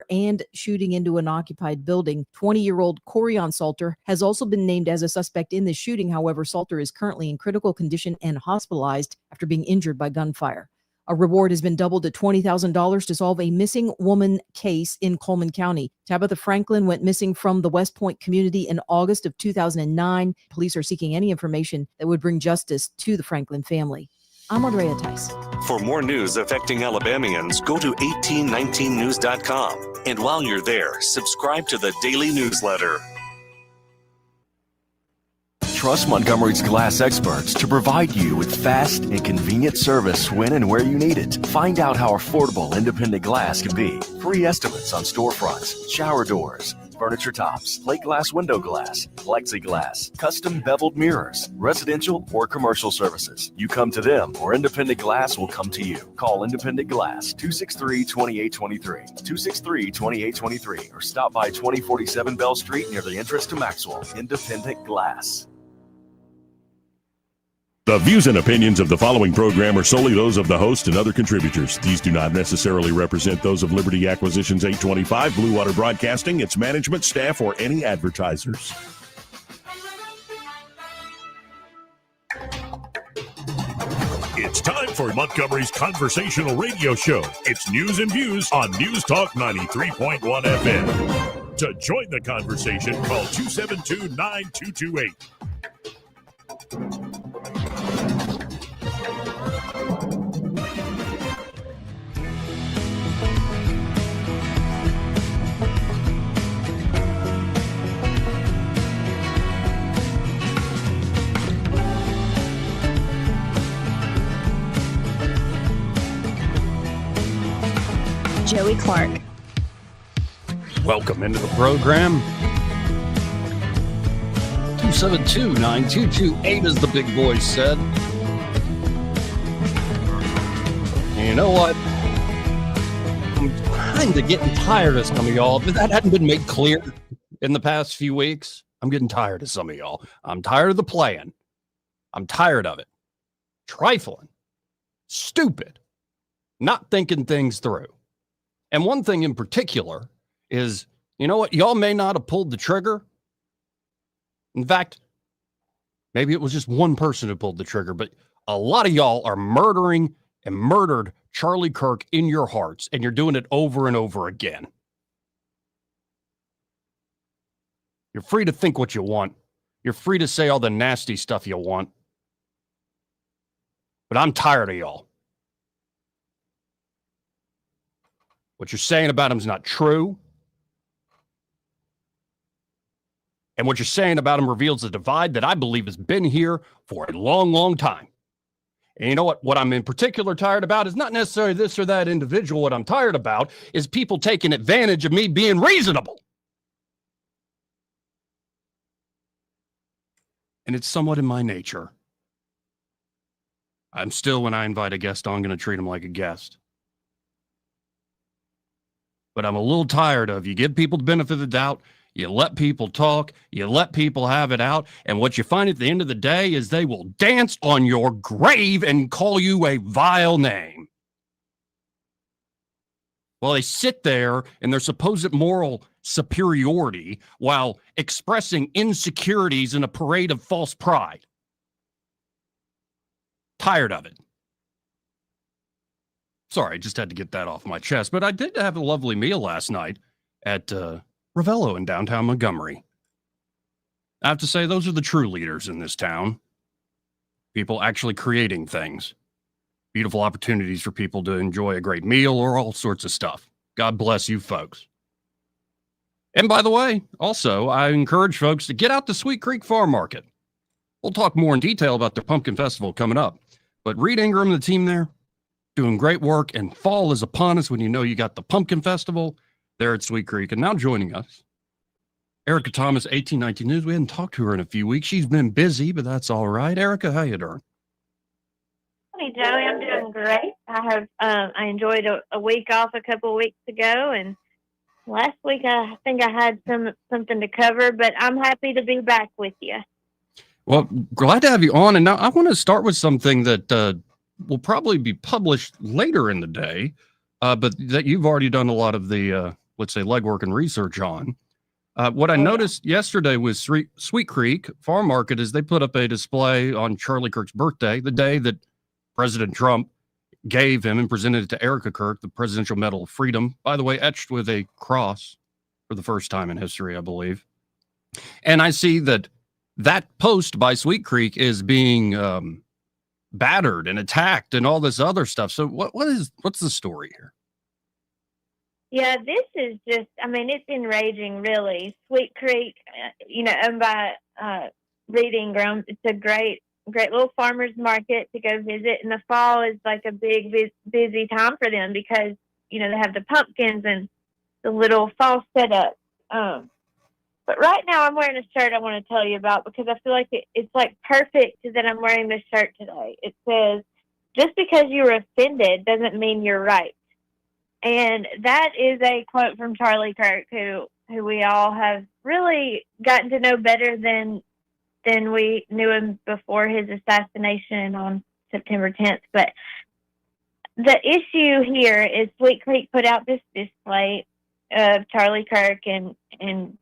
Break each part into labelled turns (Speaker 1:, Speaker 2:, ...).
Speaker 1: and shooting into an occupied building. 20-year-old Corian Salter has also been named as a suspect in this shooting. However, Salter is currently in critical condition and hospitalized after being injured by gunfire. A reward has been doubled to $20,000 to solve a missing woman case in Coleman County. Tabitha Franklin went missing from the West Point community in August of 2009. Police are seeking any information that would bring justice to the Franklin family. I'm Andrea Tice.
Speaker 2: For more news affecting Alabamians, go to 1819news.com. And while you're there, subscribe to the daily newsletter.
Speaker 3: Trust Montgomery's glass experts to provide you with fast and convenient service when and where you need it. Find out how affordable independent glass can be. Free estimates on storefronts, shower doors, furniture tops, plate glass window glass, plexiglass, custom beveled mirrors, residential or commercial services. You come to them or Independent Glass will come to you. Call Independent Glass 263-2823, 263-2823, or stop by 2047 Bell Street near the entrance to Maxwell. Independent Glass.
Speaker 4: The views and opinions of the following program are solely those of the host and other contributors. These do not necessarily represent those of Liberty Acquisitions 825, Blue Water Broadcasting, its management, staff, or any advertisers. It's time for Montgomery's conversational radio show. It's News and Views on News Talk 93.1 FM. To join the conversation, call 272-9228.
Speaker 5: Joey Clark.
Speaker 6: Welcome into the program. 272-9228, as the big boys said. And you know what? I'm kind of getting tired of some of y'all. If that hadn't been made clear in the past few weeks, I'm getting tired of some of y'all. I'm tired of the playing. I'm tired of it. Trifling. Stupid. Not thinking things through. And one thing in particular is, you know what? Y'all may not have pulled the trigger. In fact, maybe it was just one person who pulled the trigger, but a lot of y'all are murdering and murdered Charlie Kirk in your hearts, and you're doing it over and over again. You're free to think what you want. You're free to say all the nasty stuff you want. But I'm tired of y'all. What you're saying about him is not true. And what you're saying about him reveals a divide that I believe has been here for a long, long time. And you know what? What I'm in particular tired about is not necessarily this or that individual. What I'm tired about is people taking advantage of me being reasonable. And it's somewhat in my nature. I'm still, when I invite a guest on, going to treat him like a guest. But I'm a little tired of you give people the benefit of the doubt, you let people talk, you let people have it out, and what you find at the end of the day is they will dance on your grave and call you a vile name. Well, they sit there in their supposed moral superiority while expressing insecurities in a parade of false pride. Tired of it. Sorry, I just had to get that off my chest. But I did have a lovely meal last night at Ravello in downtown Montgomery. I have to say, those are the true leaders in this town. People actually creating things. Beautiful opportunities for people to enjoy a great meal or all sorts of stuff. God bless you folks. And by the way, also, I encourage folks to get out to Sweet Creek Farm Market. We'll talk more in detail about their pumpkin festival coming up. But Reed Ingram, the team there, doing great work, and fall is upon us when you know you got the Pumpkin Festival there at Sweet Creek. And now joining us, Erica Thomas, 1819 News. We hadn't talked to her in a few weeks. She's been busy, but that's all right. Erica, how you doing?
Speaker 7: Hey, Joey, I'm doing great. I enjoyed a week off a couple of weeks ago, and last week I think I had something to cover, but I'm happy to be back with you.
Speaker 6: Well, glad to have you on. And now I want to start with something that will probably be published later in the day, but that you've already done a lot of the let's say, legwork and research on. What I noticed yesterday with Sweet Creek Farm Market is they put up a display on Charlie Kirk's birthday, the day that President Trump gave him and presented it to Erica Kirk, the Presidential Medal of Freedom, by the way, etched with a cross for the first time in history, I believe. And I see that post by Sweet Creek is being battered and attacked and all this other stuff. So what's the story here?
Speaker 7: Yeah, this is just, I mean, it's enraging, really. Sweet Creek, owned by Reed Ingram. It's a great little farmer's market to go visit. And the fall is like a big, busy time for them because, they have the pumpkins and the little fall setup. But right now I'm wearing a shirt I want to tell you about because I feel like it's like perfect that I'm wearing this shirt today. It says, just because you were offended doesn't mean you're right. And that is a quote from Charlie Kirk, who we all have really gotten to know better than we knew him before his assassination on September 10th. But the issue here is Sweet Creek put out this display of Charlie Kirk and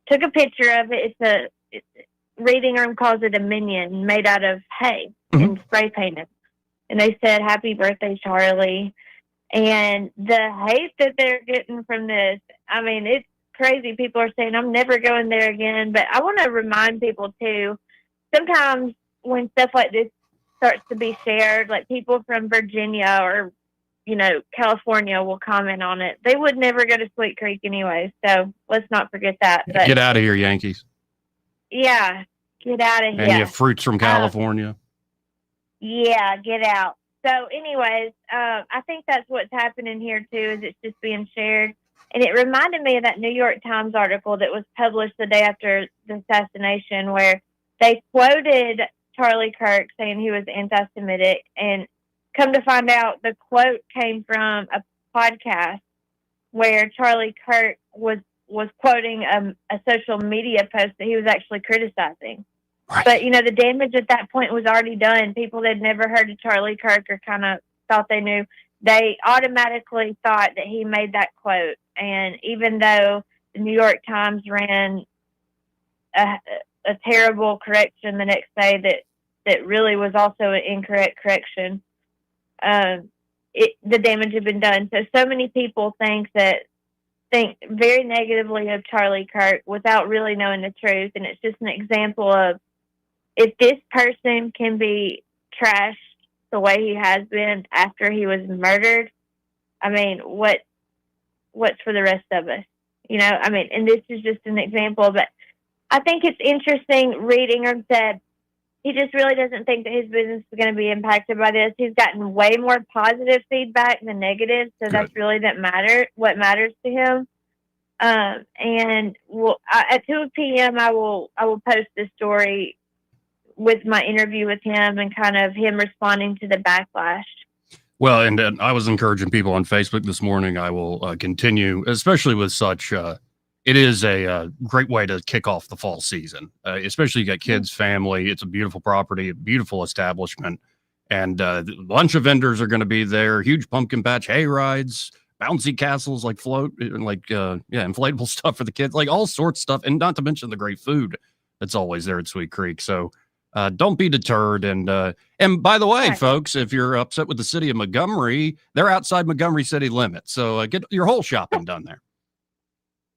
Speaker 7: took a picture of it. Reading Room calls it a minion made out of hay and spray painted. And they said, "Happy birthday, Charlie." And the hate that they're getting from this, I mean, it's crazy. People are saying, "I'm never going there again." But I want to remind people, too, sometimes when stuff like this starts to be shared, like people from Virginia or, California will comment on it. They would never go to Sweet Creek anyway, so let's not forget that. But,
Speaker 6: get out of here, Yankees.
Speaker 7: Yeah, get out of here.
Speaker 6: And you have fruits from California.
Speaker 7: Yeah, get out. So anyways, I think that's what's happening here, too, is it's just being shared. And it reminded me of that New York Times article that was published the day after the assassination where they quoted Charlie Kirk saying he was anti-Semitic. And come to find out, the quote came from a podcast where Charlie Kirk was quoting a social media post that he was actually criticizing. Right. But, the damage at that point was already done. People that had never heard of Charlie Kirk or kind of thought they knew, they automatically thought that he made that quote. And even though the New York Times ran a terrible correction the next day that really was also an incorrect correction, the damage had been done. So many people think very negatively of Charlie Kirk without really knowing the truth. And it's just an example of, if this person can be trashed the way he has been after he was murdered, I mean, what's for the rest of us? And this is just an example, but I think it's interesting. Reed Ingram said he just really doesn't think that his business is going to be impacted by this. He's gotten way more positive feedback than negative, so that's really what matters to him. And at 2 p.m. I will post this story with my interview with him and kind of him responding to the backlash.
Speaker 6: Well, and I was encouraging people on Facebook this morning. I will continue, especially with such, it is a great way to kick off the fall season, especially you got kids, family. It's a beautiful property, a beautiful establishment. And a bunch of vendors are going to be there, huge pumpkin patch, hay rides, bouncy castles, like float, and inflatable stuff for the kids, like all sorts of stuff. And not to mention the great food that's always there at Sweet Creek. So, don't be deterred. And by the way, folks, if you're upset with the city of Montgomery, they're outside Montgomery city limits. So get your whole shopping done there.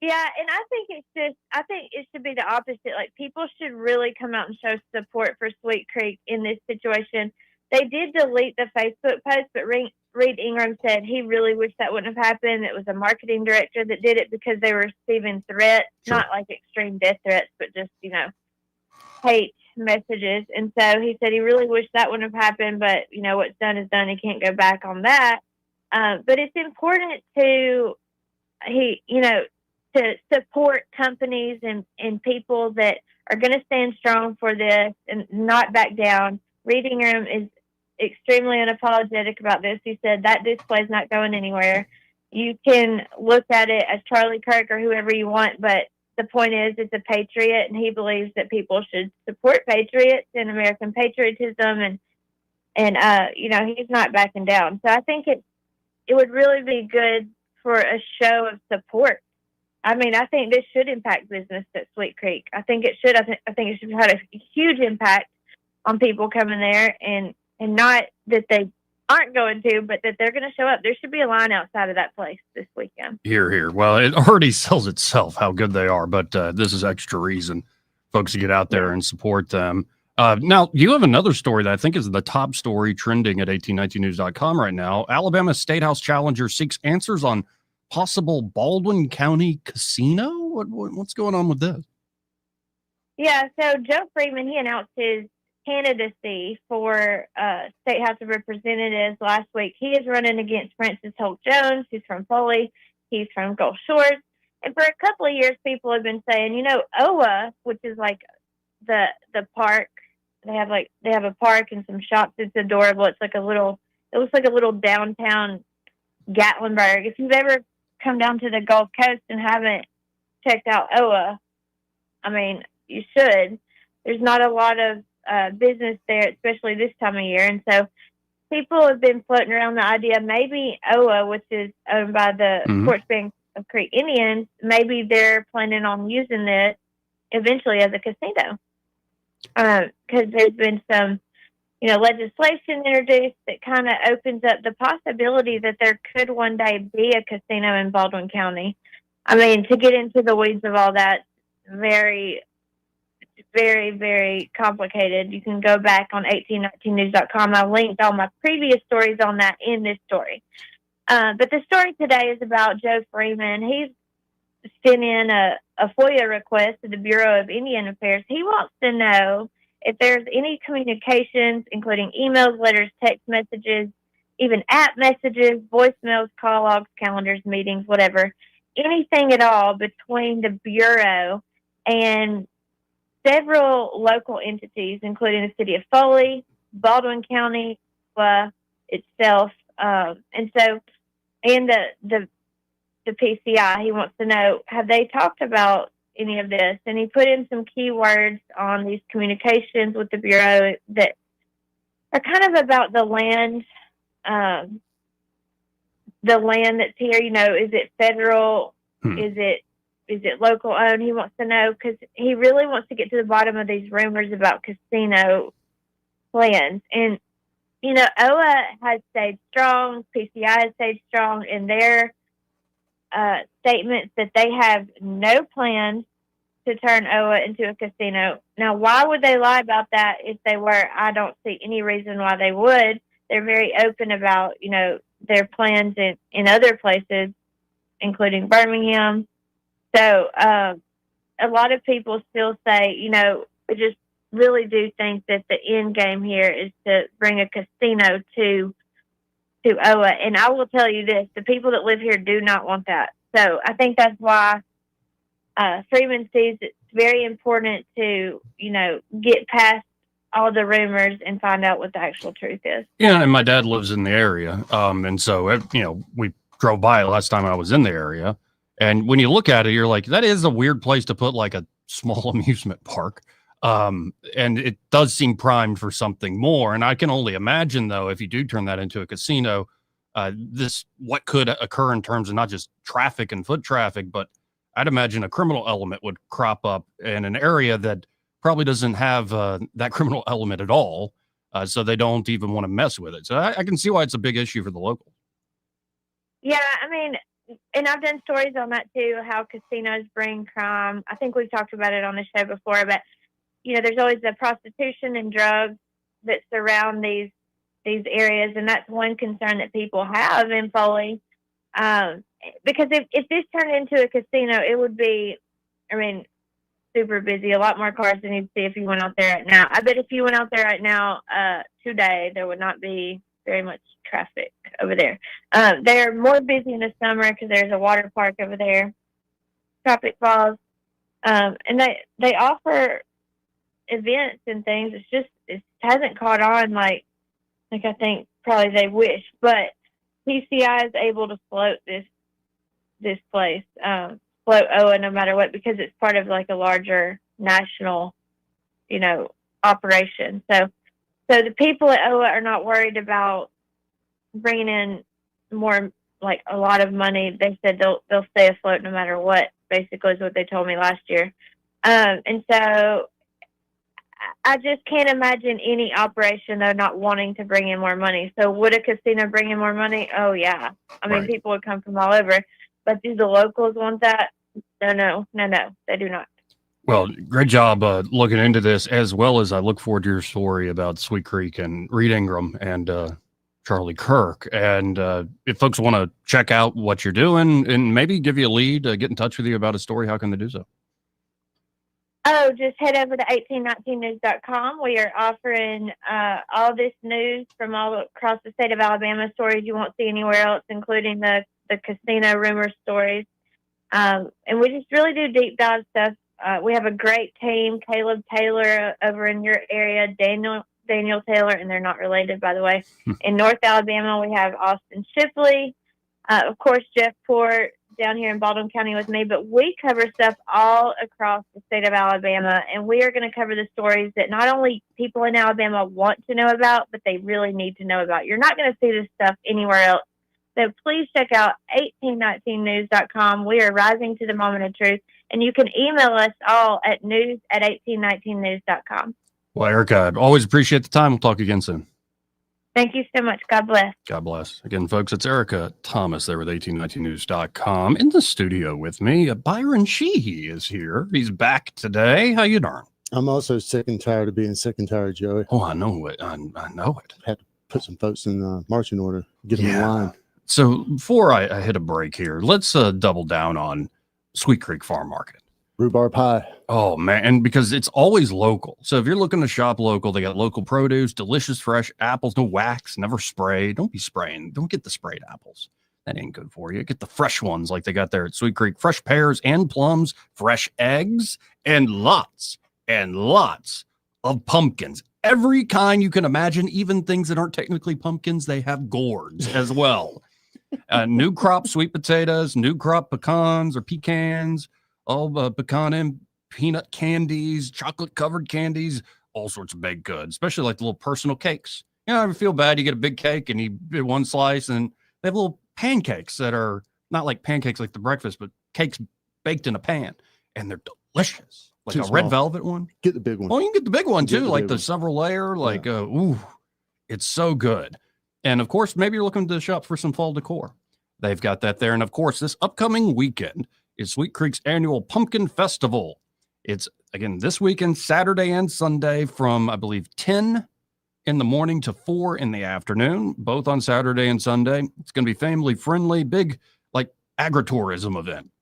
Speaker 7: Yeah, and I think it should be the opposite. Like, people should really come out and show support for Sweet Creek in this situation. They did delete the Facebook post, but Reed Ingram said he really wished that wouldn't have happened. It was a marketing director that did it because they were receiving threats, not like extreme death threats, but just, hate messages. And so he said he really wished that wouldn't have happened, but what's done is done. He can't go back on that. But it's important to support companies and people that are going to stand strong for this and not back down. Reed Ingram is extremely unapologetic about this. He said that display is not going anywhere. You can look at it as Charlie Kirk or whoever you want, but the point is, it's a patriot, and he believes that people should support patriots and American patriotism, and he's not backing down. So I think it would really be good for a show of support. I mean, I think this should impact business at Sweet Creek. I think it should. I think it should have a huge impact on people coming there, and not that they aren't going to, but that they're going to show up. There should be a line outside of that place this weekend.
Speaker 6: Here. Well, it already sells itself how good they are, but this is extra reason folks to get out there and support them. Now, you have another story that I think is the top story trending at 1819news.com right now. Alabama State House challenger seeks answers on possible Baldwin County casino. What's going on with this?
Speaker 7: Yeah, so Joe Freeman, he announced his candidacy for State House of Representatives last week. He is running against Francis Holt Jones, who's from Foley. He's from Gulf Shores. And for a couple of years, people have been saying, you know, OA, which is like the park, they have a park and some shops. It's adorable. It looks like a little downtown Gatlinburg. If you've ever come down to the Gulf Coast and haven't checked out OA, I mean, you should. There's not a lot of business there, especially this time of year. And so people have been floating around the idea maybe OA, which is owned by the Sports Bank of Creek Indians, maybe they're planning on using this eventually as a casino. Because there's been some, legislation introduced that kind of opens up the possibility that there could one day be a casino in Baldwin County. I mean, to get into the weeds of all that, very, very, very complicated. You can go back on 1819news.com. I linked all my previous stories on that in this story. But the story today is about Joe Freeman. He's sent in a FOIA request to the Bureau of Indian Affairs. He wants to know if there's any communications, including emails, letters, text messages, even app messages, voicemails, call logs, calendars, meetings, whatever, anything at all between the Bureau and several local entities, including the city of Foley, Baldwin County itself, and the PCI. He wants to know, have they talked about any of this? And he put in some keywords on these communications with the Bureau that are kind of about the land that's here. Is it federal? Is it local owned? He wants to know because he really wants to get to the bottom of these rumors about casino plans. And, OA has stayed strong, PCI has stayed strong in their statements that they have no plans to turn OA into a casino. Now, why would they lie about that if they were? I don't see any reason why they would. They're very open about, their plans in other places, including Birmingham. So a lot of people still say, I just really do think that the end game here is to bring a casino to OA. And I will tell you this, the people that live here do not want that. So I think that's why Freeman sees it's very important to, get past all the rumors and find out what the actual truth is.
Speaker 6: Yeah, and my dad lives in the area. And so, we drove by it last time I was in the area. And when you look at it, you're like, that is a weird place to put like a small amusement park. And it does seem primed for something more. And I can only imagine, though, if you do turn that into a casino, what could occur in terms of not just traffic and foot traffic, but I'd imagine a criminal element would crop up in an area that probably doesn't have that criminal element at all. So they don't even want to mess with it. So I can see why it's a big issue for the locals.
Speaker 7: Yeah, I mean, and I've done stories on that too, how casinos bring crime. I think we've talked about it on the show before, but there's always the prostitution and drugs that surround these areas, and that's one concern that people have in Foley. Because if this turned into a casino, it would be, super busy, a lot more cars than you'd see if you went out there right now. I bet if you went out there right now today, there would not be very much traffic over there. They're more busy in the summer because there's a water park over there, Tropic Falls, and they offer events and things. It hasn't caught on like I think probably they wish, but PCI is able to float this place, float OA no matter what, because it's part of like a larger national, operation. So the people at OA are not worried about bringing in more like a lot of money. They said they'll stay afloat no matter what, basically is what they told me last year. And so I just can't imagine any operation though not wanting to bring in more money. So would a casino bring in more money? Oh yeah. I mean, people would come from all over, but do the locals want that? No, they do not.
Speaker 6: Well, great job looking into this, as well as I look forward to your story about Sweet Creek and Reed Ingram and Charlie Kirk. And if folks want to check out what you're doing and maybe give you a lead, get in touch with you about a story, how can they do so?
Speaker 7: Oh, just head over to 1819news.com. We are offering all this news from all across the state of Alabama, stories you won't see anywhere else, including the casino rumor stories. And we just really do deep dive stuff. We have a great team, Caleb Taylor over in your area, Daniel Taylor, and they're not related, by the way. In North Alabama, we have Austin Shipley, of course, Jeff Port down here in Baldwin County with me, but we cover stuff all across the state of Alabama, and we are going to cover the stories that not only people in Alabama want to know about, but they really need to know about. You're not going to see this stuff anywhere else. So please check out 1819news.com. We are rising to the moment of truth. And you can email us all at news@1819news.com.
Speaker 6: Well, Erica, I always appreciate the time. We'll talk again soon.
Speaker 7: Thank you so much. God bless.
Speaker 6: God bless. Again, folks, it's Erica Thomas there with 1819news.com. In the studio with me, Byron Sheehy is here. He's back today. How you doing?
Speaker 8: I'm also sick and tired of being sick and tired, Joey.
Speaker 6: Oh, I know it. I know it.
Speaker 8: Had to put some folks in marching order, get them in line.
Speaker 6: So before I hit a break here, let's double down on Sweet Creek Farm Market.
Speaker 8: Rhubarb pie.
Speaker 6: Oh, man. And because it's always local. So if you're looking to shop local, they got local produce, delicious, fresh apples, no wax, never spray. Don't be spraying. Don't get the sprayed apples. That ain't good for you. Get the fresh ones like they got there at Sweet Creek. Fresh pears and plums, fresh eggs, and lots of pumpkins. Every kind you can imagine, even things that aren't technically pumpkins, they have gourds as well. New crop sweet potatoes, new crop pecans or pecans, pecan and peanut candies, chocolate covered candies, all sorts of baked goods, especially like the little personal cakes. You know, I feel bad. You get a big cake and you get one slice, and they have little pancakes that are not like pancakes like the breakfast, but cakes baked in a pan, and they're delicious. Like
Speaker 8: Too
Speaker 6: a
Speaker 8: small.
Speaker 6: red velvet one.
Speaker 8: Get the big one.
Speaker 6: Oh, you can get the big one too, like the
Speaker 8: one.
Speaker 6: several layer, like, it's so good. And of course, maybe you're looking to shop for some fall decor. They've got that there. And of course, this upcoming weekend is Sweet Creek's annual Pumpkin Festival. It's, again, this weekend, Saturday and Sunday from, I believe, 10 in the morning to 4 in the afternoon, both on Saturday and Sunday. It's going to be family friendly, big, like, agritourism event.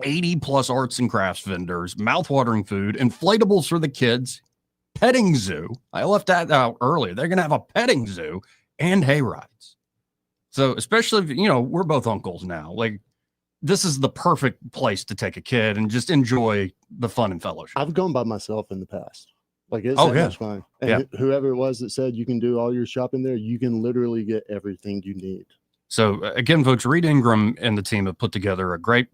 Speaker 6: 80 plus arts and crafts vendors, mouthwatering food, inflatables for the kids, petting zoo. I left that out earlier. They're going to have a petting zoo and hay rides. So especially if, we're both uncles now, like this is the perfect place to take a kid and just enjoy the fun and fellowship.
Speaker 8: I've gone by myself in the past. Like it's much fun. And whoever it was that said you can do all your shopping there, you can literally get everything you need. So
Speaker 6: again, folks, Reed Ingram and the team have put together a great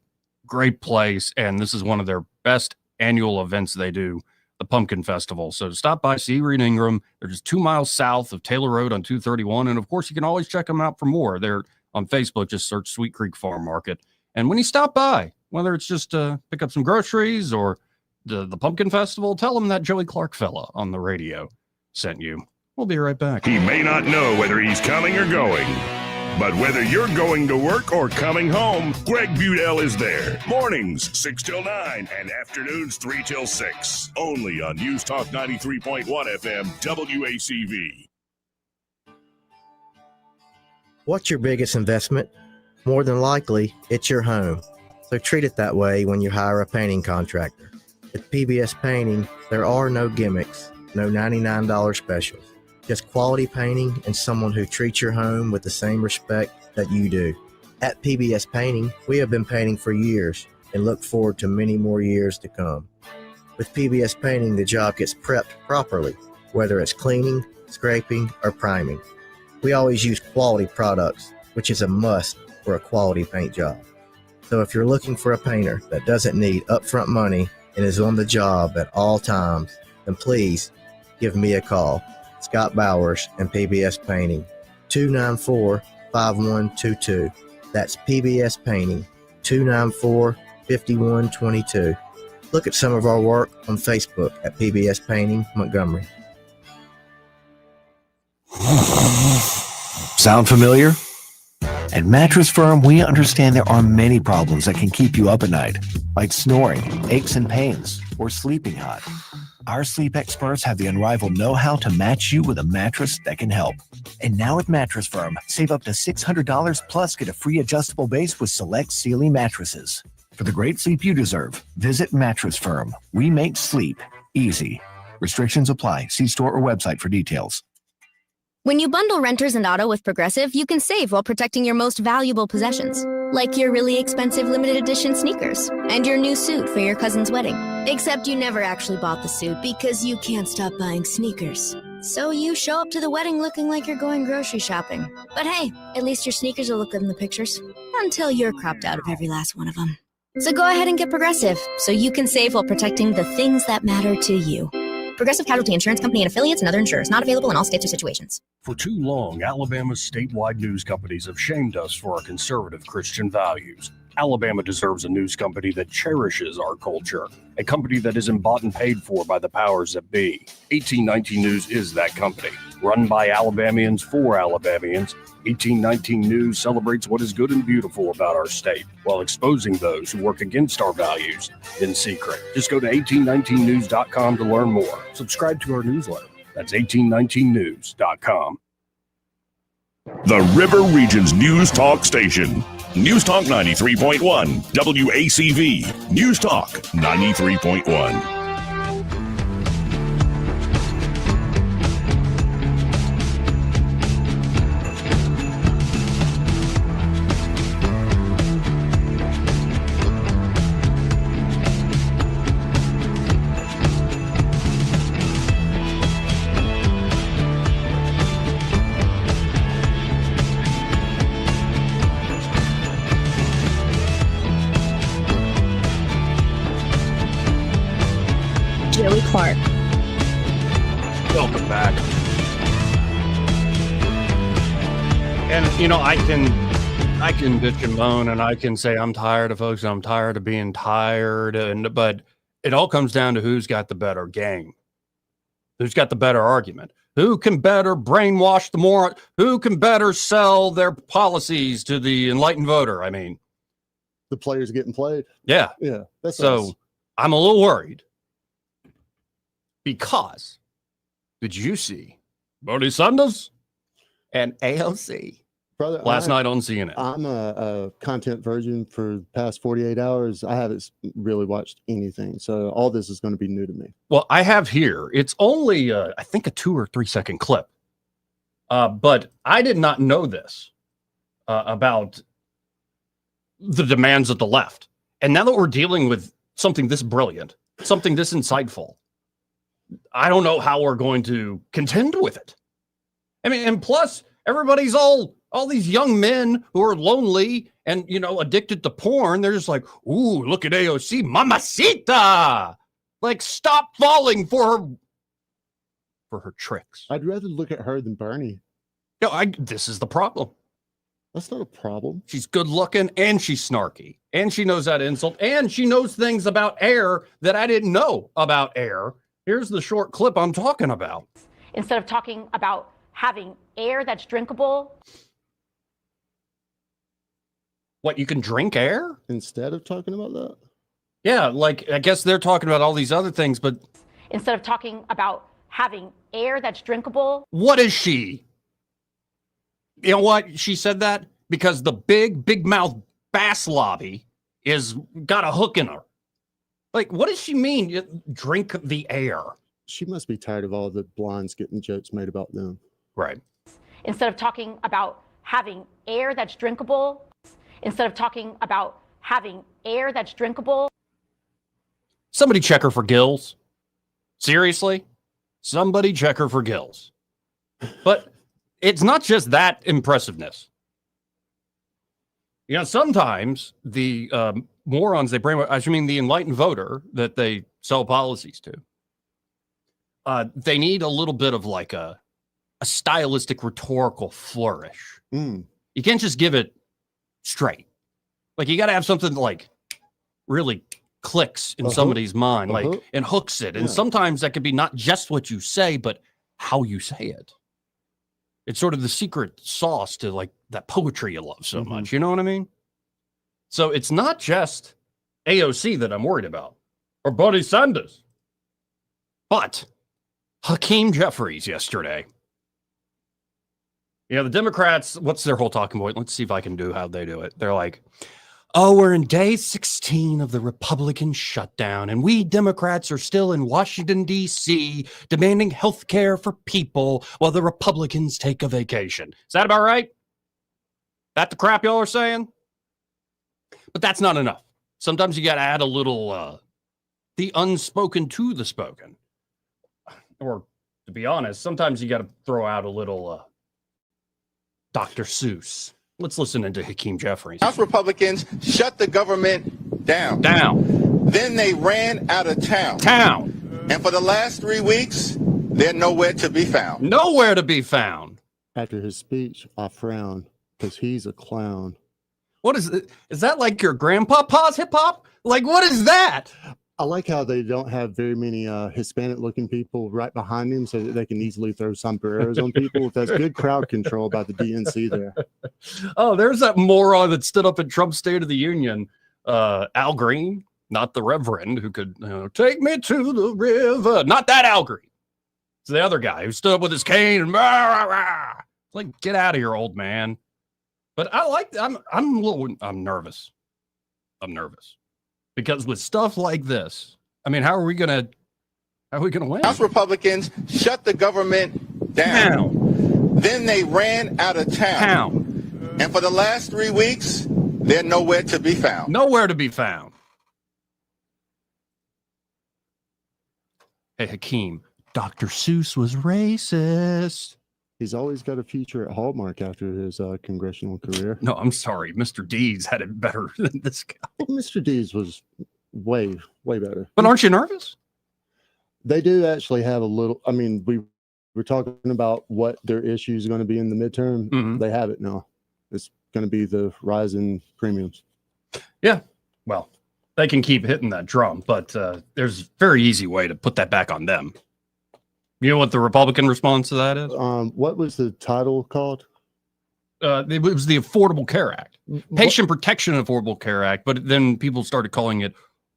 Speaker 6: place. And this is one of their best annual events they do, the Pumpkin Festival. So stop by, see Reed Ingram. They're just 2 miles south of Taylor Road on 231. And of course, you can always check them out for more. They're on Facebook. Just search Sweet Creek Farm Market. And when you stop by, whether it's just pick up some groceries or the Pumpkin Festival, tell them that Joey Clark fella on the radio sent you. We'll be right back.
Speaker 4: He may not know whether he's coming or going, but whether you're going to work or coming home, Greg Budell is there. Mornings, 6 till 9, and afternoons, 3 till 6. Only on News Talk 93.1 FM, WACV.
Speaker 9: What's your biggest investment? More than likely, it's your home. So treat it that way when you hire a painting contractor. At PBS Painting, there are no gimmicks, no $99 specials. Just quality painting and someone who treats your home with the same respect that you do. At PBS Painting, we have been painting for years and look forward to many more years to come. With PBS Painting, the job gets prepped properly, whether it's cleaning, scraping, or priming. We always use quality products, which is a must for a quality paint job. So if you're looking for a painter that doesn't need upfront money and is on the job at all times, then please give me a call. Scott Bowers and PBS Painting, 294-5122. That's PBS Painting, 294-5122. Look at some of our work on Facebook at PBS Painting Montgomery.
Speaker 3: Sound familiar? At Mattress Firm, we understand there are many problems that can keep you up at night, like snoring, aches and pains, or sleeping hot. Our sleep experts have the unrivaled know-how to match you with a mattress that can help. And now at Mattress Firm, save up to $600 plus get a free adjustable base with select Sealy mattresses. For the great sleep you deserve, visit Mattress Firm. We make sleep easy. Restrictions apply. See store or website for details.
Speaker 10: When you bundle renters and auto with Progressive, you can save while protecting your most valuable possessions, like your really expensive limited edition sneakers and your new suit for your cousin's wedding. Except you never actually bought the suit because you can't stop buying sneakers. So you show up to the wedding looking like you're going grocery shopping. But hey, at least your sneakers will look good in the pictures, until you're cropped out of every last one of them. So go ahead and get Progressive, so you can save while protecting the things that matter to you. Progressive Casualty Insurance Company and affiliates and other insurers. Not available in all states or situations.
Speaker 6: For too long, Alabama's statewide news companies have shamed us for our conservative Christian values. Alabama deserves a news company that cherishes our culture, a company that isn't bought and paid for by the powers that be. 1819 News is that company. Run by Alabamians for Alabamians, 1819 News celebrates what is good and beautiful about our state, while exposing those who work against our values in secret. Just go to 1819news.com to learn more. Subscribe to our newsletter. That's 1819news.com.
Speaker 4: The River Region's News Talk Station. News Talk 93.1. WACV. News Talk 93.1.
Speaker 5: Joey Clark.
Speaker 6: Welcome back. And I can bitch and moan, and I can say I'm tired of folks, I'm tired of being tired, but it all comes down to who's got the better game, who's got the better argument, who can better brainwash the moron, who can better sell their policies to the enlightened voter. I mean,
Speaker 8: the players getting played.
Speaker 6: Yeah.
Speaker 8: That's
Speaker 6: so
Speaker 8: us.
Speaker 6: I'm a little worried. Because did you see Bernie Sanders and AOC
Speaker 8: Brother,
Speaker 6: last night on CNN?
Speaker 8: I'm a content virgin for the past 48 hours. I haven't really watched anything. So all this is going to be new to me.
Speaker 6: Well, I have here. It's only, I think, a 2 or 3 second clip. But I did not know this about the demands of the left. And now that we're dealing with something this brilliant, something this insightful, I don't know how we're going to contend with it. I mean, and plus, everybody's all these young men who are lonely and, addicted to porn. They're just like, ooh, look at AOC, mamacita. Like, stop falling for her tricks.
Speaker 8: I'd rather look at her than Bernie.
Speaker 6: This is the problem.
Speaker 8: That's not a problem.
Speaker 6: She's good looking and she's snarky and she knows how to insult and she knows things about air that I didn't know about air. Here's the short clip I'm talking about.
Speaker 11: Instead of talking about having air that's drinkable.
Speaker 6: What, you can drink air?
Speaker 8: Instead of talking about that?
Speaker 6: Yeah, like, I guess they're talking about all these other things, but...
Speaker 11: Instead of talking about having air that's drinkable.
Speaker 6: What is she? You know what? She said that because the big mouth bass lobby is got a hook in her. Like, what does she mean? Drink the air.
Speaker 8: She must be tired of all the blondes getting jokes made about them.
Speaker 6: Right.
Speaker 11: Instead of talking about having air that's drinkable. Instead of talking about having air that's drinkable.
Speaker 6: Somebody check her for gills. Seriously? Somebody check her for gills. But it's not just that impressiveness. Sometimes the morons they bring, the enlightened voter that they sell policies to, they need a little bit of like a stylistic rhetorical flourish. You can't just give it straight. Like you got to have something that, like, really clicks in somebody's mind, like, and hooks it. And sometimes that could be not just what you say, but how you say it. It's sort of the secret sauce to, like, that poetry you love so much. You know what I mean? So it's not just AOC that I'm worried about, or Bernie Sanders, but Hakeem Jeffries yesterday. You know, the Democrats, what's their whole talking point? Let's see if I can do how they do it. They're like, oh, we're in day 16 of the Republican shutdown, and we Democrats are still in Washington, D.C., demanding health care for people while the Republicans take a vacation. Is that about right? That the crap y'all are saying? But that's not enough. Sometimes you got to add a little, the unspoken to the spoken. Or, to be honest, sometimes you got to throw out a little Dr. Seuss. Let's listen into Hakeem Jeffries.
Speaker 12: House Republicans shut the government down. Then they ran out of town. And for the last 3 weeks, they're nowhere to be found.
Speaker 6: Nowhere to be found.
Speaker 8: After his speech, I frown because he's a clown.
Speaker 6: What is it? Is that like your grandpa's hip hop? Like, what is that?
Speaker 8: I like how they don't have very many Hispanic-looking people right behind him so that they can easily throw sombreros on people. That's good crowd control by the DNC there.
Speaker 6: Oh, there's that moron that stood up at Trump's State of the Union, Al Green, not the Reverend, who could take me to the river. Not that Al Green. It's the other guy who stood up with his cane and rah, rah, rah. Like, get out of here, old man. But I like. I'm nervous. I'm nervous. Because with stuff like this, I mean, how are we gonna win?
Speaker 12: House Republicans shut the government down. Then they ran out of town. And for the last 3 weeks, they're nowhere to be found.
Speaker 6: Nowhere to be found. Hey, Hakeem, Dr. Seuss was racist.
Speaker 8: He's always got a future at Hallmark after his congressional career.
Speaker 6: No, I'm sorry. Mr. Deeds had it better than this guy.
Speaker 8: Well, Mr. Deeds was way better.
Speaker 6: But aren't you nervous?
Speaker 8: They do actually have a little. I mean, we were talking about what their issue is going to be in the midterm. They have it now. It's going to be the rise in premiums.
Speaker 6: Yeah. Well, they can keep hitting that drum, but there's a very easy way to put that back on them. You know what the Republican response to that is?
Speaker 8: What was the title called?
Speaker 6: It was the Affordable Care Act. Patient Protection Affordable Care Act, but then people started calling it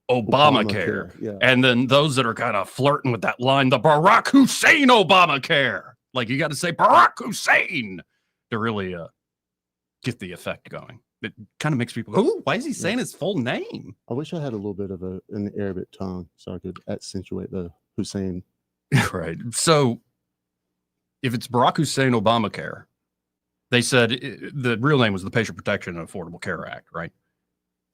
Speaker 6: Obamacare.
Speaker 8: Yeah.
Speaker 6: And then those that are kind of flirting with that line, the Barack Hussein Obamacare. Like, you got to say Barack Hussein to really get the effect going. It kind of makes people go, ooh, why is he saying his full name?
Speaker 8: I wish I had a little bit of an Arabic tongue so I could accentuate the Hussein.
Speaker 6: Right. So if it's Barack Hussein Obamacare, they said the real name was the Patient Protection and Affordable Care Act, right?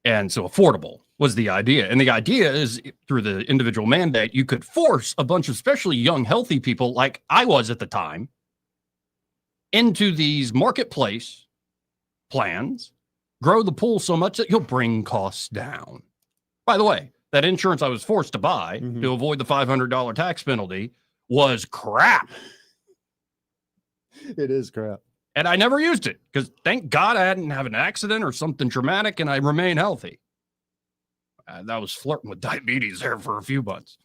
Speaker 6: And so affordable was the idea. And the idea is through the individual mandate, you could force a bunch of especially young, healthy people like I was at the time into these marketplace plans, grow the pool so much that you'll bring costs down. By the way, that insurance I was forced to buy to avoid the $500 tax penalty was crap.
Speaker 8: It is crap.
Speaker 6: And I never used it because thank God I hadn't had an accident or something traumatic and I remain healthy. I was flirting with diabetes there for a few months.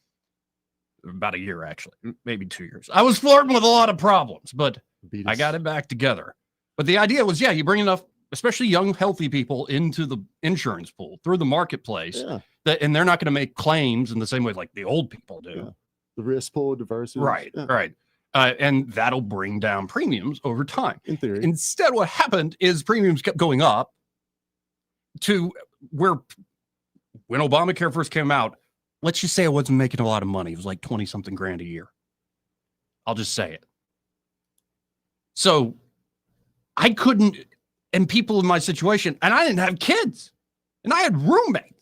Speaker 6: About a year, actually. Maybe 2 years. I was flirting with a lot of problems, but I got it back together. But the idea was, yeah, you bring enough, especially young, healthy people into the insurance pool through the marketplace.
Speaker 8: Yeah.
Speaker 6: And they're not going to make claims in the same way like the old people do.
Speaker 8: Yeah. The risk pool, diversity.
Speaker 6: Right, right. And that'll bring down premiums over time.
Speaker 8: In theory.
Speaker 6: Instead, what happened is premiums kept going up to where when Obamacare first came out, let's just say I wasn't making a lot of money. It was like 20-something grand a year. I'll just say it. So I couldn't, and people in my situation, and I didn't have kids, and I had roommates.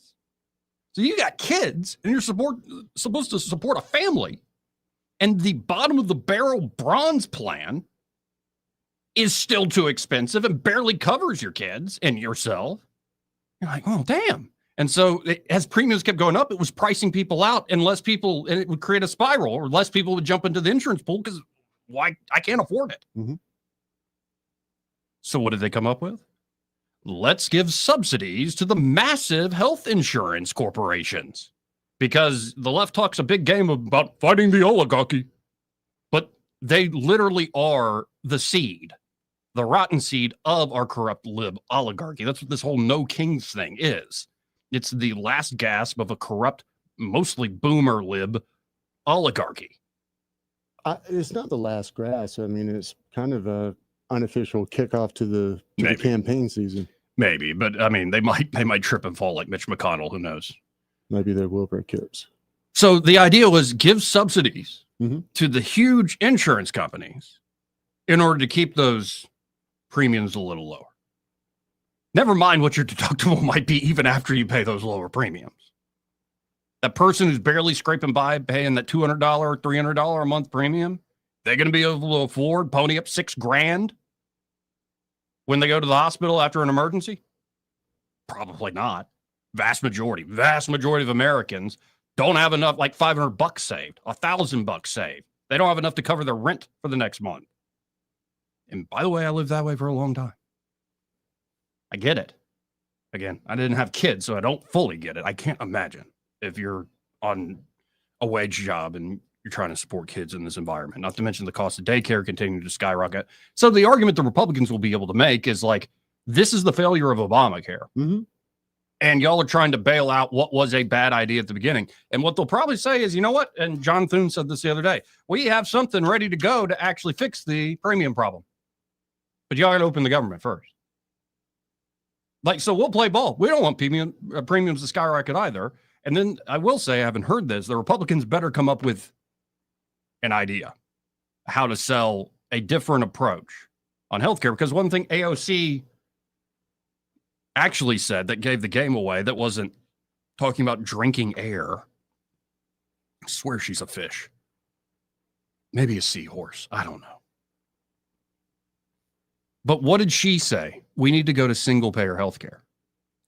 Speaker 6: So you got kids, and you're supposed to support a family, and the bottom of the barrel bronze plan is still too expensive and barely covers your kids and yourself. You're like, oh, damn. And so as premiums kept going up, it was pricing people out, and less people, and it would create a spiral, or less people would jump into the insurance pool because why? I can't afford it.
Speaker 8: Mm-hmm.
Speaker 6: So what did they come up with? let's give subsidies to the massive health insurance corporations. Because the left talks a big game about fighting the oligarchy. But they literally are the seed, the rotten seed of our corrupt lib oligarchy. That's what this whole no kings thing is. It's the last gasp of a corrupt, mostly boomer lib oligarchy.
Speaker 8: It's not the last grasp. I mean, it's kind of a unofficial kickoff to the campaign season.
Speaker 6: Maybe, but I mean, they might trip and fall like Mitch McConnell. Who knows?
Speaker 8: Maybe they will break hips.
Speaker 6: So the idea was give subsidies to the huge insurance companies in order to keep those premiums a little lower. Never mind what your deductible might be even after you pay those lower premiums. That person who's barely scraping by paying that $200 or $300 a month premium, they're going to be able to afford pony up $6,000 when they go to the hospital after an emergency? Probably not. Vast majority of Americans don't have enough, like $500 saved, $1,000 saved. They don't have enough to cover their rent for the next month. And by the way, I lived that way for a long time. I get it. Again, I didn't have kids, so I don't fully get it. I can't imagine if you're on a wage job and you're trying to support kids in this environment, not to mention the cost of daycare continuing to skyrocket. So the argument the Republicans will be able to make is like, this is the failure of Obamacare. And y'all are trying to bail out what was a bad idea at the beginning. And what they'll probably say is, you know what? And John Thune said this the other day. We have something ready to go to actually fix the premium problem. But y'all got to open the government first. Like, so we'll play ball. We don't want premiums to skyrocket either. And then I will say, I haven't heard this, the Republicans better come up with an idea how to sell a different approach on healthcare. Because one thing AOC actually said that gave the game away, that wasn't talking about drinking air. I swear she's a fish. Maybe a seahorse. I don't know. But what did she say? We need to go to single payer healthcare.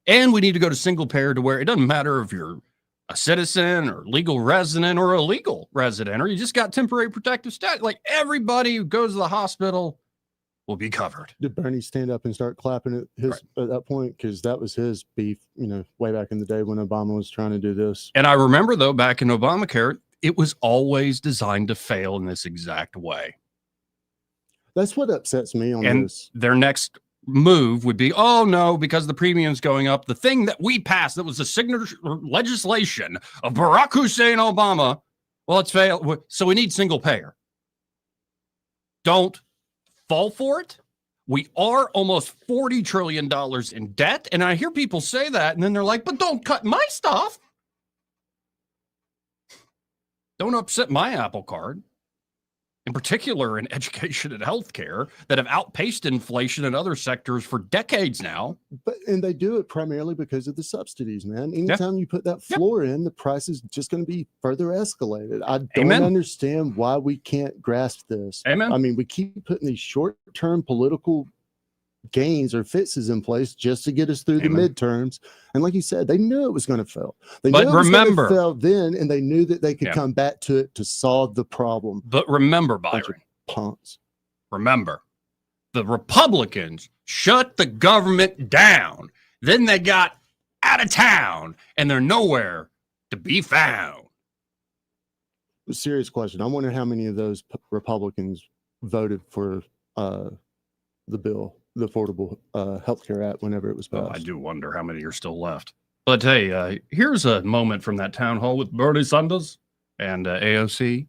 Speaker 6: And we need to go to single payer to where it doesn't matter if you're a citizen or legal resident or illegal resident, or you just got temporary protective status. Like everybody who goes to the hospital will be covered.
Speaker 8: Did Bernie stand up and start clapping at that point? Because that was his beef, way back in the day when Obama was trying to do this.
Speaker 6: And I remember, though, back in Obamacare, it was always designed to fail in this exact way.
Speaker 8: That's what upsets me on this.
Speaker 6: Their next move would be, oh, no, because the premium's going up. The thing that we passed that was the signature legislation of Barack Hussein Obama, well, it's failed. So we need single payer. Don't fall for it. We are almost $40 trillion in debt. And I hear people say that, and then they're like, but don't cut my stuff. Don't upset my Apple Card. In particular, in education and healthcare that have outpaced inflation in other sectors for decades now.
Speaker 8: And they do it primarily because of the subsidies, man. Anytime you put that floor in, the price is just going to be further escalated. I don't understand why we can't grasp this. I mean, we keep putting these short-term political gains or fixes in place just to get us through the midterms. And like you said, they knew it was going to fail. They knew it was going to fail then, and they knew that they could come back to it to solve the problem.
Speaker 6: But remember, Byron,
Speaker 8: punks.
Speaker 6: Remember, the Republicans shut the government down. Then they got out of town, and they're nowhere to be found.
Speaker 8: A serious question. I wonder how many of those Republicans voted for the bill, the Affordable Health Care Act, whenever it was passed.
Speaker 6: Oh, I do wonder how many are still left. But hey, here's a moment from that town hall with Bernie Sanders and AOC.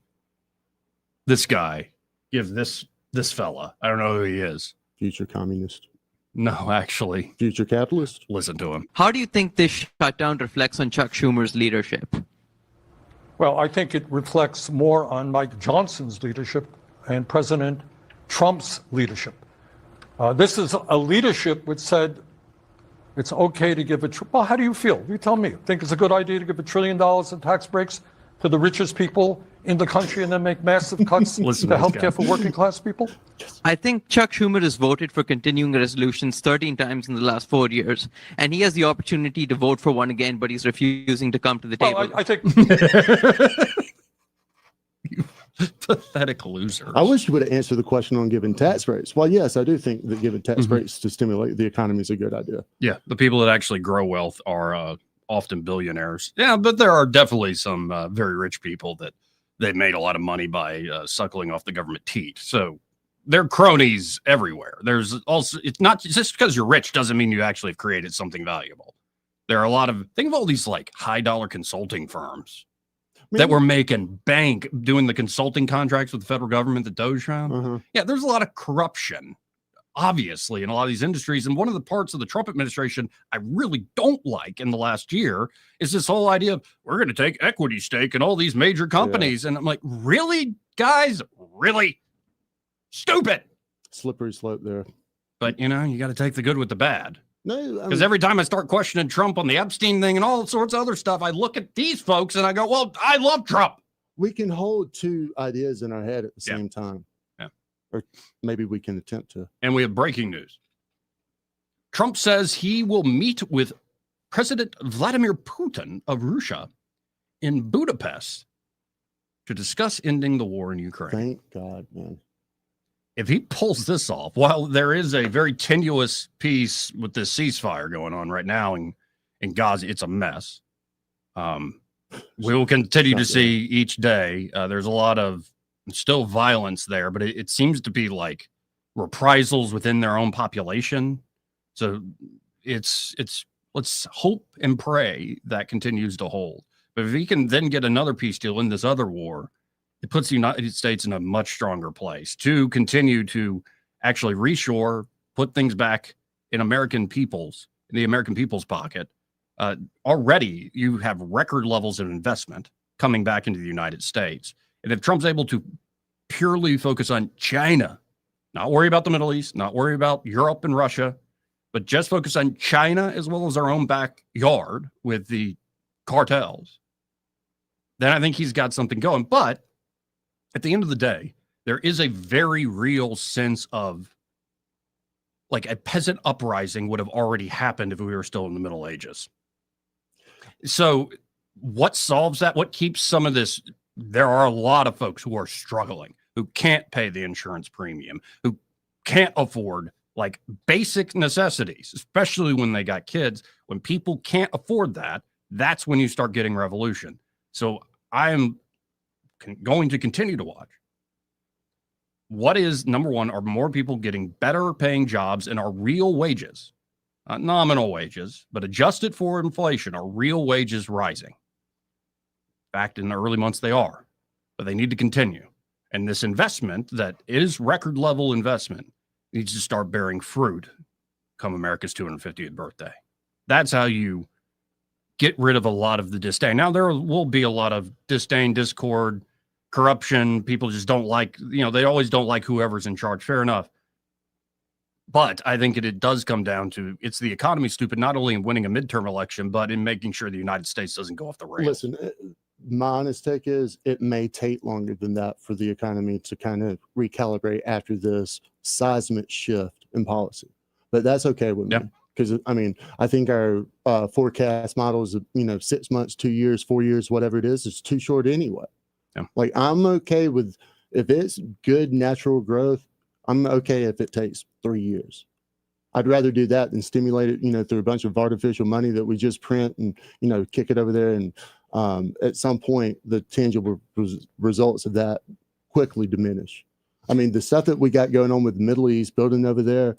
Speaker 6: This guy, give this fella, I don't know who he is.
Speaker 8: Future communist.
Speaker 6: No, actually.
Speaker 8: Future capitalist.
Speaker 6: Listen to him.
Speaker 13: How do you think this shutdown reflects on Chuck Schumer's leadership?
Speaker 14: Well, I think it reflects more on Mike Johnson's leadership and President Trump's leadership. This is a leadership which said it's okay to give well, how do you feel? You tell me. Think it's a good idea to give $1 trillion in tax breaks to the richest people in the country and then make massive cuts to healthcare for working class people?
Speaker 13: I think Chuck Schumer has voted for continuing resolutions 13 times in the last 4 years, and he has the opportunity to vote for one again, but he's refusing to come to the table.
Speaker 14: I think
Speaker 6: Pathetic losers.
Speaker 8: I wish you would have answered the question on giving tax breaks. Well, yes, I do think that giving tax breaks to stimulate the economy is a good idea.
Speaker 6: Yeah, the people that actually grow wealth are often billionaires. Yeah, but there are definitely some very rich people that they made a lot of money by suckling off the government teat. So they're cronies everywhere. There's also, it's not just because you're rich doesn't mean you actually have created something valuable. There are a lot of, think of all these like high dollar consulting firms that were making bank doing the consulting contracts with the federal government that Doge found. Yeah, there's a lot of corruption, obviously, in a lot of these industries. And one of the parts of the Trump administration I really don't like in the last year is this whole idea of we're going to take equity stake in all these major companies. And I'm like, really, guys? Really? Stupid.
Speaker 8: Slippery slope there.
Speaker 6: But, you know, you got to take the good with the bad.
Speaker 8: No,
Speaker 6: because every time I start questioning Trump on the Epstein thing and all sorts of other stuff, I look at these folks and I go, well, I love Trump.
Speaker 8: We can hold two ideas in our head at the same time.
Speaker 6: Yeah.
Speaker 8: Or maybe we can attempt to.
Speaker 6: And we have breaking news. Trump says he will meet with President Vladimir Putin of Russia in Budapest to discuss ending the war in Ukraine.
Speaker 8: Thank God, man.
Speaker 6: If he pulls this off, while there is a very tenuous piece with this ceasefire going on right now in Gaza, it's a mess. We will continue to see each day. There's a lot of still violence there, but it seems to be like reprisals within their own population. So it's let's hope and pray that continues to hold. But if he can then get another peace deal in this other war, it puts the United States in a much stronger place to continue to actually reshore, put things back in the American people's pocket. Already, you have record levels of investment coming back into the United States. And if Trump's able to purely focus on China, not worry about the Middle East, not worry about Europe and Russia, but just focus on China as well as our own backyard with the cartels, then I think he's got something going. But at the end of the day, there is a very real sense of like a peasant uprising would have already happened if we were still in the Middle Ages. So what solves that? What keeps some of this? There are a lot of folks who are struggling, who can't pay the insurance premium, who can't afford like basic necessities, especially when they got kids. When people can't afford that, that's when you start getting revolution. So I am going to continue to watch. What is, number one, are more people getting better paying jobs and are real wages, not nominal wages, but adjusted for inflation, are real wages rising? In fact, in the early months, they are, but they need to continue. And this investment that is record level investment needs to start bearing fruit come America's 250th birthday. That's how you get rid of a lot of the disdain. Now, there will be a lot of disdain, discord, corruption. People just don't like, they always don't like whoever's in charge. Fair enough. But I think it does come down to, it's the economy, stupid, not only in winning a midterm election, but in making sure the United States doesn't go off the rails.
Speaker 8: Listen, my honest take is it may take longer than that for the economy to kind of recalibrate after this seismic shift in policy. But that's okay with me. Because, I mean, I think our forecast models, 6 months, 2 years, 4 years, whatever it is too short anyway.
Speaker 6: Yeah.
Speaker 8: Like, I'm okay with, if it's good natural growth, I'm okay if it takes 3 years. I'd rather do that than stimulate it, through a bunch of artificial money that we just print and, kick it over there. And at some point, the tangible results of that quickly diminish. I mean, the stuff that we got going on with the Middle East, building over there,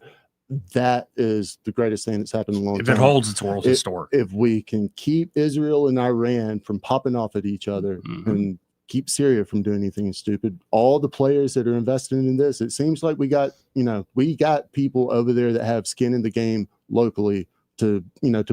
Speaker 8: that is the greatest thing that's happened in a long time.
Speaker 6: If it holds, it's world historic.
Speaker 8: If we can keep Israel and Iran from popping off at each other and keep Syria from doing anything stupid, all the players that are invested in this, it seems like we got people over there that have skin in the game locally to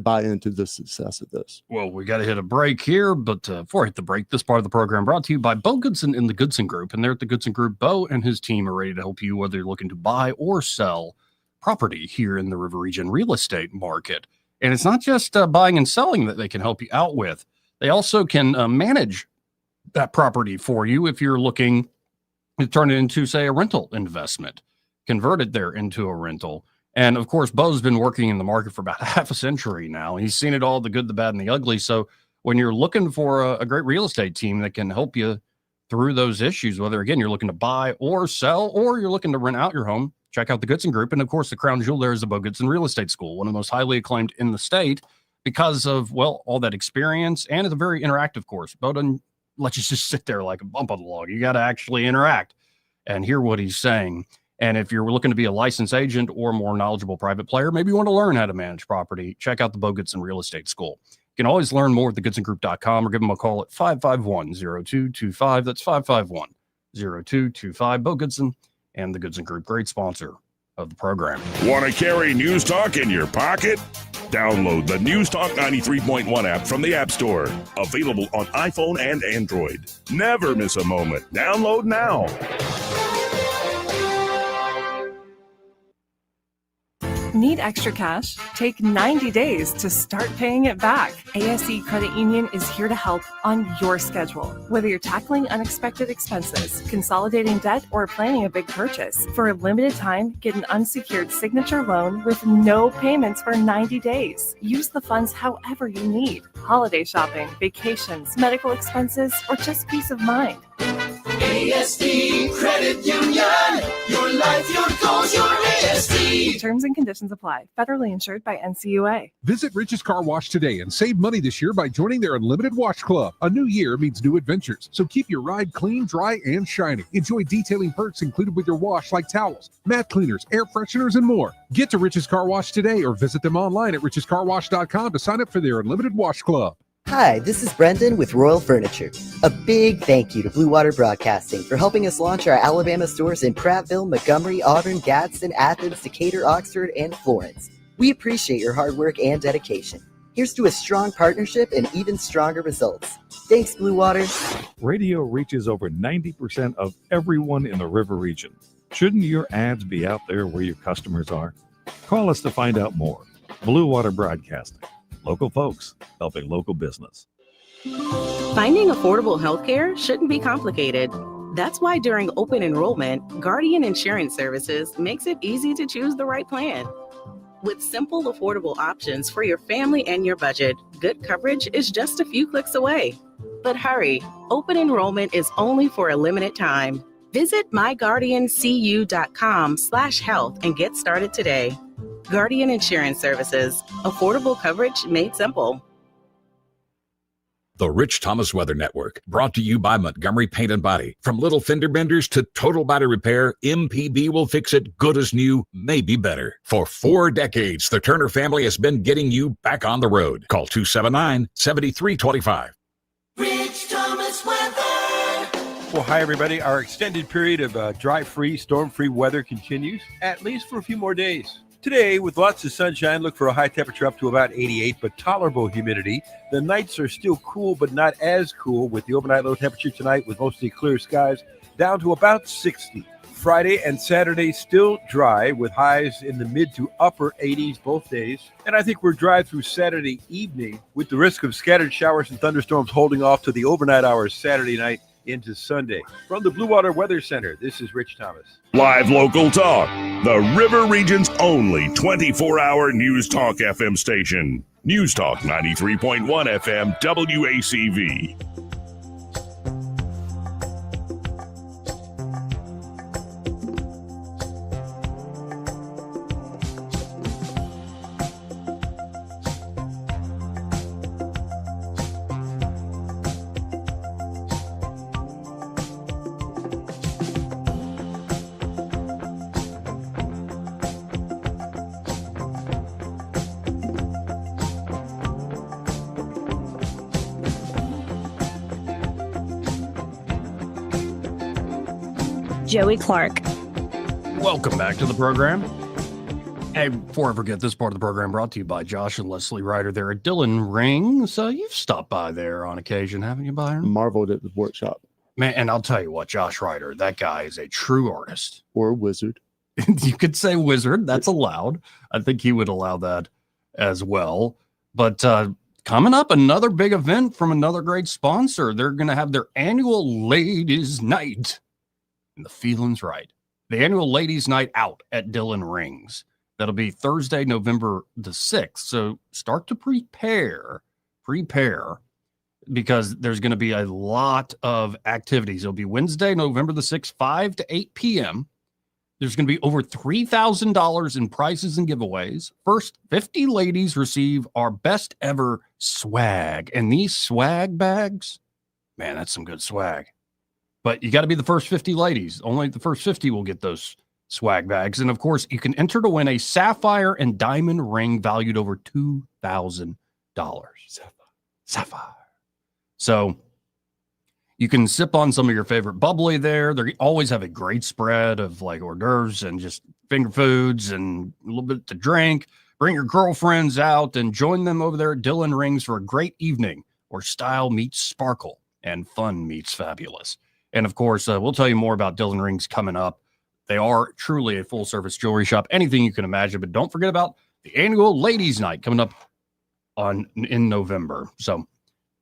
Speaker 8: buy into the success of this.
Speaker 6: Well, we got to hit a break here, but before I hit the break, this part of the program brought to you by Bo Goodson and the Goodson Group. And there at the Goodson Group, Bo and his team are ready to help you whether you're looking to buy or sell property here in the River Region real estate market. And it's not just buying and selling that they can help you out with. They also can manage that property for you if you're looking to turn it into, say, a rental investment, convert it there into a rental. And of course, Bo's been working in the market for about half a century now. He's seen it all, the good, the bad, and the ugly. So when you're looking for a great real estate team that can help you through those issues, whether, again, you're looking to buy or sell, or you're looking to rent out your home. Check out the Goodson Group. And, of course, the crown jewel there is the Bo Goodson Real Estate School, one of the most highly acclaimed in the state because of, well, all that experience. And it's a very interactive course. Bo doesn't let you just sit there like a bump on the log. You got to actually interact and hear what he's saying. And if you're looking to be a licensed agent or more knowledgeable private player, maybe you want to learn how to manage property, check out the Bo Goodson Real Estate School. You can always learn more at thegoodsongroup.com or give them a call at 551-0225. That's 551-0225. Bo Goodson and the Goodson Group, great sponsor of the program.
Speaker 4: Want to carry News Talk in your pocket? Download the News Talk 93.1 app from the App Store. Available on iPhone and Android. Never miss a moment. Download now.
Speaker 15: Need extra cash? Take 90 days to start paying it back. ASE Credit Union is here to help on your schedule. Whether you're tackling unexpected expenses, consolidating debt, or planning a big purchase, for a limited time, get an unsecured signature loan with no payments for 90 days. Use the funds however you need. Holiday shopping, vacations, medical expenses, or just peace of mind.
Speaker 16: ASD Credit Union. Your life, your goals, your ASD.
Speaker 15: Terms and conditions apply. Federally insured by NCUA.
Speaker 17: Visit Rich's Car Wash today and save money this year by joining their Unlimited Wash Club. A new year means new adventures, so keep your ride clean, dry, and shiny. Enjoy detailing perks included with your wash like towels, mat cleaners, air fresheners, and more. Get to Rich's Car Wash today or visit them online at richescarwash.com to sign up for their Unlimited Wash Club.
Speaker 18: Hi, this is Brendan with Royal Furniture. A big thank you to Blue Water Broadcasting for helping us launch our Alabama stores in Prattville, Montgomery, Auburn, Gadsden, Athens, Decatur, Oxford, and Florence. We appreciate your hard work and dedication. Here's to a strong partnership and even stronger results. Thanks, Blue Water.
Speaker 19: Radio reaches over 90% of everyone in the river region. Shouldn't your ads be out there where your customers are? Call us to find out more. Blue Water Broadcasting. Local folks helping local business.
Speaker 20: Finding affordable health care shouldn't be complicated. That's why during open enrollment, Guardian Insurance Services makes it easy to choose the right plan. With simple, affordable options for your family and your budget, good coverage is just a few clicks away. But hurry, open enrollment is only for a limited time. Visit myguardiancu.com/health and get started today. Guardian Insurance Services. Affordable coverage made simple.
Speaker 21: The Rich Thomas Weather Network, brought to you by Montgomery Paint and Body. From little fender benders to total body repair, MPB will fix it good as new, maybe better. For 4 decades, the Turner family has been getting you back on the road. Call 279-7325.
Speaker 16: Rich Thomas Weather.
Speaker 22: Well, hi, everybody. Our extended period of dry-free, storm-free weather continues, at least for a few more days. Today, with lots of sunshine, look for a high temperature up to about 88, but tolerable humidity. The nights are still cool, but not as cool, with the overnight low temperature tonight with mostly clear skies down to about 60. Friday and Saturday still dry with highs in the mid to upper 80s both days. And I think we're dry through Saturday evening with the risk of scattered showers and thunderstorms holding off to the overnight hours Saturday night into Sunday. From the Blue Water Weather Center, this is Rich Thomas.
Speaker 4: Live local talk. The River Region's only 24-hour News Talk FM station. News Talk 93.1 FM WACV.
Speaker 5: Joey Clark.
Speaker 6: Welcome back to the program. Hey, before I forget, this part of the program brought to you by Josh and Leslie Ryder there at Dillon Rings. You've stopped by there on occasion, haven't you, Byron?
Speaker 8: Marveled at the workshop.
Speaker 6: Man, and I'll tell you what, Josh Ryder, that guy is a true artist.
Speaker 8: Or a wizard.
Speaker 6: You could say wizard. That's allowed. I think he would allow that as well. But coming up, another big event from another great sponsor. They're going to have their annual Ladies' Night. And the feeling's right. The annual Ladies' Night Out at Dillon Rings. That'll be Thursday, November the 6th. So start to prepare. because there's going to be a lot of activities. It'll be Wednesday, November the 6th, 5 to 8 p.m. There's going to be over $3,000 in prizes and giveaways. First 50 ladies receive our best ever swag. And these swag bags, man, that's some good swag. But you got to be the first 50 ladies. Only the first 50 will get those swag bags. And of course, you can enter to win a sapphire and diamond ring valued over $2,000. Sapphire. So you can sip on some of your favorite bubbly there. They always have a great spread of like hors d'oeuvres and just finger foods and a little bit to drink. Bring your girlfriends out and join them over there at Dillon Rings for a great evening where style meets sparkle and fun meets fabulous. And of course, we'll tell you more about Dillon Rings coming up. They are truly a full-service jewelry shop, anything you can imagine. But don't forget about the annual Ladies' Night coming up in November. So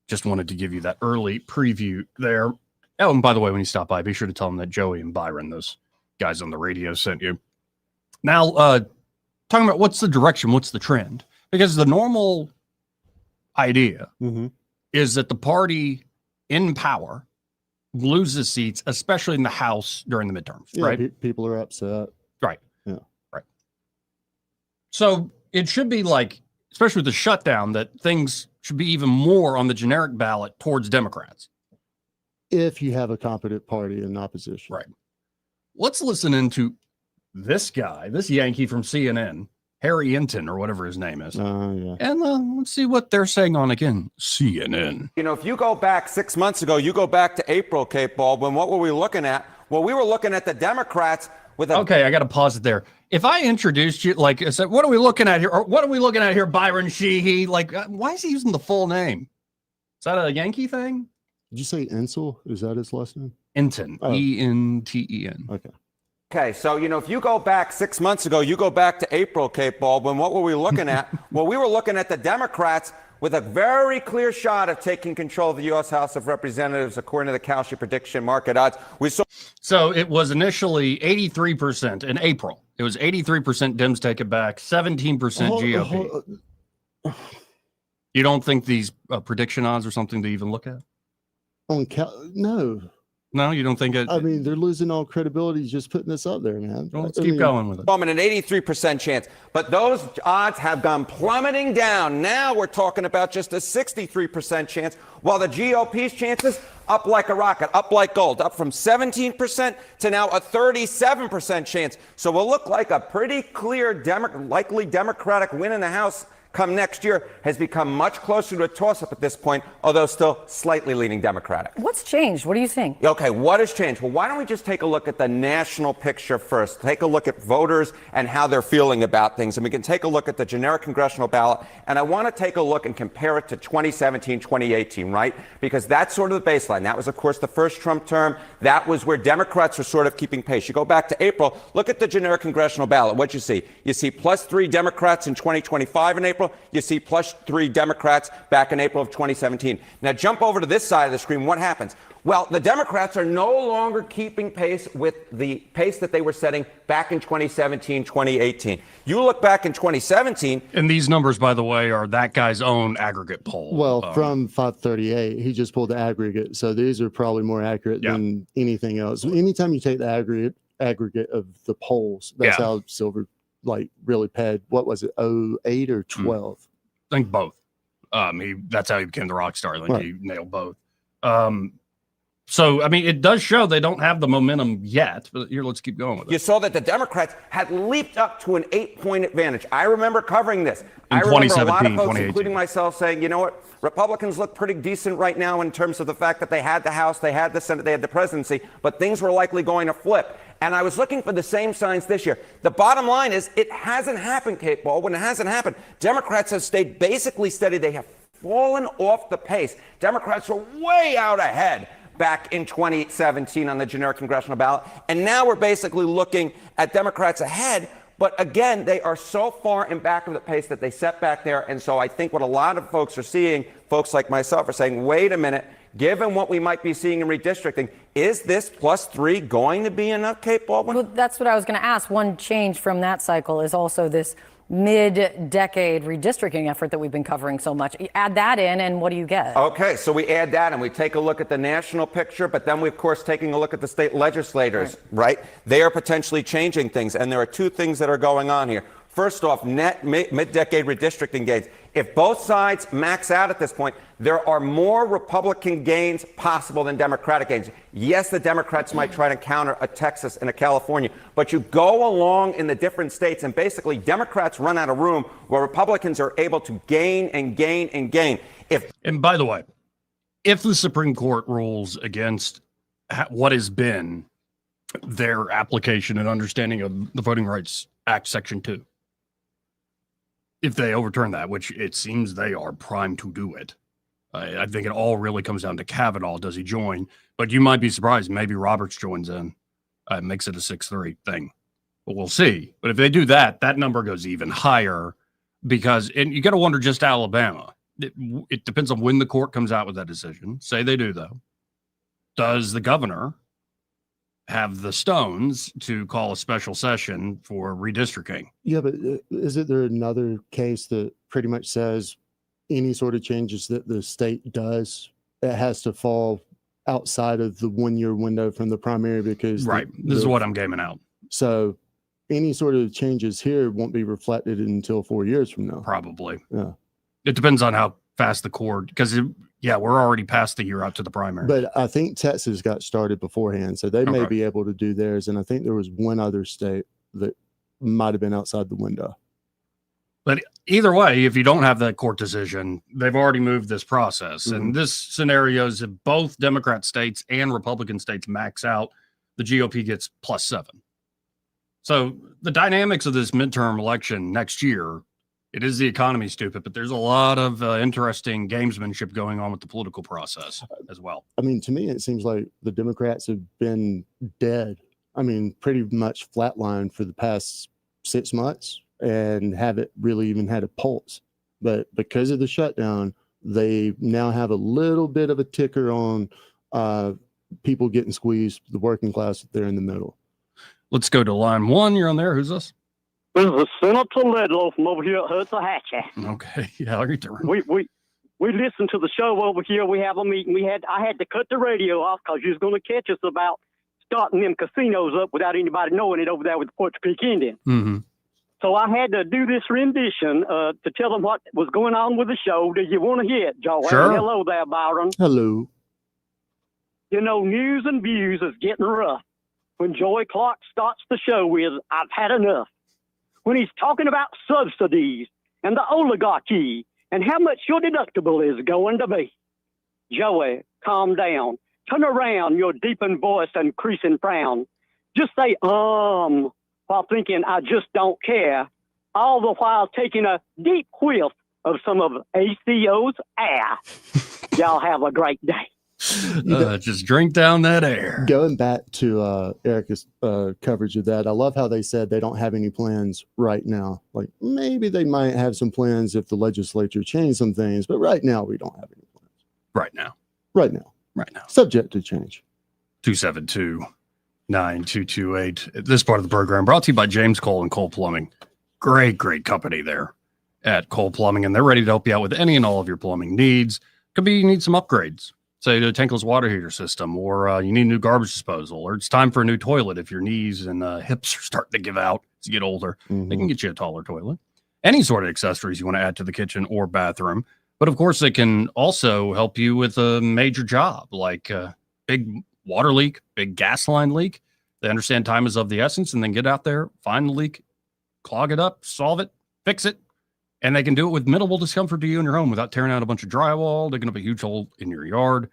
Speaker 6: just wanted to give you that early preview there. Oh, and by the way, when you stop by, be sure to tell them that Joey and Byron, those guys on the radio, sent you. Now, talking about what's the direction, what's the trend? Because the normal idea is that the party in power loses seats, especially in the House during the midterms, right?
Speaker 8: People are upset.
Speaker 6: Right.
Speaker 8: Yeah.
Speaker 6: Right. So it should be like, especially with the shutdown, that things should be even more on the generic ballot towards Democrats.
Speaker 8: If you have a competent party in opposition.
Speaker 6: Right. Let's listen into this guy, this Yankee from CNN, Harry Enten, or whatever his name is.
Speaker 8: Yeah.
Speaker 6: And let's see what they're saying on, again, CNN.
Speaker 1: You know, if you go back 6 months ago, you go back to April, Cape Baldwin, what were we looking at? Well, we were looking at the Democrats with a...
Speaker 6: Okay, I got to pause it there. If I introduced you, like I said, what are we looking at here? Or what are we looking at here, Byron Sheehy? Like, why is he using the full name? Is that a Yankee thing?
Speaker 8: Did you say Ensel? Is that his last name?
Speaker 6: Enten. Oh. E-N-T-E-N.
Speaker 8: Okay.
Speaker 1: Okay, so, you know, if you go back 6 months ago, you go back to April, Cape Baldwin, what were we looking at? Well, we were looking at the Democrats with a very clear shot of taking control of the U.S. House of Representatives, according to the Kalshi prediction market odds.
Speaker 6: So it was initially 83% in April. It was 83% Dems take it back, 17% GOP. You don't think these prediction odds are something to even look at?
Speaker 8: No.
Speaker 6: No, you don't think it?
Speaker 8: I mean, they're losing all credibility just putting this up there, man.
Speaker 6: Well, let's keep going with it.
Speaker 1: An 83% chance. But those odds have gone plummeting down. Now we're talking about just a 63% chance, while the GOP's chances up like a rocket, up like gold, up from 17% to now a 37% chance. So we'll look like a pretty clear, likely Democratic win in the House come next year has become much closer to a toss-up at this point, although still slightly leaning Democratic.
Speaker 2: What's changed? What do you think?
Speaker 1: Okay, what has changed? Well, why don't we just take a look at the national picture first? Take a look at voters and how they're feeling about things. And we can take a look at the generic congressional ballot. And I want to take a look and compare it to 2017, 2018, right? Because that's sort of the baseline. That was, of course, the first Trump term. That was where Democrats were sort of keeping pace. You go back to April, look at the generic congressional ballot. What you see? You see +3 Democrats in 2025 in April. You see +3 Democrats back in April of 2017. Now jump over to this side of the screen. What happens? Well, the Democrats are no longer keeping pace with the pace that they were setting back in 2017, 2018. You look back in 2017.
Speaker 6: And these numbers, by the way, are that guy's own aggregate poll.
Speaker 8: Well, from 538, he just pulled the aggregate. So these are probably more accurate than anything else. Anytime you take the aggregate of the polls, that's how Silver really paid. What was it, 08 or 12?
Speaker 6: I think both. That's how he became the rock star. I think he nailed both. So, I mean, it does show they don't have the momentum yet, but here, let's keep going with it.
Speaker 1: You saw that the Democrats had leaped up to an 8-point advantage. I remember covering this.
Speaker 6: In
Speaker 1: I remember a lot of
Speaker 6: 2017,
Speaker 1: folks, including myself, saying, you know what, Republicans look pretty decent right now in terms of the fact that they had the House, they had the Senate, they had the presidency, but things were likely going to flip. And I was looking for the same signs this year. The bottom line is it hasn't happened, Kate Baldwin. It hasn't happened. Democrats have stayed basically steady. They have fallen off the pace. Democrats are way out ahead back in 2017 on the generic congressional ballot. And now we're basically looking at Democrats ahead. But again, they are so far in back of the pace that they set back there. And so I think what a lot of folks are seeing, folks like myself, are saying, wait a minute, given what we might be seeing in redistricting, is this +3 going to be enough, Kate Baldwin?
Speaker 2: Well, that's what I was going to ask. One change from that cycle is also this mid-decade redistricting effort that we've been covering so much. You add that in, and what do you get?
Speaker 1: Okay, so we add that and we take a look at the national picture, but then we, of course, taking a look at the state legislators, right? They are potentially changing things, and there are two things that are going on here. First off, net mid-decade redistricting gains. If both sides max out at this point, there are more Republican gains possible than Democratic gains. Yes, the Democrats might try to counter a Texas and a California, but you go along in the different states and basically Democrats run out of room where Republicans are able to gain and gain and gain.
Speaker 6: And by the way, if the Supreme Court rules against what has been their application and understanding of the Voting Rights Act Section 2, if they overturn that, which it seems they are primed to do it, I think it all really comes down to Kavanaugh. Does he join? But you might be surprised. Maybe Roberts joins in, makes it a 6-3 thing. But we'll see. But if they do that, that number goes even higher because, and you got to wonder just Alabama. It depends on when the court comes out with that decision. Say they do, though. Does the governor have the stones to call a special session for redistricting?
Speaker 8: Yeah, but isn't there another case that pretty much says any sort of changes that the state does, it has to fall outside of the 1-year window from the primary because...
Speaker 6: Right. This is what I'm gaming out.
Speaker 8: So any sort of changes here won't be reflected until 4 years from now.
Speaker 6: Probably.
Speaker 8: Yeah.
Speaker 6: It depends on how fast the court, because we're already past the year out to the primary.
Speaker 8: But I think Texas got started beforehand, so they may be able to do theirs. And I think there was one other state that might have been outside the window.
Speaker 6: But either way, if you don't have that court decision, they've already moved this process.
Speaker 8: Mm-hmm.
Speaker 6: And this scenario is if both Democrat states and Republican states max out, the GOP gets +7. So the dynamics of this midterm election next year, it is the economy, stupid, but there's a lot of interesting gamesmanship going on with the political process as well.
Speaker 8: I mean, to me, it seems like the Democrats have been dead. I mean, pretty much flatlined for the past 6 months and haven't really even had a pulse. But because of the shutdown, they now have a little bit of a ticker on people getting squeezed, the working class, if they're in the middle.
Speaker 6: Let's go to line 1. You're on there. Who's this?
Speaker 7: This is Senator Ledlow from over here at Hudson-Hatchie.
Speaker 6: Okay, yeah, how are you doing?
Speaker 7: We listened to the show over here. We have a meeting. I had to cut the radio off because you was going to catch us about starting them casinos up without anybody knowing it over there with the Puerto Creek Indian.
Speaker 6: Mm-hmm.
Speaker 7: So I had to do this rendition to tell them what was going on with the show. Do you want to hear it, Joel?
Speaker 6: Sure.
Speaker 7: Hello there, Byron.
Speaker 8: Hello.
Speaker 7: You know, news and views is getting rough. When Joey Clark starts the show with, I've had enough. When he's talking about subsidies and the oligarchy and how much your deductible is going to be. Joey, calm down. Turn around your deepened voice and increasing frown. Just say, while thinking, I just don't care. All the while taking a deep whiff of some of ACO's air. Y'all have a great day.
Speaker 6: Just drink down that air.
Speaker 8: Going back to Erica's coverage of that, I love how they said they don't have any plans right now. Like maybe they might have some plans if the legislature changed some things, but right now we don't have any plans.
Speaker 6: Right now.
Speaker 8: Right now.
Speaker 6: Right now.
Speaker 8: Subject to change.
Speaker 6: 272-9228. This part of the program brought to you by James Cole and Cole Plumbing. Great company there at Cole Plumbing, and they're ready to help you out with any and all of your plumbing needs. Could be you need some upgrades. Say to a tankless water heater system, or you need a new garbage disposal, or it's time for a new toilet if your knees and hips are starting to give out as you get older.
Speaker 8: Mm-hmm.
Speaker 6: They can get you a taller toilet. Any sort of accessories you want to add to the kitchen or bathroom. But of course, they can also help you with a major job like a big water leak, big gas line leak. They understand time is of the essence, and then get out there, find the leak, clog it up, solve it, fix it. And they can do it with minimal discomfort to you in your home without tearing out a bunch of drywall, digging up a huge hole in your yard.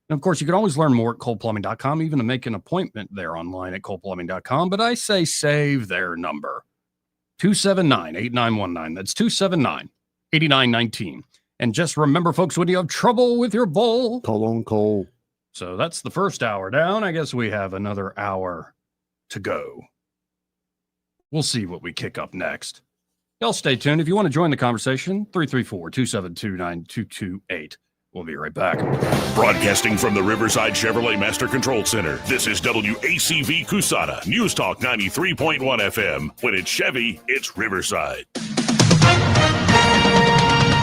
Speaker 6: And of course, you can always learn more at coleplumbing.com, even to make an appointment there online at coleplumbing.com. But I say save their number, 279-8919. That's 279-8919. And just remember, folks, when you have trouble with your bowl,
Speaker 8: call on Cole.
Speaker 6: So that's the first hour down. I guess we have another hour to go. We'll see what we kick up next. Y'all stay tuned. If you want to join the conversation, 334-272-9228. We'll be right back.
Speaker 4: Broadcasting from the Riverside Chevrolet Master Control Center, this is WACV Cusana, News Talk 93.1 FM. When it's Chevy, it's Riverside.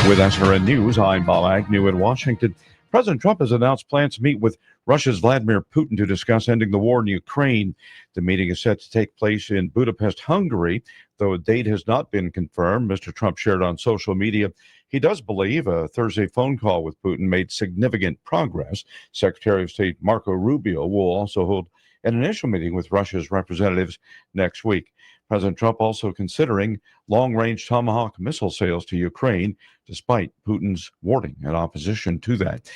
Speaker 3: With SRN News, I'm Bob Agnew in Washington. President Trump has announced plans to meet with Russia's Vladimir Putin to discuss ending the war in Ukraine. The meeting is set to take place in Budapest, Hungary, though a date has not been confirmed. Mr. Trump shared on social media he does believe a Thursday phone call with Putin made significant progress. Secretary of State Marco Rubio will also hold an initial meeting with Russia's representatives next week. President Trump also considering long-range Tomahawk missile sales to Ukraine, despite Putin's warning and opposition to that.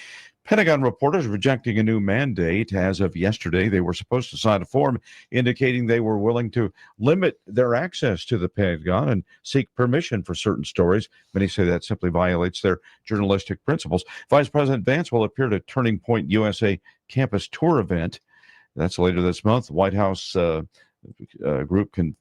Speaker 3: Pentagon reporters rejecting a new mandate. As of yesterday, they were supposed to sign a form indicating they were willing to limit their access to the Pentagon and seek permission for certain stories. Many say that simply violates their journalistic principles. Vice President Vance will appear at Turning Point USA campus tour event. That's later this month. The White House group confirmed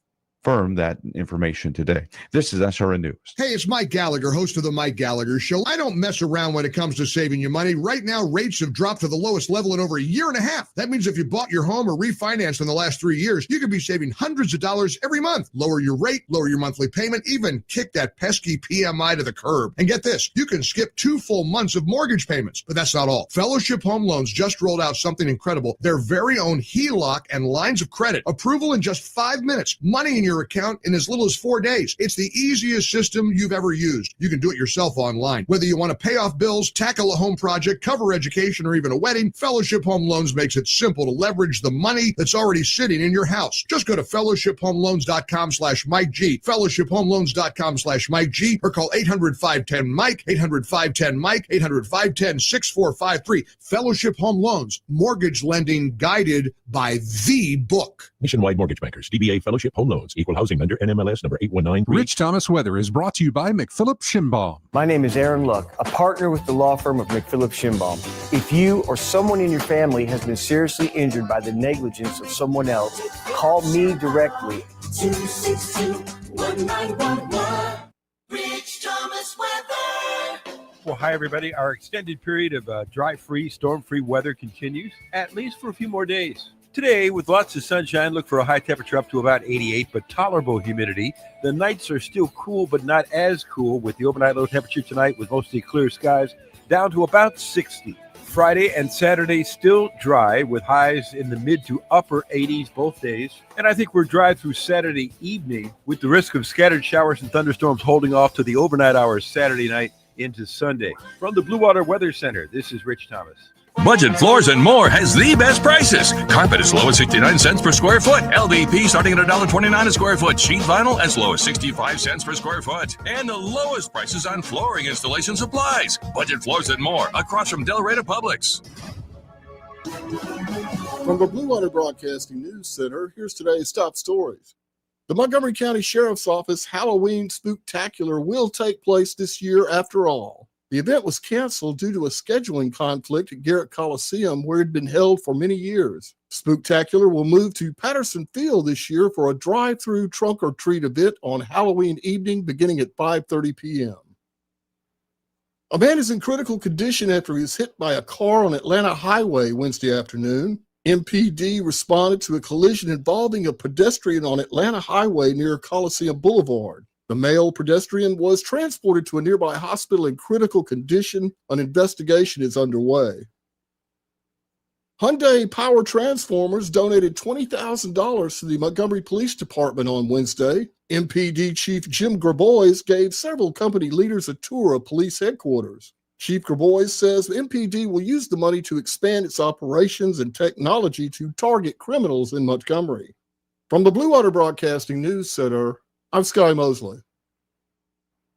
Speaker 3: that information today. This is SRN News.
Speaker 9: Hey, it's Mike Gallagher, host of the Mike Gallagher Show. I don't mess around when it comes to saving you money. Right now, rates have dropped to the lowest level in over a year and a half. That means if you bought your home or refinanced in the last 3 years, you could be saving hundreds of dollars every month. Lower your rate, lower your monthly payment, even kick that pesky PMI to the curb. And get this, you can skip 2 full months of mortgage payments. But that's not all. Fellowship Home Loans just rolled out something incredible. Their very own HELOC and lines of credit. Approval in just 5 minutes. Money in your account in as little as 4 days. It's the easiest system you've ever used. You can do it yourself online. Whether you want to pay off bills, tackle a home project, cover education, or even a wedding, Fellowship Home Loans makes it simple to leverage the money that's already sitting in your house. Just go to fellowshiphomeloans.com/Mike G, fellowshiphomeloans.com/Mike G, or call 800-510-MIKE, 800-510-MIKE, 800-510-6453. Fellowship Home Loans, mortgage lending guided by the book.
Speaker 23: Nationwide Mortgage Bankers, DBA Fellowship Home Loans, Equal Housing Lender, NMLS number 8193.
Speaker 17: Rich Thomas Weather is brought to you by McPhillips Schimbaum.
Speaker 24: My name is Aaron Luck, a partner with the law firm of McPhillips Schimbaum. If you or someone in your family has been seriously injured by the negligence of someone else, call me directly.
Speaker 16: 262-1911. Rich Thomas Weather.
Speaker 22: Well, hi, everybody. Our extended period of dry-free, storm-free weather continues, at least for a few more days. Today, with lots of sunshine, look for a high temperature up to about 88, but tolerable humidity. The nights are still cool, but not as cool, with the overnight low temperature tonight with mostly clear skies down to about 60. Friday and Saturday still dry with highs in the mid to upper 80s both days. And I think we're dry through Saturday evening with the risk of scattered showers and thunderstorms holding off to the overnight hours Saturday night into Sunday. From the Blue Water Weather Center, this is Rich Thomas.
Speaker 21: Budget Floors and More has the best prices. Carpet as low as 69 cents per square foot. LVP starting at $1.29 a square foot. Sheet vinyl as low as 65 cents per square foot. And the lowest prices on flooring installation supplies. Budget Floors and More across from Delray Publix.
Speaker 25: From the Blue Water Broadcasting News Center, here's today's top stories. The Montgomery County Sheriff's Office Halloween Spooktacular will take place this year after all. The event was canceled due to a scheduling conflict at Garrett Coliseum, where it had been held for many years. Spooktacular will move to Patterson Field this year for a drive-through trunk-or-treat event on Halloween evening beginning at 5:30 p.m. A man is in critical condition after he was hit by a car on Atlanta Highway Wednesday afternoon. MPD responded to a collision involving a pedestrian on Atlanta Highway near Coliseum Boulevard. The male pedestrian was transported to a nearby hospital in critical condition. An investigation is underway. Hyundai Power Transformers donated $20,000 to the Montgomery Police Department on Wednesday. MPD Chief Jim Grabois gave several company leaders a tour of police headquarters. Chief Grabois says MPD will use the money to expand its operations and technology to target criminals in Montgomery. From the Blue Water Broadcasting News Center, I'm Sky Mosley.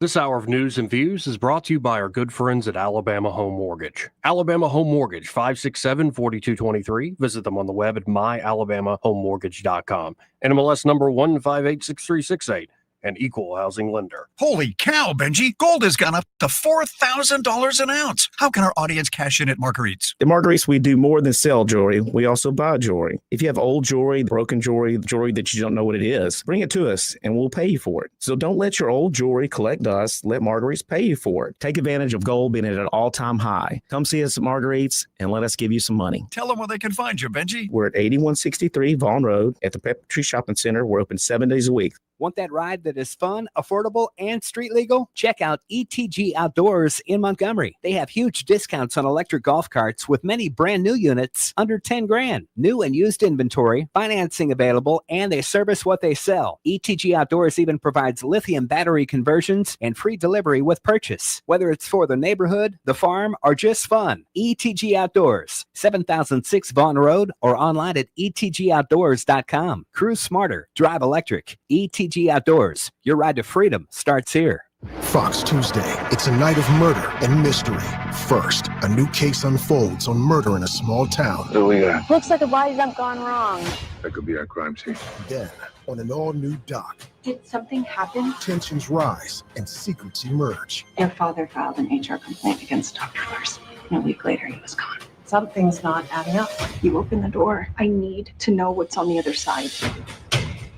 Speaker 26: This hour of news and views is brought to you by our good friends at Alabama Home Mortgage. Alabama Home Mortgage, 567-4223. Visit them on the web at myalabamahomemortgage.com. NMLS number 1586368. An equal housing lender.
Speaker 27: Holy cow, Benji. Gold has gone up to $4,000 an ounce. How can our audience cash in at Marguerite's?
Speaker 28: At Marguerite's, we do more than sell jewelry. We also buy jewelry. If you have old jewelry, broken jewelry, jewelry that you don't know what it is, bring it to us and we'll pay you for it. So don't let your old jewelry collect dust. Let Marguerite's pay you for it. Take advantage of gold being at an all-time high. Come see us at Marguerite's and let us give you some money.
Speaker 27: Tell them where they can find you, Benji.
Speaker 28: We're at 8163 Vaughn Road at the Pepper Tree Shopping Center. We're open 7 days a week.
Speaker 10: Want that ride that is fun, affordable, and street legal? Check out ETG Outdoors in Montgomery. They have huge discounts on electric golf carts with many brand new units under 10 grand. New and used inventory, financing available, and they service what they sell. ETG Outdoors even provides lithium battery conversions and free delivery with purchase. Whether it's for the neighborhood, the farm, or just fun, ETG Outdoors, 7006 Vaughn Road, or online at etgoutdoors.com. Cruise smarter, drive electric. ETG Outdoors, your ride to freedom starts here.
Speaker 11: Fox Tuesday. It's a night of murder and mystery. First, a new case unfolds on murder in a small town.
Speaker 12: What do we got?
Speaker 13: Looks like a body dump gone wrong.
Speaker 12: That could be our crime scene.
Speaker 11: Then, on an all-new dock,
Speaker 13: Did something happen?
Speaker 11: tensions rise and secrets emerge.
Speaker 13: Your father filed an HR complaint against Dr. Larson. And a week later, he was gone.
Speaker 14: Something's not adding up.
Speaker 13: You open the door. I need to know what's on the other side.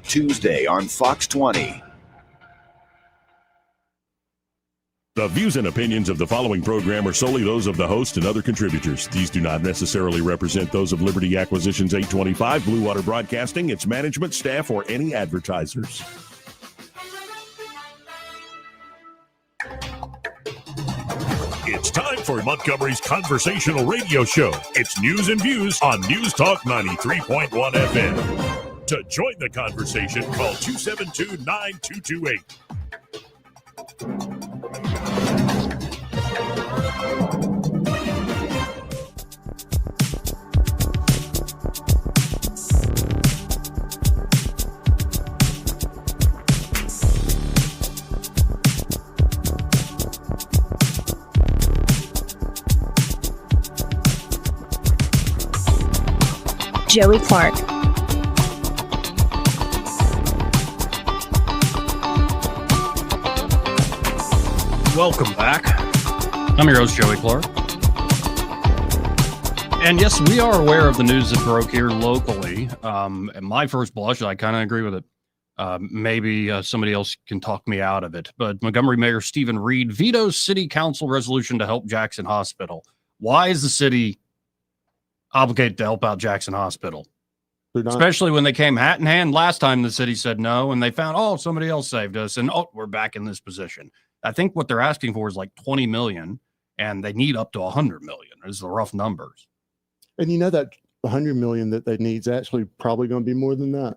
Speaker 15: Tuesday on Fox 20.
Speaker 4: The views and opinions of the following program are solely those of the host and other contributors. These do not necessarily represent those of Liberty Acquisitions 825, Blue Water Broadcasting, its management, staff, or any advertisers. It's time for Montgomery's conversational radio show. It's news and views on News Talk 93.1 FM. To join the conversation, call 272-9228.
Speaker 5: Joey Clark.
Speaker 6: Welcome back. I'm your host, Joey Clark. And yes, we are aware of the news that broke here locally. At my first blush, I kind of agree with it. Maybe somebody else can talk me out of it. But Montgomery Mayor Stephen Reed vetoes city council resolution to help Jackson Hospital. Why is the city obligated to help out Jackson Hospital? Especially when they came hat in hand last time the city said no, and they found, oh, somebody else saved us, and oh, we're back in this position. I think what they're asking for is like 20 million, and they need up to 100 million is the rough numbers.
Speaker 8: And you know that 100 million that they need is actually probably going to be more than that.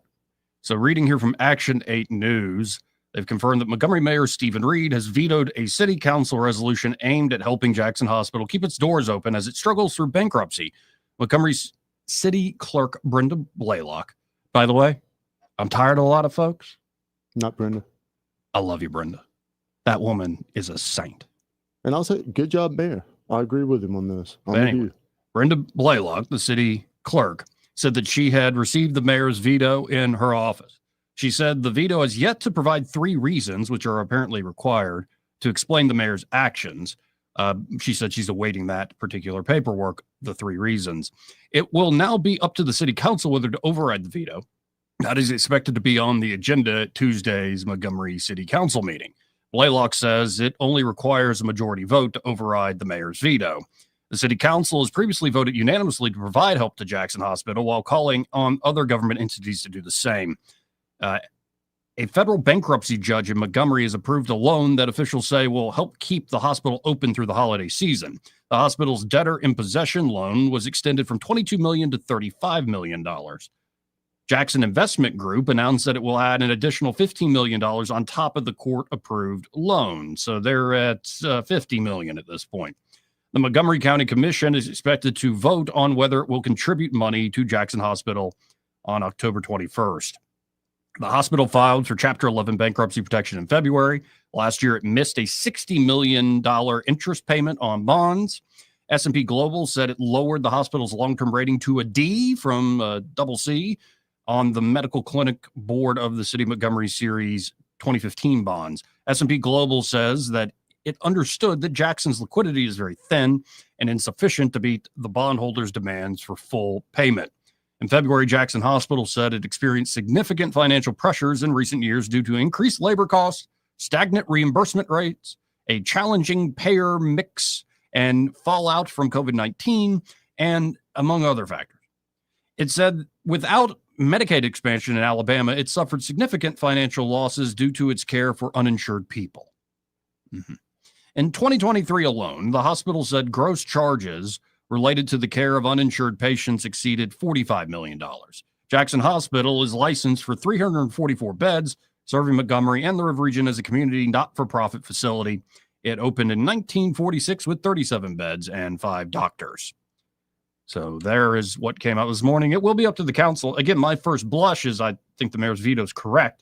Speaker 6: So reading here from Action 8 News, they've confirmed that Montgomery Mayor Stephen Reed has vetoed a city council resolution aimed at helping Jackson Hospital keep its doors open as it struggles through bankruptcy. Montgomery's city clerk, Brenda Blaylock. By the way, I'm tired of a lot of folks.
Speaker 8: Not Brenda.
Speaker 6: I love you, Brenda. That woman is a saint.
Speaker 8: And I'll say, good job, Mayor. I agree with him on this.
Speaker 6: Anyway, Brenda Blaylock, the city clerk, said that she had received the mayor's veto in her office. She said the veto has yet to provide 3 reasons, which are apparently required, to explain the mayor's actions. She said she's awaiting that particular paperwork, the 3 reasons. It will now be up to the city council whether to override the veto. That is expected to be on the agenda at Tuesday's Montgomery City Council meeting. Blaylock says it only requires a majority vote to override the mayor's veto. The city council has previously voted unanimously to provide help to Jackson Hospital while calling on other government entities to do the same. A federal bankruptcy judge in Montgomery has approved a loan that officials say will help keep the hospital open through the holiday season. The hospital's debtor in possession loan was extended from $22 million to $35 million. Jackson Investment Group announced that it will add an additional $15 million on top of the court-approved loan. So they're at $50 million at this point. The Montgomery County Commission is expected to vote on whether it will contribute money to Jackson Hospital on October 21st. The hospital filed for Chapter 11 bankruptcy protection in February. Last year, it missed a $60 million interest payment on bonds. S&P Global said it lowered the hospital's long-term rating to a D from a double C on the medical clinic board of the City of Montgomery Series 2015 bonds. S&P Global says that it understood that Jackson's liquidity is very thin and insufficient to meet the bondholders' demands for full payment. In February, Jackson Hospital said it experienced significant financial pressures in recent years due to increased labor costs, stagnant reimbursement rates, a challenging payer mix, and fallout from COVID-19, and among other factors. It said without Medicaid expansion in Alabama, it suffered significant financial losses due to its care for uninsured people. Mm-hmm. In 2023 alone, the hospital said gross charges related to the care of uninsured patients exceeded $45 million. Jackson Hospital is licensed for 344 beds, serving Montgomery and the River Region as a community not-for-profit facility. It opened in 1946 with 37 beds and 5 doctors. So there is what came out this morning. It will be up to the council. Again, my first blush is I think the mayor's veto is correct.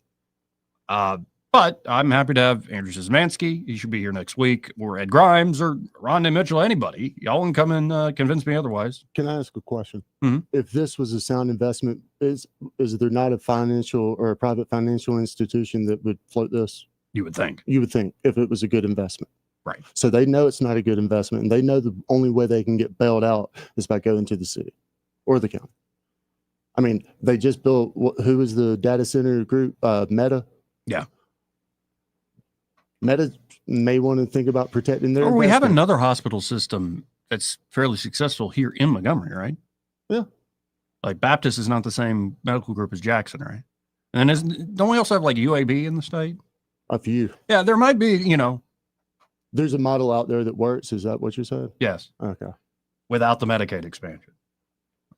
Speaker 6: But I'm happy to have Andrew Szymanski. He should be here next week. Or Ed Grimes or Rodney Mitchell, anybody. Y'all can come and convince me otherwise.
Speaker 8: Can I ask a question?
Speaker 6: Mm-hmm.
Speaker 8: If this was a sound investment, is there not a financial or a private financial institution that would float this?
Speaker 6: You would think.
Speaker 8: You would think if it was a good investment.
Speaker 6: Right.
Speaker 8: So they know it's not a good investment, and they know the only way they can get bailed out is by going to the city or the county. I mean, they just built, who is the data center group? Meta?
Speaker 6: Yeah.
Speaker 8: Meta may want to think about protecting their
Speaker 6: we have another hospital system that's fairly successful here in Montgomery, right?
Speaker 8: Yeah.
Speaker 6: Like Baptist is not the same medical group as Jackson, right? And don't we also have like UAB in the state?
Speaker 8: A few.
Speaker 6: Yeah, there might be,
Speaker 8: There's a model out there that works. Is that what you said?
Speaker 6: Yes.
Speaker 8: Okay.
Speaker 6: Without the Medicaid expansion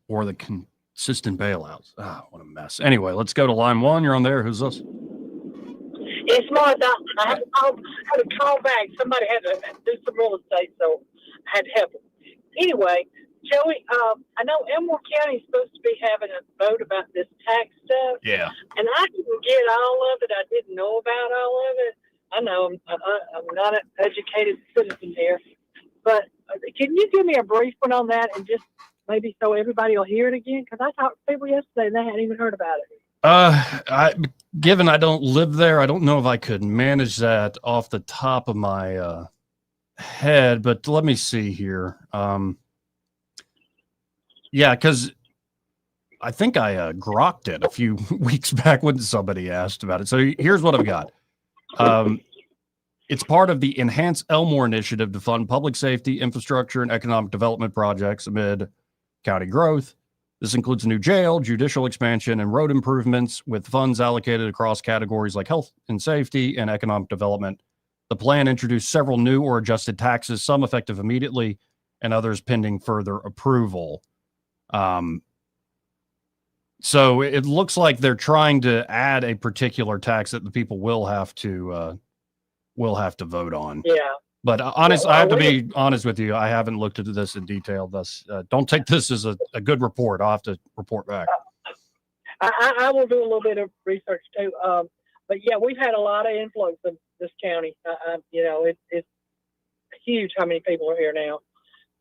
Speaker 6: or the consistent bailouts. What a mess. Anyway, let's go to line 1. You're on there. Who's this?
Speaker 1: It's Martha. I had to call back. Somebody had to do some real estate, so I had to help them. Anyway, Joey, I know Elmore County is supposed to be having a vote about this tax stuff.
Speaker 6: Yeah.
Speaker 1: And I didn't get all of it. I didn't know about all of it. I know I'm not an educated citizen here, but can you give me a brief one on that and just maybe so everybody will hear it again? Because I talked to people yesterday and they hadn't even heard about it.
Speaker 6: Given I don't live there, I don't know if I could manage that off the top of my head, but let me see here. Yeah, because I think I grokked it a few weeks back when somebody asked about it. So here's what I've got. It's part of the Enhance Elmore initiative to fund public safety, infrastructure, and economic development projects amid county growth. This includes a new jail, judicial expansion, and road improvements with funds allocated across categories like health and safety and economic development. The plan introduced several new or adjusted taxes, some effective immediately and others pending further approval. So it looks like they're trying to add a particular tax that the people will have to vote on.
Speaker 1: Yeah.
Speaker 6: But I have to be honest with you. I haven't looked into this in detail. Thus, don't take this as a good report. I'll have to report back.
Speaker 1: I will do a little bit of research too. But yeah, we've had a lot of influx in this county. It's huge how many people are here now.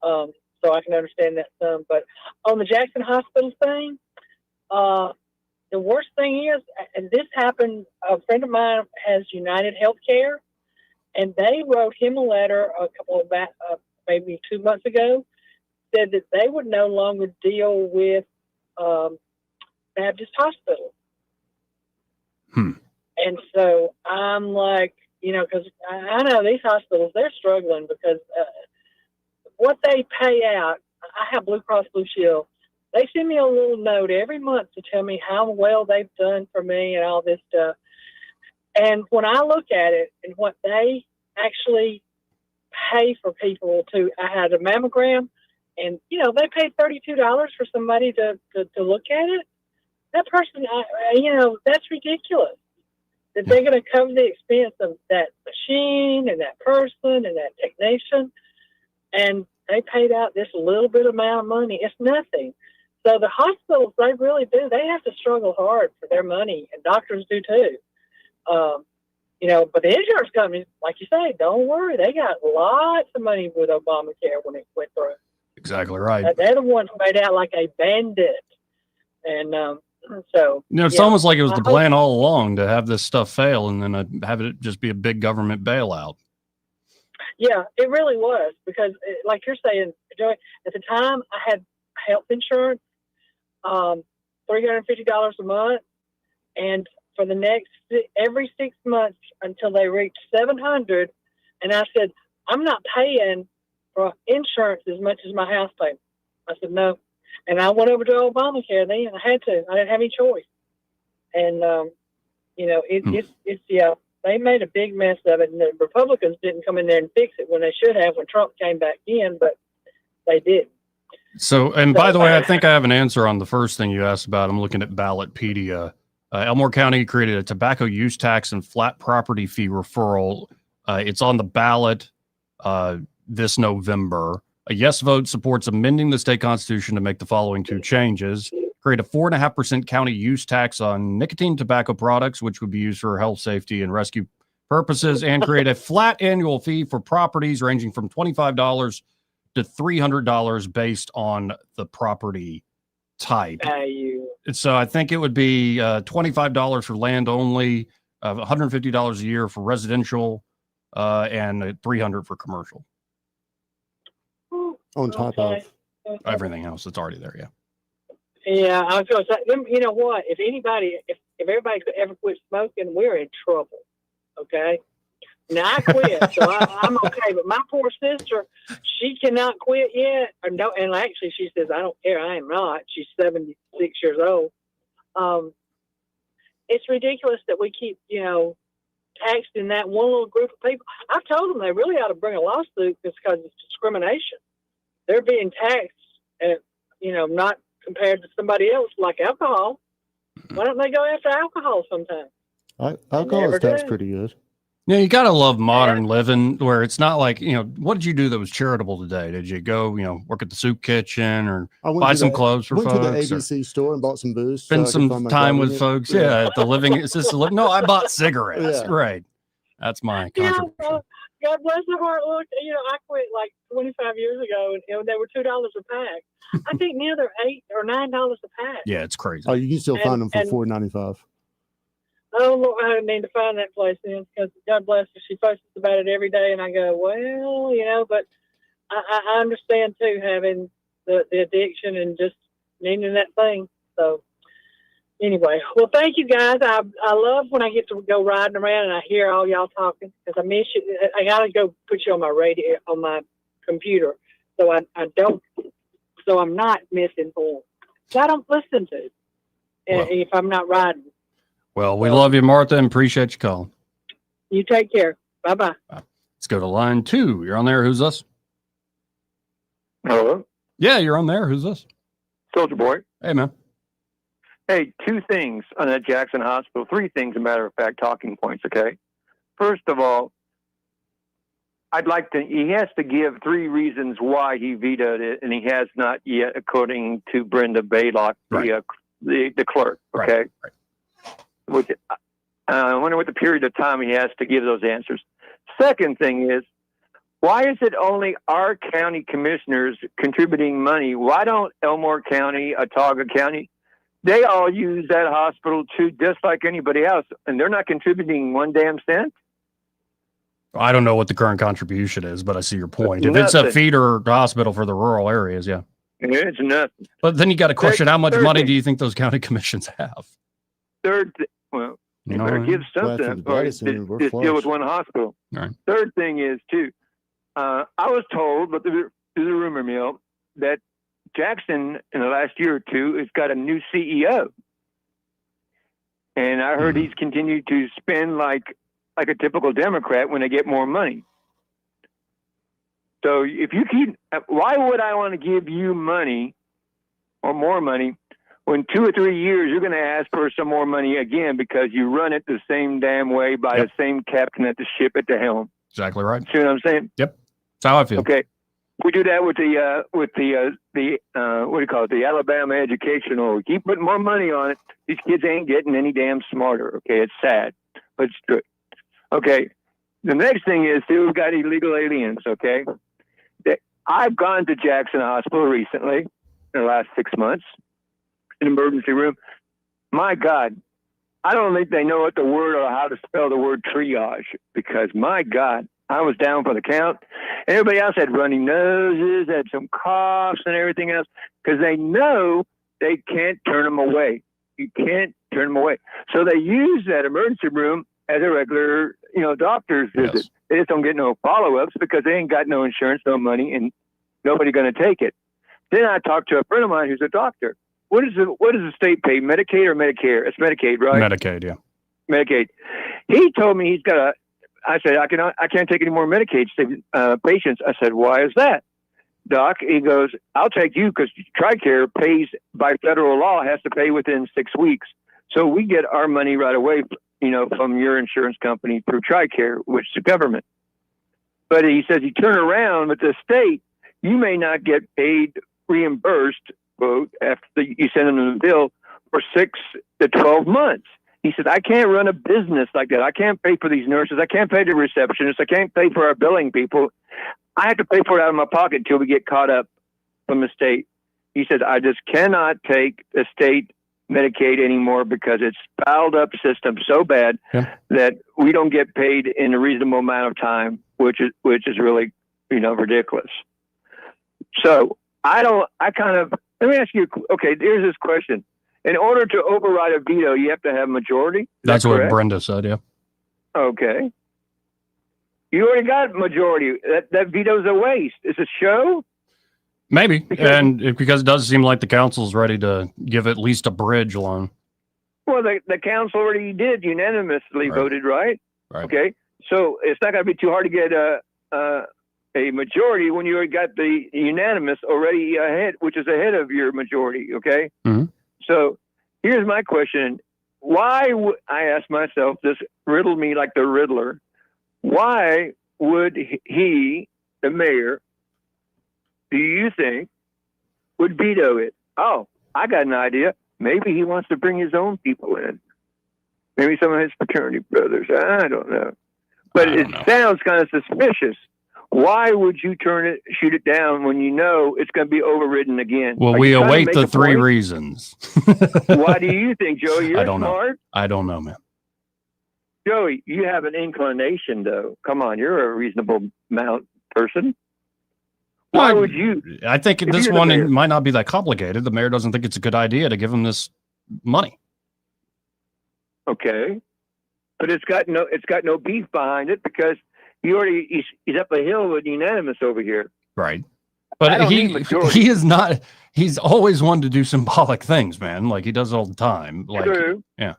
Speaker 1: So I can understand that some. But on the Jackson Hospital thing, the worst thing is, and this happened, a friend of mine has United Healthcare, and they wrote him a letter a couple of maybe 2 months ago, said that they would no longer deal with Baptist Hospital. And so I'm like, because I know these hospitals, they're struggling because what they pay out, I have Blue Cross Blue Shield. They send me a little note every month to tell me how well they've done for me and all this stuff. And when I look at it and what they actually pay for people I had a mammogram, and, they paid $32 for somebody to look at it. That person, that's ridiculous. That they're going to cover the expense of that machine and that person and that technician. And they paid out this little bit amount of money. It's nothing. So the hospitals, they really do. They have to struggle hard for their money, and doctors do too. But the insurance companies, like you say, don't worry. They got lots of money with Obamacare when it went through.
Speaker 6: Exactly right.
Speaker 1: They're the ones made out like a bandit. And so...
Speaker 6: it's almost like it was the plan all along to have this stuff fail and then have it just be a big government bailout.
Speaker 1: Yeah, it really was. Because, like you're saying, Joey, at the time, I had health insurance, $350 a month, and for the next every 6 months until they reached $700, and I said, I'm not paying for insurance as much as my house payment. I said, no. And I went over to Obamacare then. I had to. I didn't have any choice. And, it's they made a big mess of it. And the Republicans didn't come in there and fix it when they should have when Trump came back in, but they didn't.
Speaker 6: So, and by the way, I think I have an answer on the first thing you asked about. I'm looking at Ballotpedia. Elmore County created a tobacco use tax and flat property fee referral. It's on the ballot this November. A yes vote supports amending the state constitution to make the following two changes. Create a 4.5% county use tax on nicotine tobacco products, which would be used for health, safety, and rescue purposes, and create a flat annual fee for properties ranging from $25 to $300 based on the property type. So I think it would be $25 for land only, $150 a year for residential, and $300 for commercial.
Speaker 8: On top of
Speaker 6: everything else that's already there, yeah.
Speaker 1: Yeah, I was going to say, you know what? If everybody could ever quit smoking, we're in trouble. Okay. Now I quit, so I'm okay. But my poor sister, she cannot quit yet. Or no, and actually, she says, "I don't care. I am not." She's 76 years old. It's ridiculous that we keep, taxing that one little group of people. I told them they really ought to bring a lawsuit because it's discrimination. They're being taxed, not compared to somebody else like alcohol. Why don't they go after alcohol sometime?
Speaker 8: Alcohol is taxed pretty good.
Speaker 6: Yeah, you gotta love modern living where it's not like, what did you do that was charitable today? Did you go, work at the soup kitchen or buy some clothes for folks?
Speaker 8: Went to the ABC store and bought some booze.
Speaker 6: Spend some time with folks. Yeah, at the living assisted living. No, I bought cigarettes.
Speaker 8: Yeah.
Speaker 6: Right. That's my contribution.
Speaker 1: God bless their heart. Look, I quit like 25 years ago, and they were $2 a pack. I think now they're $8 or $9 a pack.
Speaker 6: Yeah, it's crazy.
Speaker 8: Oh, you can still find them for $4.95.
Speaker 1: Oh, Lord, I need to find that place then, because God bless her. She posts about it every day, and I go, well, but I understand too, having the addiction and just needing that thing. So anyway, well, thank you guys. I love when I get to go riding around and I hear all y'all talking, because I miss you. I gotta go put you on my radio, on my computer, so so I'm not misinformed. So I don't listen to if I'm not riding.
Speaker 6: Well, we love you, Martha, and appreciate you calling.
Speaker 1: You take care. Bye-bye.
Speaker 6: Let's go to line 2. You're on there. Who's this?
Speaker 2: Hello?
Speaker 6: Yeah, you're on there. Who's this?
Speaker 2: Soldier Boy.
Speaker 6: Hey, man.
Speaker 2: Hey, 2 things on that Jackson Hospital. 3 things, as a matter of fact, talking points, okay? First of all, he has to give 3 reasons why he vetoed it, and he has not yet, according to Brenda Baylock, the clerk, okay? Right. I wonder what the period of time he has to give those answers. Second thing is, why is it only our county commissioners contributing money? Why don't Elmore County, Autauga County, they all use that hospital too, just like anybody else, and they're not contributing 1 damn cent?
Speaker 6: I don't know what the current contribution is, but I see your point. If it's a feeder hospital for the rural areas, yeah.
Speaker 2: It's nothing.
Speaker 6: But then you got to question, how much money do you think those county commissions have?
Speaker 2: You better give something, or just deal with one hospital.
Speaker 6: Right.
Speaker 2: Third thing is, too, I was told, but through the rumor mill, that Jackson, in the last year or 2, has got a new CEO. And I heard he's continued to spend like a typical Democrat when they get more money. So why would I want to give you money or more money when 2 or 3 years you're going to ask for some more money again because you run it the same damn way by the same captain at the ship at the helm?
Speaker 6: Exactly right.
Speaker 2: See what I'm saying?
Speaker 6: Yep. That's how I feel.
Speaker 2: Okay. We do that with the what do you call it? The Alabama educational. We keep putting more money on it. These kids ain't getting any damn smarter. Okay. It's sad, but it's good. Okay. The next thing is, we've got illegal aliens. Okay. I've gone to Jackson Hospital recently in the last 6 months. An emergency room. My God, I don't think they know what the word or how to spell the word triage, because my God, I was down for the count. Everybody else had runny noses, had some coughs and everything else, because they know they can't turn them away. You can't turn them away. So they use that emergency room as a regular, doctor's visit.
Speaker 6: Yes.
Speaker 2: They just don't get no follow-ups because they ain't got no insurance, no money, and nobody going to take it. Then I talked to a friend of mine who's a doctor. What does the state pay? Medicaid or Medicare? It's Medicaid, right?
Speaker 6: Medicaid, yeah.
Speaker 2: Medicaid. He told me he's got I said, I can't take any more Medicaid patients. I said, why is that, Doc? He goes, I'll take you because TRICARE pays by federal law, has to pay within 6 weeks. So we get our money right away, from your insurance company through TRICARE, which is the government. But he says you turn around with the state, you may not get paid, reimbursed, quote, after you send them the bill for 6 to 12 months. He said, I can't run a business like that. I can't pay for these nurses. I can't pay the receptionists. I can't pay for our billing people. I have to pay for it out of my pocket until we get caught up from the state. He said, I just cannot take the state Medicaid anymore because it's fouled up system so bad that we don't get paid in a reasonable amount of time, which is really, ridiculous. So let me ask you, okay, here's this question. In order to override a veto, you have to have majority?
Speaker 6: That's what Brenda said, yeah.
Speaker 2: Okay. You already got majority. That veto's a waste. It's a show?
Speaker 6: Maybe. Because it does seem like the council's ready to give at least a bridge loan.
Speaker 2: Well, the council already did unanimously voted, right?
Speaker 6: Right.
Speaker 2: Okay. So it's not going to be too hard to get a majority when you already got the unanimous already ahead, which is ahead of your majority, okay?
Speaker 6: Mm-hmm.
Speaker 2: So here's my question. Why would I ask myself, this riddled me like the Riddler, why would he, the mayor, do you think, would veto it? Oh, I got an idea. Maybe he wants to bring his own people in. Maybe some of his fraternity brothers. I don't know. But it sounds kind of suspicious. Why would you shoot it down when you know it's going to be overridden again?
Speaker 6: Well, we await the 3 reasons.
Speaker 2: Why do you think, Joey? You're smart.
Speaker 6: I don't know, man.
Speaker 2: Joey, you have an inclination, though. Come on, you're a reasonable amount person. Why would you?
Speaker 6: I think this one it might not be that complicated. The mayor doesn't think it's a good idea to give him this money.
Speaker 2: Okay, but it's got no beef behind it because he's up a hill with unanimous over here.
Speaker 6: Right. But he is not. He's always wanted to do symbolic things, man. Like he does all the time. Like,
Speaker 2: true.
Speaker 6: Yeah.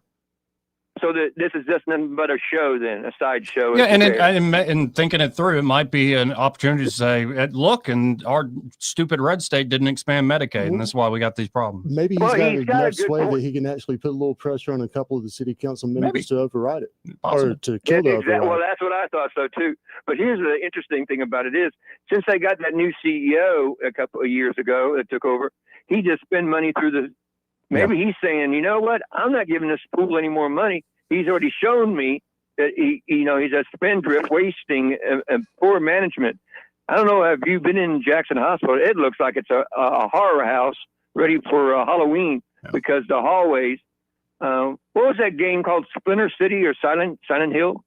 Speaker 2: So this is just nothing but a show, then a side show.
Speaker 6: Yeah, and thinking it through, it might be an opportunity to say, "Look, and our stupid red state didn't expand Medicaid, and that's why we got these problems."
Speaker 8: Maybe he's got enough sway that he can actually put a little pressure on a couple of the city council members to override it, or to kill the override.
Speaker 2: Well, that's what I thought so too. But here's the interesting thing about it is, since they got that new CEO a couple of years ago that took over, he just spent money through the. Maybe he's saying, you know what? I'm not giving this fool any more money. He's already shown me that he's a spendthrift, wasting and poor management. I don't know. Have you been in Jackson Hospital? It looks like it's a horror house ready for Halloween because the hallways. What was that game called? Splinter City or Silent Hill?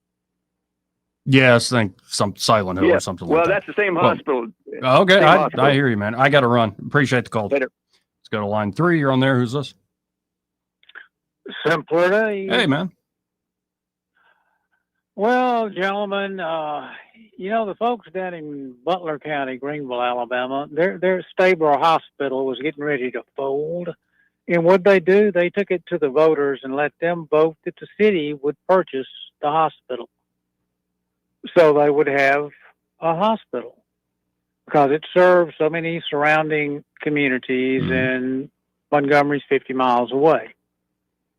Speaker 6: Yes, I think some Silent Hill or something like that.
Speaker 2: Well, that's the same hospital.
Speaker 6: Okay, I hear you, man. I got to run. Appreciate the call.
Speaker 2: Later.
Speaker 6: Let's go to line 3. You're on there. Who's this?
Speaker 3: Simpler day.
Speaker 6: Hey, man.
Speaker 3: Well, gentlemen, the folks down in Butler County, Greenville, Alabama, their Stabler Hospital was getting ready to fold. And what they do, they took it to the voters and let them vote that the city would purchase the hospital. So they would have a hospital because it serves so many surrounding communities, and Montgomery's 50 miles away.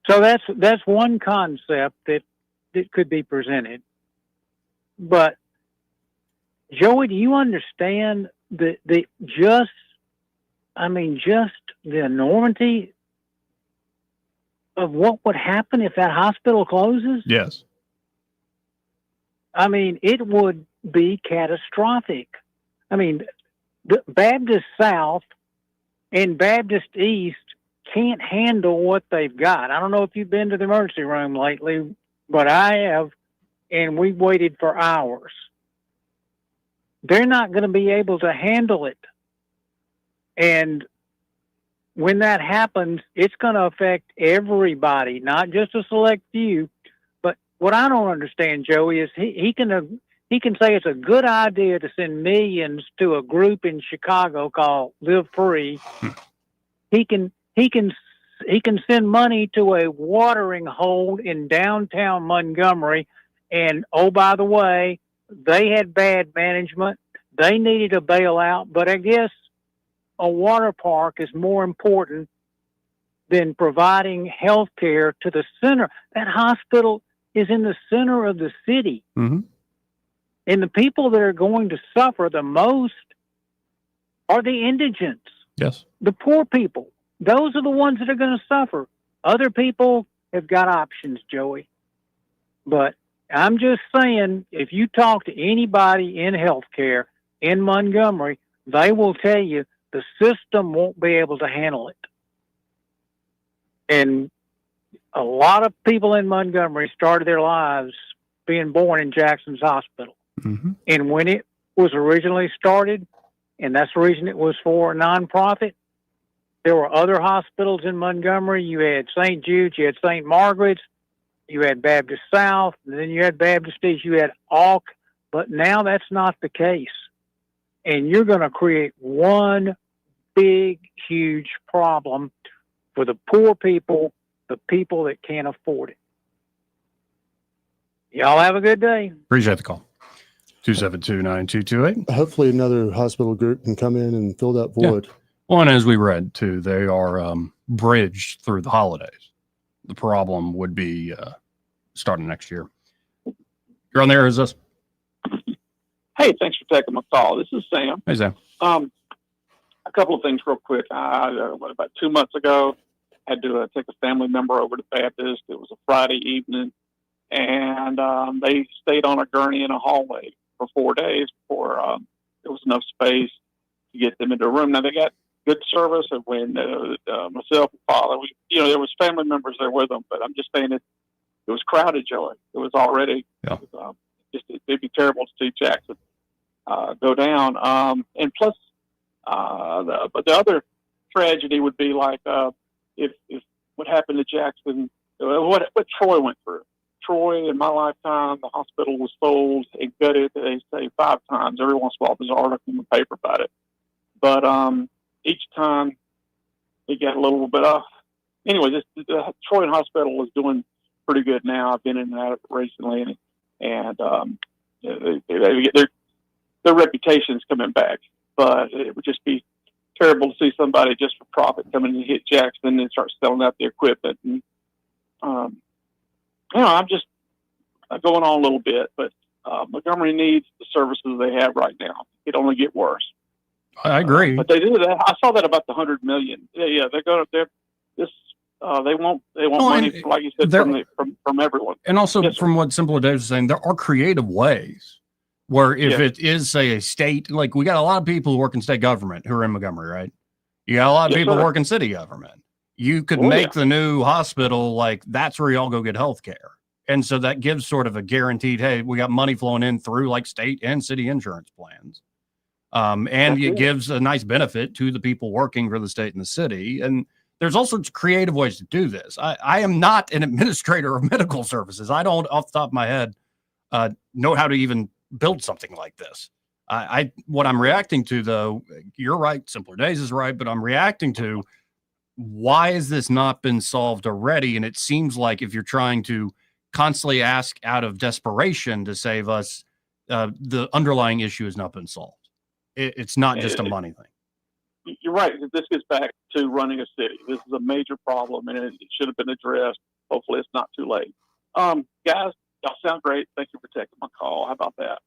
Speaker 3: So that's one concept that could be presented. But Joey, do you understand just the enormity of what would happen if that hospital closes?
Speaker 6: Yes.
Speaker 3: I mean, it would be catastrophic. I mean, the Baptist South and Baptist East can't handle what they've got. I don't know if you've been to the emergency room lately, but I have, and we waited for hours. They're not going to be able to handle it. And when that happens, it's going to affect everybody, not just a select few. But what I don't understand, Joey, is he can he can say it's a good idea to send millions to a group in Chicago called Live Free. He can send money to a watering hole in downtown Montgomery, and oh, by the way, they had bad management. They needed a bailout, but I guess a water park is more important than providing health care to the center. That hospital is in the center of the city.
Speaker 6: Mm-hmm.
Speaker 3: And the people that are going to suffer the most are the indigents.
Speaker 6: Yes.
Speaker 3: The poor people. Those are the ones that are going to suffer. Other people have got options, Joey. But I'm just saying, if you talk to anybody in healthcare in Montgomery, they will tell you the system won't be able to handle it. And a lot of people in Montgomery started their lives being born in Jackson's hospital.
Speaker 6: Mm-hmm.
Speaker 3: And when it was originally started, and that's the reason it was for a nonprofit, there were other hospitals in Montgomery. You had St. Jude's, you had St. Margaret's, you had Baptist South, and then you had Baptist East, you had all. But now that's not the case. And you're going to create one big, huge problem for the poor people, the people that can't afford it. Y'all have a good day.
Speaker 6: Appreciate the call. 272-9228.
Speaker 8: Hopefully another hospital group can come in and fill that void.
Speaker 6: Yeah. Well, and as we read too, they are bridged through the holidays. The problem would be starting next year. You're on there, is this?
Speaker 7: Hey, thanks for taking my call. This is Sam.
Speaker 6: Hey, Sam.
Speaker 7: A couple of things real quick. About 2 months ago, I had to take a family member over to Baptist. It was a Friday evening, and they stayed on a gurney in a hallway for 4 days before there was enough space to get them into a room. Now, they got good service, and when myself and father, there was family members there with them, but I'm just saying it was crowded, Joey. It was already, it'd be terrible to see Jackson go down. And plus, but the other tragedy would be like if what happened to Jackson, what Troy went through. Troy, in my lifetime, the hospital was sold and gutted, they say 5 times. Every once in a while, there's an article in the paper about it. But each time it got a little bit off. Anyway, the Troy Hospital is doing pretty good now. I've been in and out of it recently, and their reputation's coming back. But it would just be terrible to see somebody just for profit come in and hit Jackson and start selling out the equipment. And I'm just going on a little bit, but Montgomery needs the services they have right now. It only get worse.
Speaker 6: I agree.
Speaker 7: But they do that. I saw that about the $100 million. Yeah, they're going to. They want money, like you said, from everyone.
Speaker 6: And also, from what Simpler Dave was saying, there are creative ways where if it is, say, a state, like we got a lot of people who work in state government who are in Montgomery, right? You got a lot of people who work in city government. You could make the new hospital like that's where y'all go get health care. And so that gives sort of a guaranteed, hey, we got money flowing in through like state and city insurance plans. And it gives a nice benefit to the people working for the state and the city. And there's also creative ways to do this. I am not an administrator of medical services. I don't, off the top of my head, know how to even build something like this. What I'm reacting to, though, you're right, Simpler Days is right, but I'm reacting to why has this not been solved already? And it seems like if you're trying to constantly ask out of desperation to save us, the underlying issue has not been solved. It's not just a money thing.
Speaker 7: You're right. This gets back to running a city. This is a major problem, and it should have been addressed. Hopefully, it's not too late. Guys, y'all sound great. Thank you for taking my call. How about that?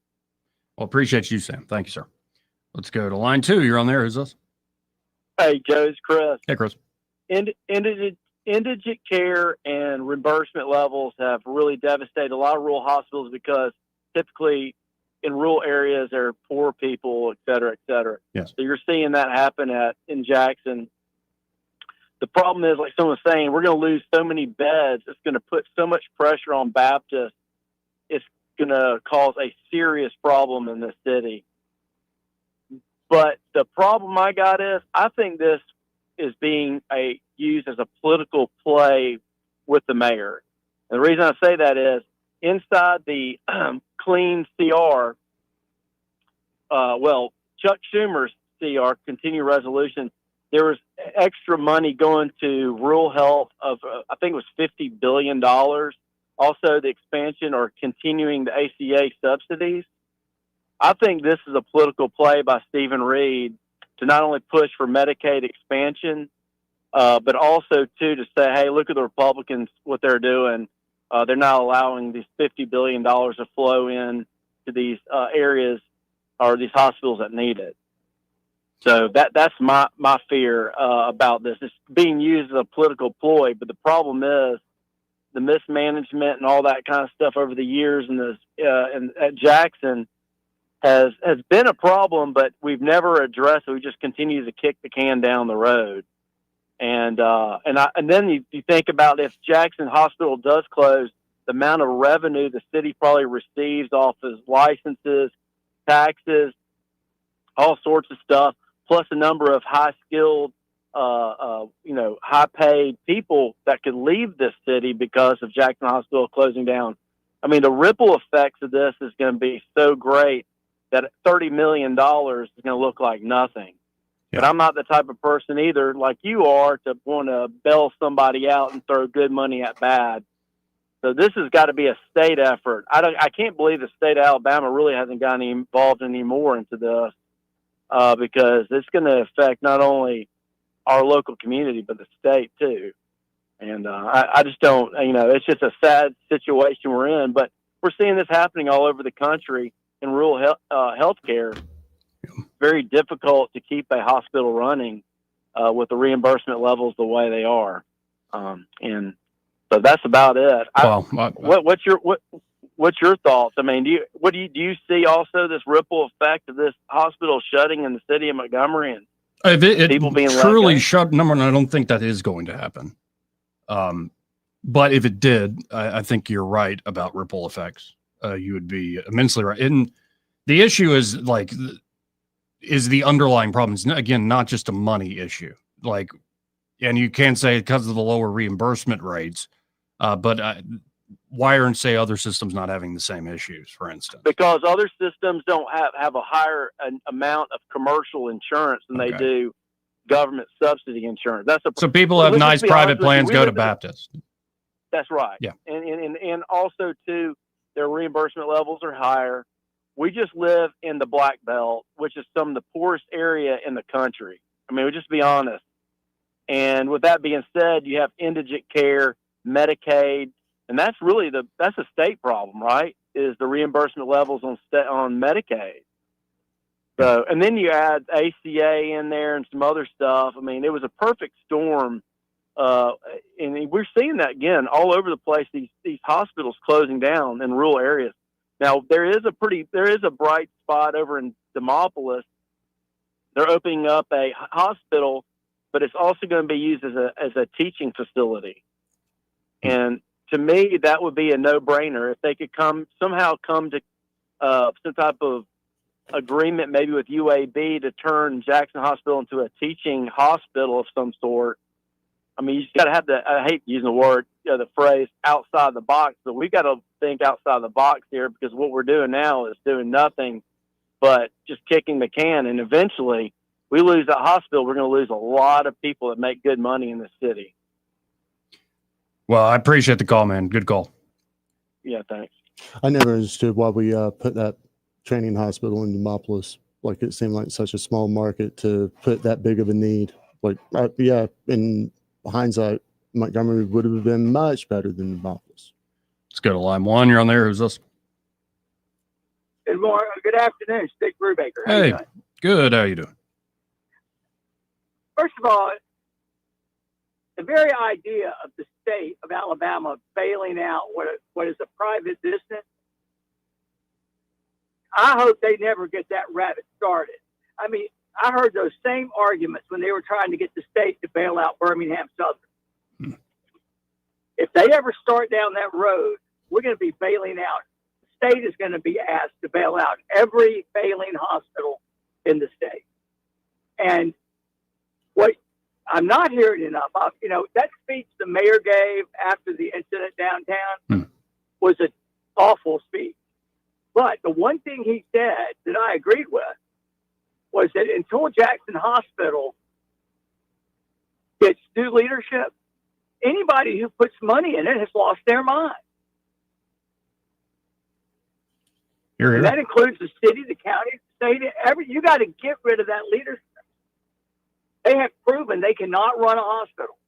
Speaker 6: Well, appreciate you, Sam. Thank you, sir. Let's go to line 2. You're on there. Who's this?
Speaker 9: Hey, Joe, it's Chris.
Speaker 6: Hey, Chris.
Speaker 9: Indigent care and reimbursement levels have really devastated a lot of rural hospitals because typically in rural areas there are poor people, et cetera, et cetera.
Speaker 6: Yes.
Speaker 9: So you're seeing that happen in Jackson. The problem is, like someone was saying, we're going to lose so many beds. It's going to put so much pressure on Baptist. It's going to cause a serious problem in the city. But the problem I got is I think this is being used as a political play with the mayor. And the reason I say that is inside the clean CR, Chuck Schumer's CR, continuing resolution, there was extra money going to rural health of, I think it was $50 billion. Also, the expansion or continuing the ACA subsidies. I think this is a political play by Stephen Reed to not only push for Medicaid expansion, but also to say, hey, look at the Republicans, what they're doing. They're not allowing these $50 billion to flow in to these areas or these hospitals that need it. So that's my fear about this. It's being used as a political ploy, but the problem is the mismanagement and all that kind of stuff over the years and at Jackson has been a problem, but we've never addressed it. We just continue to kick the can down the road. And then you think about if Jackson Hospital does close, the amount of revenue the city probably receives off of licenses, taxes, all sorts of stuff, plus a number of high-skilled, high-paid people that could leave this city because of Jackson Hospital closing down. I mean, the ripple effects of this is going to be so great that $30 million is going to look like nothing. Yeah. But I'm not the type of person either, like you are, to want to bail somebody out and throw good money at bad. So this has got to be a state effort. I can't believe the state of Alabama really hasn't gotten involved anymore into this because it's going to affect not only our local community but the state too. And I just don't, it's just a sad situation we're in. But we're seeing this happening all over the country in rural healthcare. Very difficult to keep a hospital running with the reimbursement levels the way they are, and so that's about it. What's your thoughts? I mean, do you see also this ripple effect of this hospital shutting in the city of Montgomery and
Speaker 6: if it
Speaker 9: people being
Speaker 6: truly shut? Number one, I don't think that is going to happen. But if it did, I think you're right about ripple effects. You would be immensely right. And the issue is is the underlying problems, again, not just a money issue. And you can say because of the lower reimbursement rates, but why aren't, say, other systems not having the same issues, for instance?
Speaker 9: Because other systems don't have a higher amount of commercial insurance than they do government subsidy insurance. So people who have nice private plans go to Baptist. That's right.
Speaker 6: Yeah.
Speaker 9: And also, too, their reimbursement levels are higher. We just live in the Black Belt, which is some of the poorest area in the country. I mean, we'll just be honest. And with that being said, you have indigent care, Medicaid, and that's really that's a state problem, right? Is the reimbursement levels on Medicaid. So, and then you add ACA in there and some other stuff. I mean, it was a perfect storm. And we're seeing that again all over the place. These hospitals closing down in rural areas. Now there is a bright spot over in Demopolis. They're opening up a hospital, but it's also going to be used as a teaching facility. And to me, that would be a no-brainer if they could somehow come to some type of agreement, maybe with UAB, to turn Jackson Hospital into a teaching hospital of some sort. I mean, you just got to have I hate using the phrase outside the box, but we got to think outside the box here, because what we're doing now is doing nothing but just kicking the can. And eventually we lose that hospital. We're going to lose a lot of people that make good money in the city.
Speaker 6: Well, I appreciate the call, man. Good call.
Speaker 9: Yeah. Thanks.
Speaker 8: I never understood why we put that training hospital in Demopolis. Like, it seemed like such a small market to put that big of a need. Like, in hindsight, Montgomery would have been much better than Demopolis.
Speaker 6: Let's go to line one. You're on there. Who's this?
Speaker 12: Good morning. Good afternoon, Stick Brubaker. How
Speaker 6: Hey,
Speaker 12: you doing?
Speaker 6: good. How you doing?
Speaker 12: First of all, the very idea of the state of Alabama bailing out what is a private business, I hope they never get that rabbit started. I mean, I heard those same arguments when they were trying to get the state to bail out Birmingham Southern. If they ever start down that road, we're going to be bailing out. The state is going to be asked to bail out every failing hospital in the state. And what I'm not hearing enough of, that speech the mayor gave after the incident downtown was awful speech. But the one thing he said that I agreed with was that until Jackson Hospital gets new leadership, anybody who puts money in it has lost their mind. And that includes the city, the county, the state, you got to get rid of that leadership. They have proven they cannot run a hospital.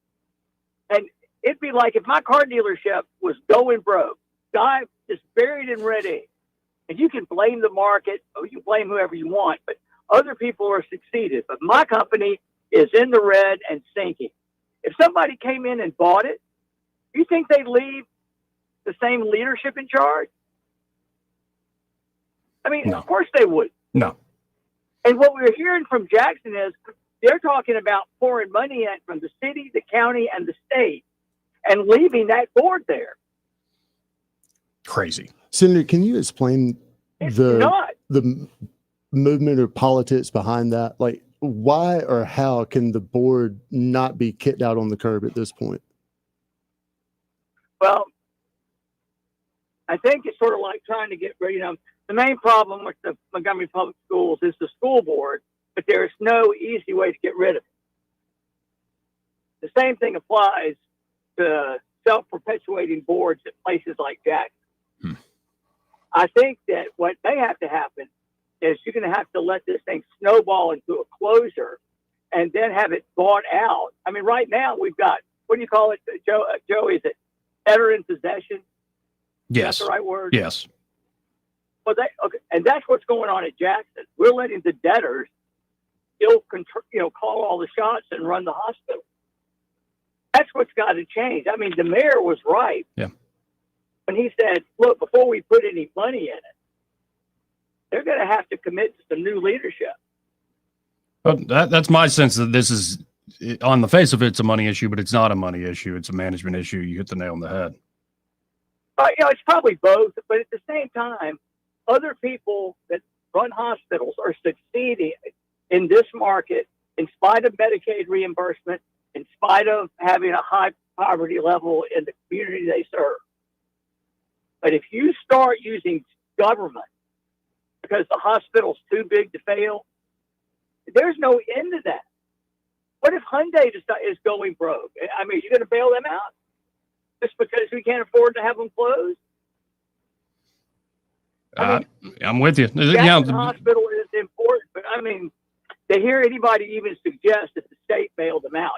Speaker 12: And it'd be like if my car dealership was going broke, guy just buried in red ink. And you can blame the market, or you blame whoever you want, but other people are succeeded. But my company is in the red and sinking. If somebody came in and bought it, you think they'd leave the same leadership in charge? I mean,
Speaker 6: No.
Speaker 12: Of course they would.
Speaker 6: No.
Speaker 12: And what we're hearing from Jackson is they're talking about pouring money in from the city, the county, and the state and leaving that board there.
Speaker 6: Crazy.
Speaker 8: Senator, can you explain the movement or politics behind that? Like, why or how can the board not be kicked out on the curb at this point?
Speaker 12: Well, I think it's sort of like trying to get rid of, the main problem with the Montgomery Public Schools is the school board, but there's no easy way to get rid of it. The same thing applies to self-perpetuating boards at places like Jackson. I think that what may have to happen is you're going to have to let this thing snowball into a closure and then have it bought out. I mean, right now we've got, what do you call it, Joe? Is it debtor in possession?
Speaker 6: Yes.
Speaker 12: Is that the right word?
Speaker 6: Yes.
Speaker 12: Well, okay, and that's what's going on at Jackson. We're letting the debtors still call all the shots and run the hospital. That's what's got to change. I mean, the mayor was right.
Speaker 6: Yeah.
Speaker 12: When he said, look, before we put any money in it, they're going to have to commit to some new leadership.
Speaker 6: But that's my sense that this is, on the face of it, it's a money issue, but it's not a money issue. It's a management issue. You hit the nail on the head.
Speaker 12: It's probably both, but at the same time, other people that run hospitals are succeeding in this market in spite of Medicaid reimbursement, in spite of having a high poverty level in the community they serve. But if you start using government because the hospital's too big to fail, there's no end to that. What if Hyundai is going broke? I mean, you're going to bail them out just because we can't afford to have them closed?
Speaker 6: I'm with you.
Speaker 12: Jackson Hospital is important, but I mean, to hear anybody even suggest that the state bailed them out,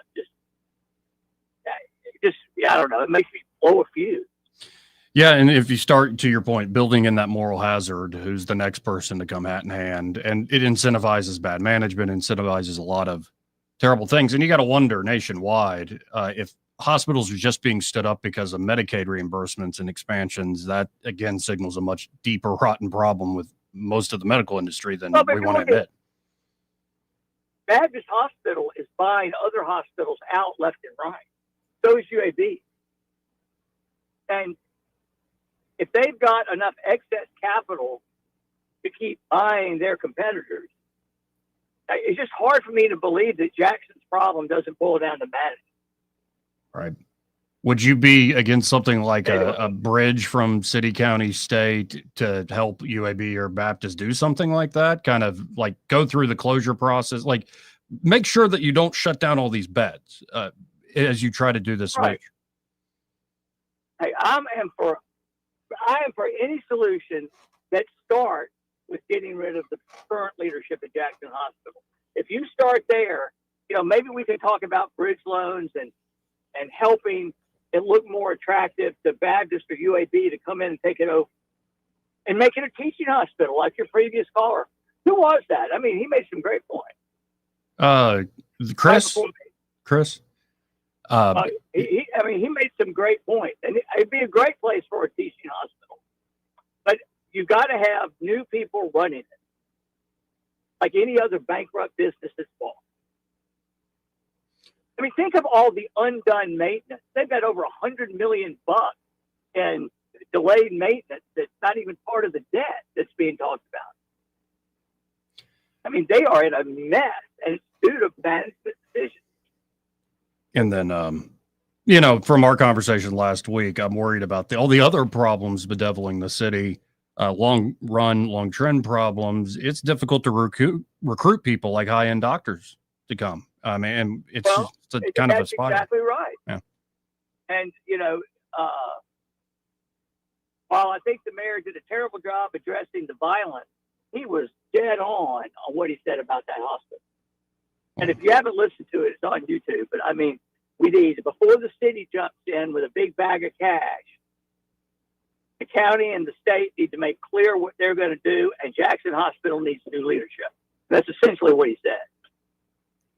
Speaker 12: I don't know. It makes me blow a fuse.
Speaker 6: Yeah, and if you start, to your point, building in that moral hazard, who's the next person to come hat in hand, and it incentivizes bad management, incentivizes a lot of terrible things. And you got to wonder nationwide if hospitals are just being stood up because of Medicaid reimbursements and expansions. That, again, signals a much deeper, rotten problem with most of the medical industry than we want to admit.
Speaker 12: Baptist Hospital is buying other hospitals out left and right. So is UAB. And if they've got enough excess capital to keep buying their competitors, it's just hard for me to believe that Jackson's problem doesn't boil down to management.
Speaker 6: Right. Would you be against something like a bridge from city, county, state to help UAB or Baptist do something like that? Kind of like go through the closure process, like make sure that you don't shut down all these beds as you try to do this.
Speaker 12: Right. Hey, I am for any solution that starts with getting rid of the current leadership at Jackson Hospital. If you start there, maybe we can talk about bridge loans and helping it look more attractive to Baptist or UAB to come in and take it over and make it a teaching hospital like your previous caller. Who was that? I mean, he made some great points.
Speaker 6: Chris.
Speaker 12: He made some great points, and it'd be a great place for a teaching hospital. But you got to have new people running it, like any other bankrupt business that's bought. I mean, think of all the undone maintenance. They've got over $100 million in delayed maintenance that's not even part of the debt that's being talked about. I mean, they are in a mess, and it's due to management decisions.
Speaker 6: And then You know, from our conversation last week, I'm worried about all the other problems bedeviling the city. Long trend problems. It's difficult to recruit people like high-end doctors to come. I mean, and it's kind of a spiral.
Speaker 12: That's exactly right.
Speaker 6: Yeah.
Speaker 12: And, while I think the mayor did a terrible job addressing the violence, he was dead on what he said about that hospital. And if you haven't listened to it, it's on YouTube. But I mean, we need, before the city jumps in with a big bag of cash, the county and the state need to make clear what they're going to do, and Jackson Hospital needs new leadership. That's essentially what he said.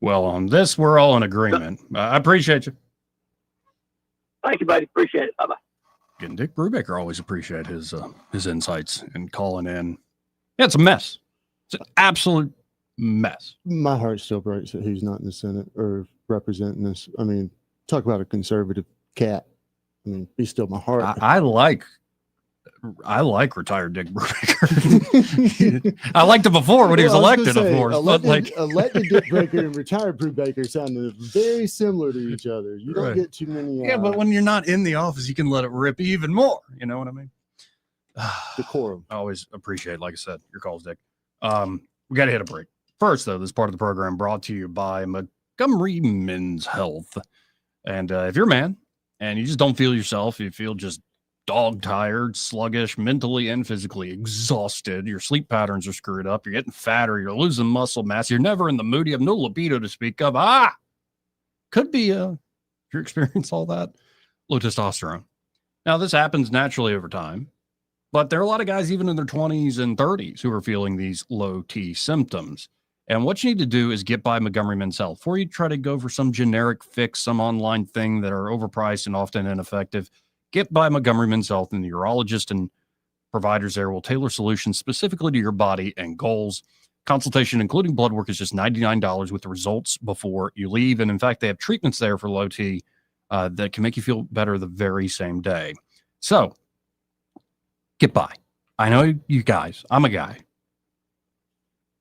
Speaker 6: Well, on this, we're all in agreement. I appreciate you.
Speaker 12: Thank you, buddy. Appreciate it. Bye-bye.
Speaker 6: And Dick Brubaker always appreciate his insights and calling in. Yeah, it's a mess. It's an absolute mess.
Speaker 8: My heart still breaks that he's not in the Senate or representing us. I mean, talk about a conservative cat. I mean, be still my heart.
Speaker 6: I like retired Dick Brubaker. I liked him before when he was elected, of course.
Speaker 8: Elected Dick Brubaker and retired Brubaker sounded very similar to each other. You don't get too many.
Speaker 6: Yeah, but when you're not in the office, you can let it rip even more. You know what I mean?
Speaker 8: Decorum.
Speaker 6: I always appreciate, like I said, your calls, Dick. We got to hit a break. First, though, this part of the program brought to you by Montgomery Men's Health. And if you're a man and you just don't feel yourself, you feel just dog tired, sluggish, mentally and physically exhausted, your sleep patterns are screwed up, you're getting fatter, you're losing muscle mass, you're never in the mood, you have no libido to speak of. Could be if you experience all that, low testosterone. Now, this happens naturally over time, but there are a lot of guys even in their 20s and 30s who are feeling these low T symptoms. And what you need to do is get by Montgomery Men's Health before you try to go for some generic fix, some online thing that are overpriced and often ineffective. Get by Montgomery Men's Health, and the urologist and providers there will tailor solutions specifically to your body and goals. Consultation, including blood work, is just $99 with the results before you leave. And in fact, they have treatments there for low T that can make you feel better the very same day. So get by. I know you guys, I'm a guy.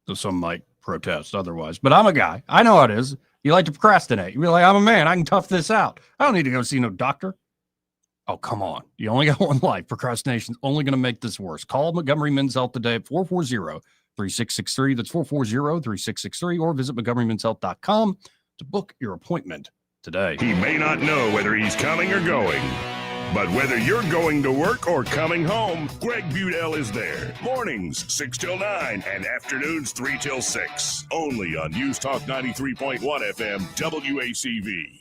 Speaker 6: So some might protest otherwise, but I'm a guy. I know how it is. You like to procrastinate. You're like, I'm a man. I can tough this out. I don't need to go see no doctor. Oh, come on. You only got one life. Procrastination's only going to make this worse. Call Montgomery Men's Health today at 440-3663. That's 440-3663, or visit MontgomeryMen'sHealth.com to book your appointment today.
Speaker 4: He may not know whether he's coming or going, but whether you're going to work or coming home, Greg Budell is there. Mornings, 6 till 9, and afternoons, 3 till 6. Only on News Talk 93.1 FM, WACV.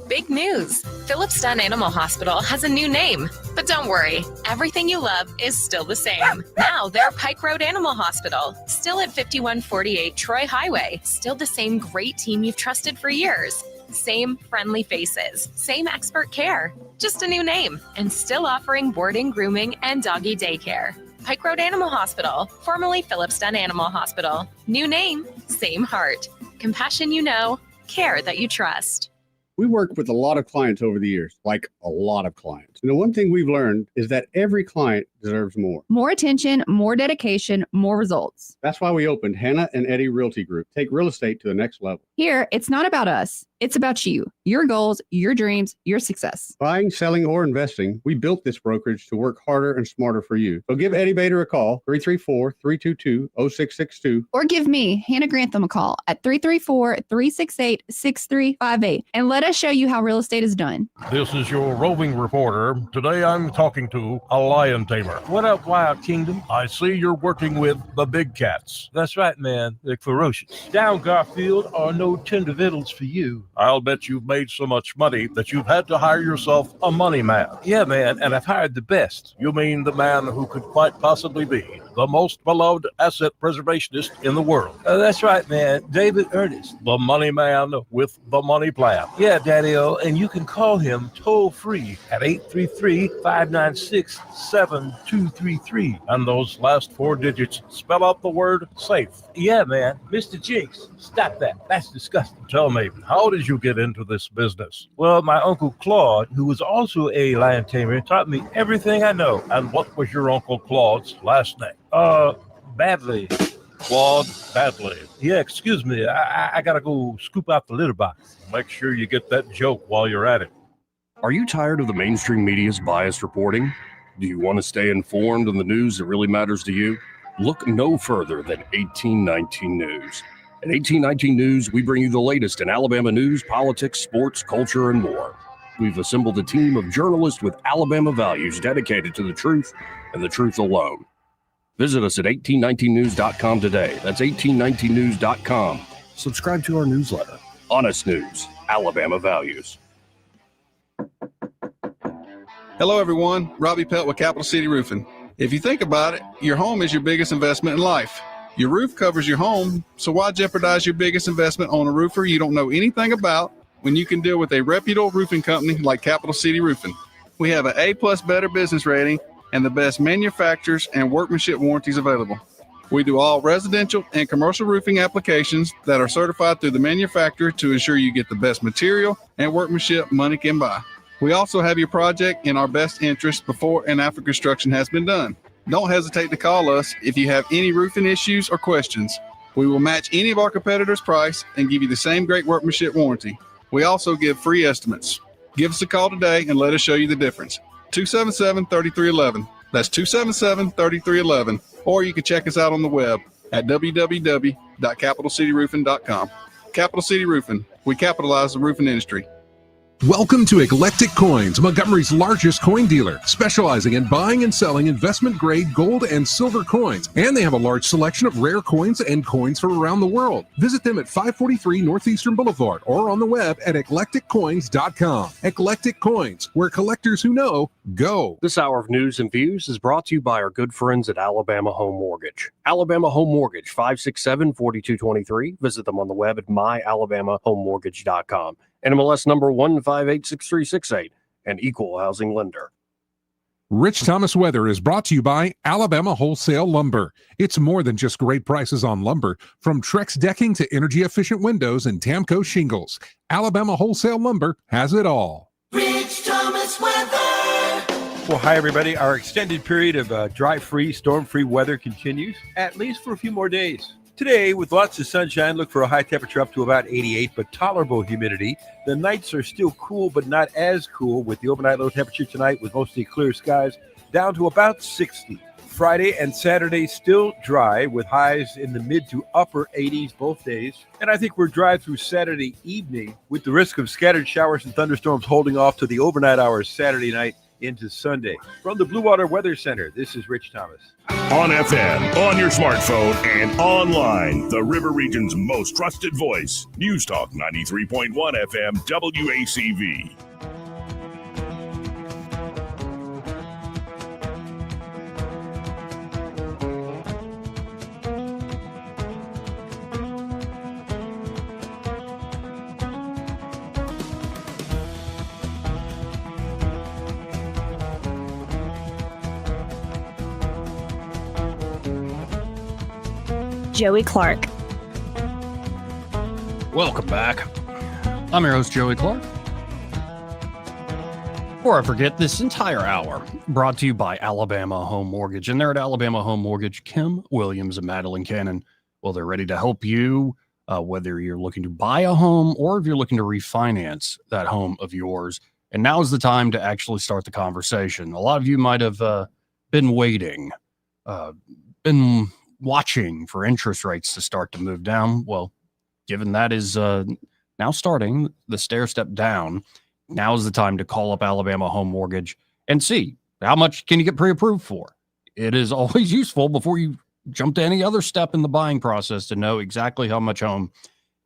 Speaker 16: Big news! Phillips Dunn Animal Hospital has a new name. But don't worry, everything you love is still the same. Now they're Pike Road Animal Hospital, still at 5148 Troy Highway. Still the same great team you've trusted for years. Same friendly faces, same expert care, just a new name, and still offering boarding, grooming, and doggy daycare. Pike Road Animal Hospital, formerly Phillips Dunn Animal Hospital. New name, same heart. Compassion you know, care that you trust.
Speaker 17: We worked with a lot of clients over the years, like a lot of clients. And the one thing we've learned is that every client deserves more.
Speaker 18: More attention, more dedication, more results.
Speaker 17: That's why we opened Hannah and Eddie Realty Group. Take real estate to the next level.
Speaker 18: Here, it's not about us. It's about you, your goals, your dreams, your success.
Speaker 17: Buying, selling, or investing, we built this brokerage to work harder and smarter for you. So give Eddie Bader a call, 334-322-0662.
Speaker 18: Or give me, Hannah Grantham, a call at 334-368-6358. And let us show you how real estate is done.
Speaker 19: This is your roving reporter. Today I'm talking to a lion tamer. What up, Wild Kingdom? I see you're working with the big cats.
Speaker 20: That's right, man. They're ferocious. Down Garfield are no tender victuals for you.
Speaker 19: I'll bet you've made so much money that you've had to hire yourself a money man.
Speaker 20: Yeah, man, and I've hired the best.
Speaker 19: You mean the man who could quite possibly be the most beloved asset preservationist in the world?
Speaker 20: That's right, man. David Ernest.
Speaker 19: The money man with the money plan.
Speaker 20: Yeah, Daddy-O, and you can call him toll-free at 833-596-7233.
Speaker 19: And those last 4 digits spell out the word safe.
Speaker 20: Yeah, man. Mr. Jinx, stop that. That's disgusting.
Speaker 19: Tell me, how did you get into this business?
Speaker 20: Well, my Uncle Claude, who was also a lion tamer, taught me everything I know.
Speaker 19: And what was your Uncle Claude's last name?
Speaker 20: Badley.
Speaker 19: Claude badly. Yeah, excuse me. I got to go scoop out the litter box. Make sure you get that joke while you're at it.
Speaker 6: Are you tired of the mainstream media's biased reporting? Do you want to stay informed on the news that really matters to you? Look no further than 1819 News. At 1819 News, we bring you the latest in Alabama news, politics, sports, culture, and more. We've assembled a team of journalists with Alabama values dedicated to the truth and the truth alone. Visit us at 1819news.com today. That's 1819news.com. Subscribe to our newsletter. Honest News, Alabama Values.
Speaker 21: Hello, everyone. Robbie Pelt with Capital City Roofing. If you think about it, your home is your biggest investment in life. Your roof covers your home, so why jeopardize your biggest investment on a roofer you don't know anything about when you can deal with a reputable roofing company like Capital City Roofing? We have an A+ Better Business rating and the best manufacturers and workmanship warranties available. We do all residential and commercial roofing applications that are certified through the manufacturer to ensure you get the best material and workmanship money can buy. We also have your project in our best interest before and after construction has been done. Don't hesitate to call us if you have any roofing issues or questions. We will match any of our competitors' price and give you the same great workmanship warranty. We also give free estimates. Give us a call today and let us show you the difference. 277-3311. That's 277-3311. Or you can check us out on the web at www.capitalcityroofing.com. Capital City Roofing. We capitalize the roofing industry.
Speaker 22: Welcome to Eclectic Coins, Montgomery's largest coin dealer, specializing in buying and selling investment-grade gold and silver coins. And they have a large selection of rare coins and coins from around the world. Visit them at 543 Northeastern Boulevard or on the web at eclecticcoins.com. Eclectic Coins, where collectors who know go.
Speaker 6: This hour of news and views is brought to you by our good friends at Alabama Home Mortgage. Alabama Home Mortgage, 567-4223. Visit them on the web at myalabamahomemortgage.com. NMLS number 1586368, an equal housing lender.
Speaker 23: Rich Thomas Weather is brought to you by Alabama Wholesale Lumber. It's more than just great prices on lumber. From Trex decking to energy-efficient windows and Tamco shingles, Alabama Wholesale Lumber has it all.
Speaker 24: Rich Thomas Weather.
Speaker 20: Well, hi, everybody. Our extended period of dry-free, storm-free weather continues, at least for a few more days. Today, with lots of sunshine, look for a high temperature up to about 88, but tolerable humidity. The nights are still cool, but not as cool, with the overnight low temperature tonight with mostly clear skies down to about 60. Friday and Saturday still dry with highs in the mid to upper 80s both days. And I think we're dry through Saturday evening with the risk of scattered showers and thunderstorms holding off to the overnight hours Saturday night into Sunday. From the Blue Water Weather Center, this is Rich Thomas.
Speaker 4: On FM, on your smartphone, and online, the River Region's most trusted voice. News Talk 93.1 FM WACV.
Speaker 5: Joey Clark.
Speaker 6: Welcome back. I'm your host, Joey Clark. Before I forget, this entire hour brought to you by Alabama Home Mortgage. And they're at Alabama Home Mortgage, Kim Williams and Madeline Cannon. Well, they're ready to help you, whether you're looking to buy a home or if you're looking to refinance that home of yours. And now's the time to actually start the conversation. A lot of you might have been waiting, been watching for interest rates to start to move down. Well, given that is now starting the stair step down, now is the time to call up Alabama Home Mortgage and see how much can you get pre-approved for. It is always useful before you jump to any other step in the buying process to know exactly how much home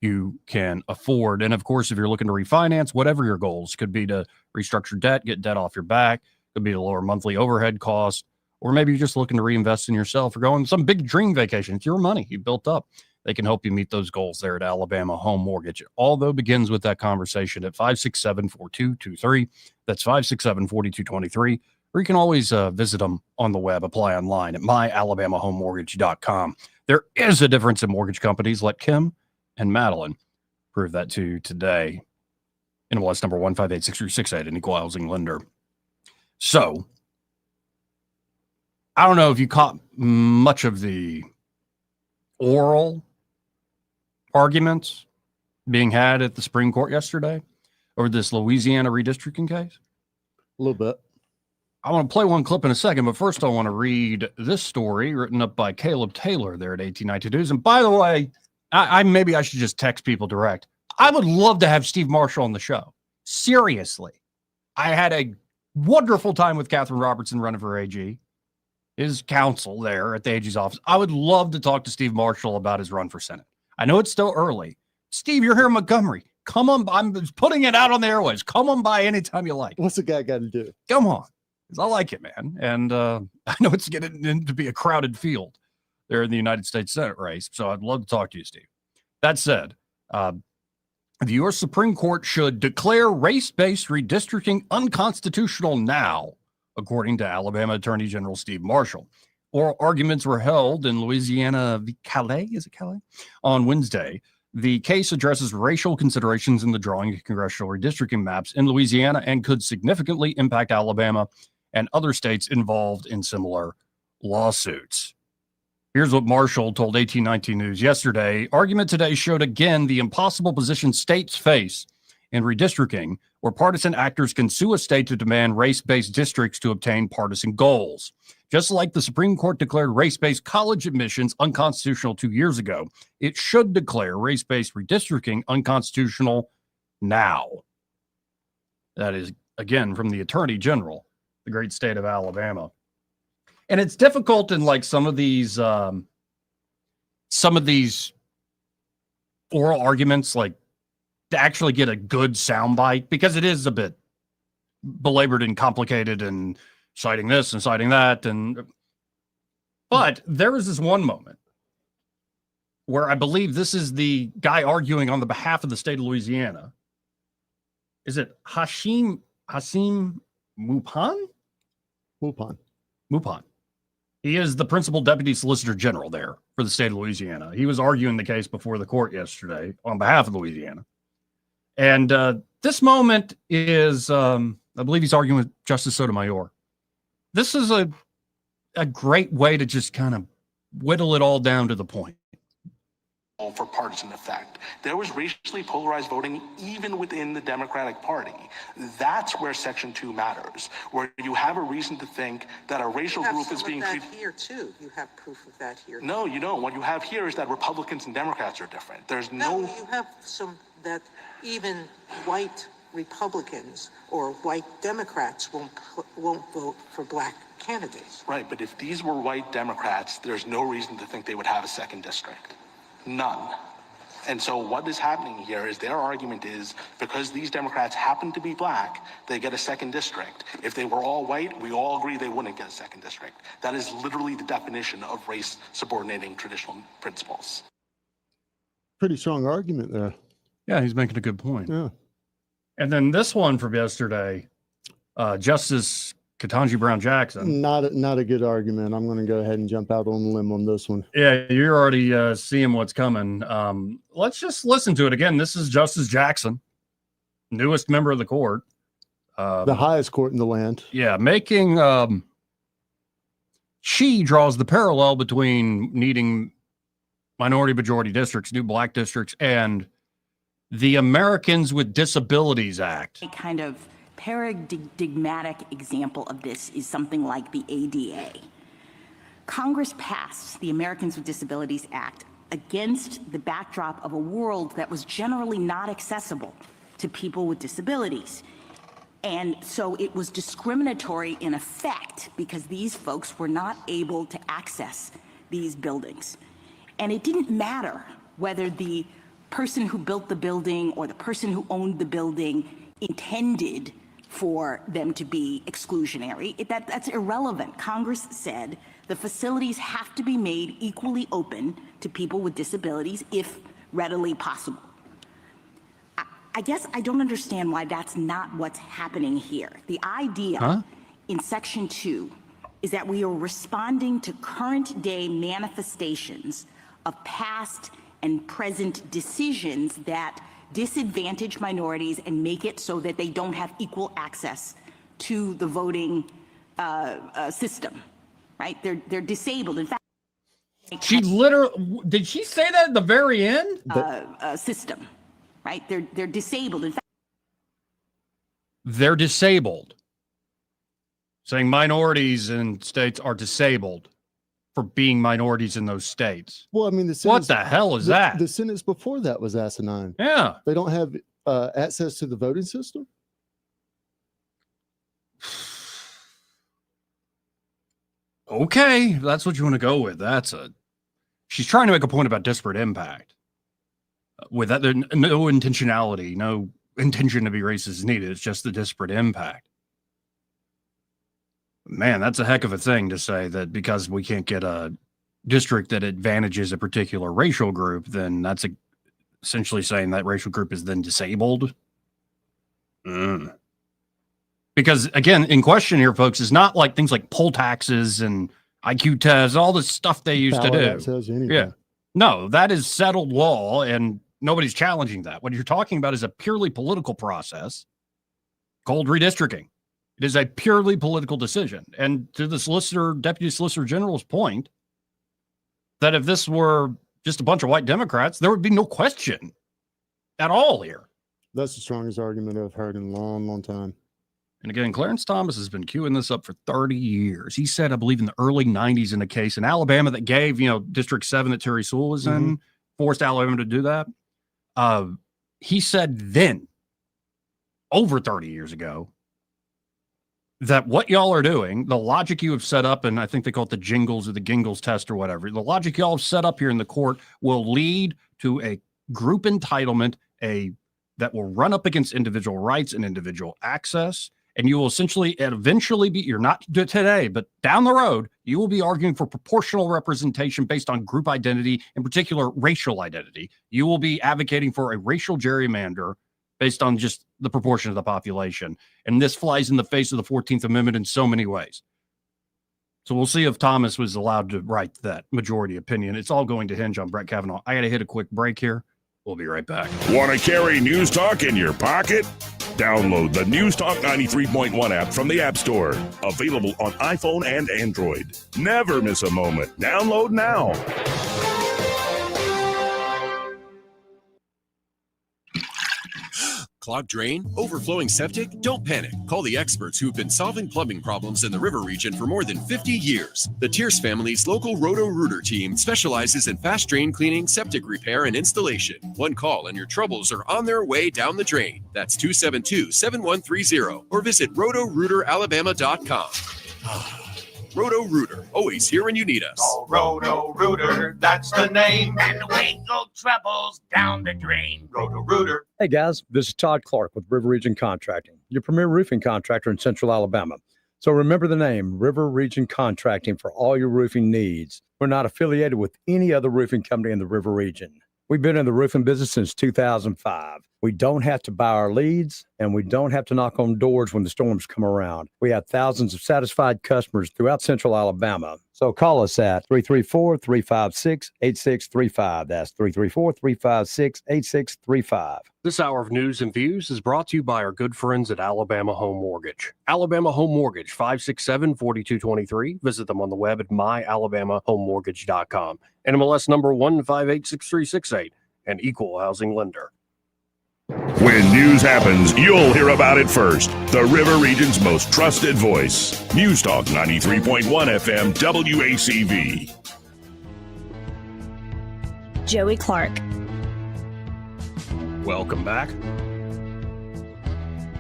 Speaker 6: you can afford. And of course, if you're looking to refinance, whatever your goals could be, to restructure debt, get debt off your back, could be to lower monthly overhead costs, or maybe you're just looking to reinvest in yourself or go on some big dream vacation. It's your money you built up. They can help you meet those goals there at Alabama Home Mortgage. All though begins with that conversation at 567-4223. That's 567-4223. Or you can always visit them on the web, apply online at myalabamahomemortgage.com. There is a difference in mortgage companies. Let Kim and Madeline prove that to you today. NMLS number 1586368, an equal housing lender. So, I don't know if you caught much of the oral arguments being had at the Supreme Court yesterday over this Louisiana redistricting case?
Speaker 8: A little bit.
Speaker 6: I want to play one clip in a second, but first I want to read this story written up by Caleb Taylor there at 1892 News. And by the way, I maybe I should just text people direct. I would love to have Steve Marshall on the show. Seriously. I had a wonderful time with Catherine Robertson running for AG, his counsel there at the AG's office. I would love to talk to Steve Marshall about his run for Senate. I know it's still early. Steve, you're here in Montgomery. Come on. I'm putting it out on the airways. Come on by anytime you like.
Speaker 8: What's the guy got to do?
Speaker 6: Come on. Because I like it, man. And I know it's getting to be a crowded field there in the United States Senate race. So I'd love to talk to you, Steve. That said, the U.S. Supreme Court should declare race-based redistricting unconstitutional now, according to Alabama Attorney General Steve Marshall. Oral arguments were held in Louisiana v. Calais, is it Calais? On Wednesday. The case addresses racial considerations in the drawing of congressional redistricting maps in Louisiana and could significantly impact Alabama and other states involved in similar lawsuits. Here's what Marshall told 1819 News yesterday. Argument today showed again the impossible position states face in redistricting, where partisan actors can sue a state to demand race-based districts to obtain partisan goals. Just like the Supreme Court declared race-based college admissions unconstitutional 2 years ago, it should declare race-based redistricting unconstitutional now. That is, again, from the Attorney General, the great state of Alabama. And it's difficult in like some of these oral arguments, like to actually get a good soundbite, because it is a bit belabored and complicated and citing this and citing that. But there was this one moment where I believe this is the guy arguing on the behalf of the state of Louisiana. Is it Hasim Mupon? Mupon. He is the principal deputy solicitor general there for the state of Louisiana. He was arguing the case before the court yesterday on behalf of Louisiana. And this moment is, I believe he's arguing with Justice Sotomayor. This is a great way to just kind of whittle it all down to the point.
Speaker 10: For partisan effect. There was racially polarized voting even within the Democratic Party. That's where Section 2 matters, where you have a reason to think that a racial group is being treated.
Speaker 11: Here too. You have proof of that here.
Speaker 10: No, you don't. What you have here is that Republicans and Democrats are different. There's no.
Speaker 11: You have some that even white Republicans or white Democrats won't vote for black candidates.
Speaker 10: Right, but if these were white Democrats, there's no reason to think they would have a second district. None. And so what is happening here is their argument is because these Democrats happen to be black, they get a second district. If they were all white, we all agree they wouldn't get a second district. That is literally the definition of race subordinating traditional principles.
Speaker 8: Pretty strong argument there.
Speaker 6: Yeah, he's making a good point.
Speaker 8: Yeah.
Speaker 6: And then this one from yesterday, Justice Ketanji Brown Jackson.
Speaker 8: Not a good argument. I'm going to go ahead and jump out on a limb on this one.
Speaker 6: Yeah, you're already seeing what's coming. Let's just listen to it again. This is Justice Jackson, newest member of the court.
Speaker 8: The highest court in the land.
Speaker 6: Yeah, making she draws the parallel between needing minority majority districts, new black districts, and the Americans with Disabilities Act.
Speaker 13: A kind of paradigmatic example of this is something like the ADA. Congress passed the Americans with Disabilities Act against the backdrop of a world that was generally not accessible to people with disabilities. And so it was discriminatory in effect because these folks were not able to access these buildings. And it didn't matter whether the person who built the building or the person who owned the building intended for them to be exclusionary. That's irrelevant. Congress said the facilities have to be made equally open to people with disabilities if readily possible. I guess I don't understand why that's not what's happening here. The idea in Section 2 is that we are responding to current day manifestations of past and present decisions that disadvantage minorities and make it so that they don't have equal access to the voting system, right? They're disabled. In fact,
Speaker 6: She literally, did she say that at the very end?
Speaker 13: System, right? They're disabled. In fact,
Speaker 6: they're disabled. Saying minorities in states are disabled for being minorities in those states.
Speaker 8: Well, I mean,
Speaker 6: what the hell is that?
Speaker 8: The sentence before that was asinine.
Speaker 6: Yeah.
Speaker 8: They don't have access to the voting system.
Speaker 6: Okay, if that's what you want to go with. She's trying to make a point about disparate impact. With that, there's no intentionality, no intention to be racist is needed. It's just the disparate impact. Man, that's a heck of a thing to say, that because we can't get a district that advantages a particular racial group, then that's essentially saying that racial group is then disabled. Because, again, in question here, folks, is not like things like poll taxes and IQ tests, all the stuff they used to do. Yeah. No, that is settled law, and nobody's challenging that. What you're talking about is a purely political process called redistricting. It is a purely political decision. And to the Deputy Solicitor General's point, that if this were just a bunch of white Democrats, there would be no question at all here.
Speaker 8: That's the strongest argument I've heard in a long, long time.
Speaker 6: And again, Clarence Thomas has been queuing this up for 30 years. He said, I believe in the early 90s in a case in Alabama that gave, District 7 that Terry Sewell was in, forced Alabama to do that. He said then, over 30 years ago, that what y'all are doing, the logic you have set up, and I think they call it the jingles or the gingles test or whatever, the logic y'all have set up here in the court will lead to a group entitlement, that will run up against individual rights and individual access. And you will essentially, eventually be, you're not today, but down the road, you will be arguing for proportional representation based on group identity, in particular, racial identity. You will be advocating for a racial gerrymander based on just the proportion of the population. And this flies in the face of the 14th Amendment in so many ways. So we'll see if Thomas was allowed to write that majority opinion. It's all going to hinge on Brett Kavanaugh. I got to hit a quick break here. We'll be right back.
Speaker 4: Want to carry News Talk in your pocket? Download the News Talk 93.1 app from the App Store. Available on iPhone and Android. Never miss a moment. Download now.
Speaker 1: Clogged drain? Overflowing septic? Don't panic. Call the experts who've been solving plumbing problems in the river region for more than 50 years. The Tierce family's local Roto-Rooter team specializes in fast drain cleaning, septic repair, and installation. One call and your troubles are on their way down the drain. That's 272-7130 or visit rotorooteralabama.com. Roto-Rooter, always here when you need us.
Speaker 2: Oh, Roto-Rooter, that's the name. And away go troubles down the drain. Roto-Rooter.
Speaker 14: Hey guys, this is Todd Clark with River Region Contracting, your premier roofing contractor in Central Alabama. So remember the name, River Region Contracting, for all your roofing needs. We're not affiliated with any other roofing company in the River Region. We've been in the roofing business since 2005. We don't have to buy our leads, and we don't have to knock on doors when the storms come around. We have thousands of satisfied customers throughout Central Alabama. So call us at 334-356-8635. That's 334-356-8635.
Speaker 6: This hour of news and views is brought to you by our good friends at Alabama Home Mortgage. Alabama Home Mortgage, 567-4223. Visit them on the web at myalabamahomemortgage.com. NMLS number 1586368, an equal housing lender.
Speaker 4: When news happens, you'll hear about it first. The River Region's most trusted voice. News Talk 93.1 FM WACV.
Speaker 5: Joey Clark.
Speaker 6: Welcome back.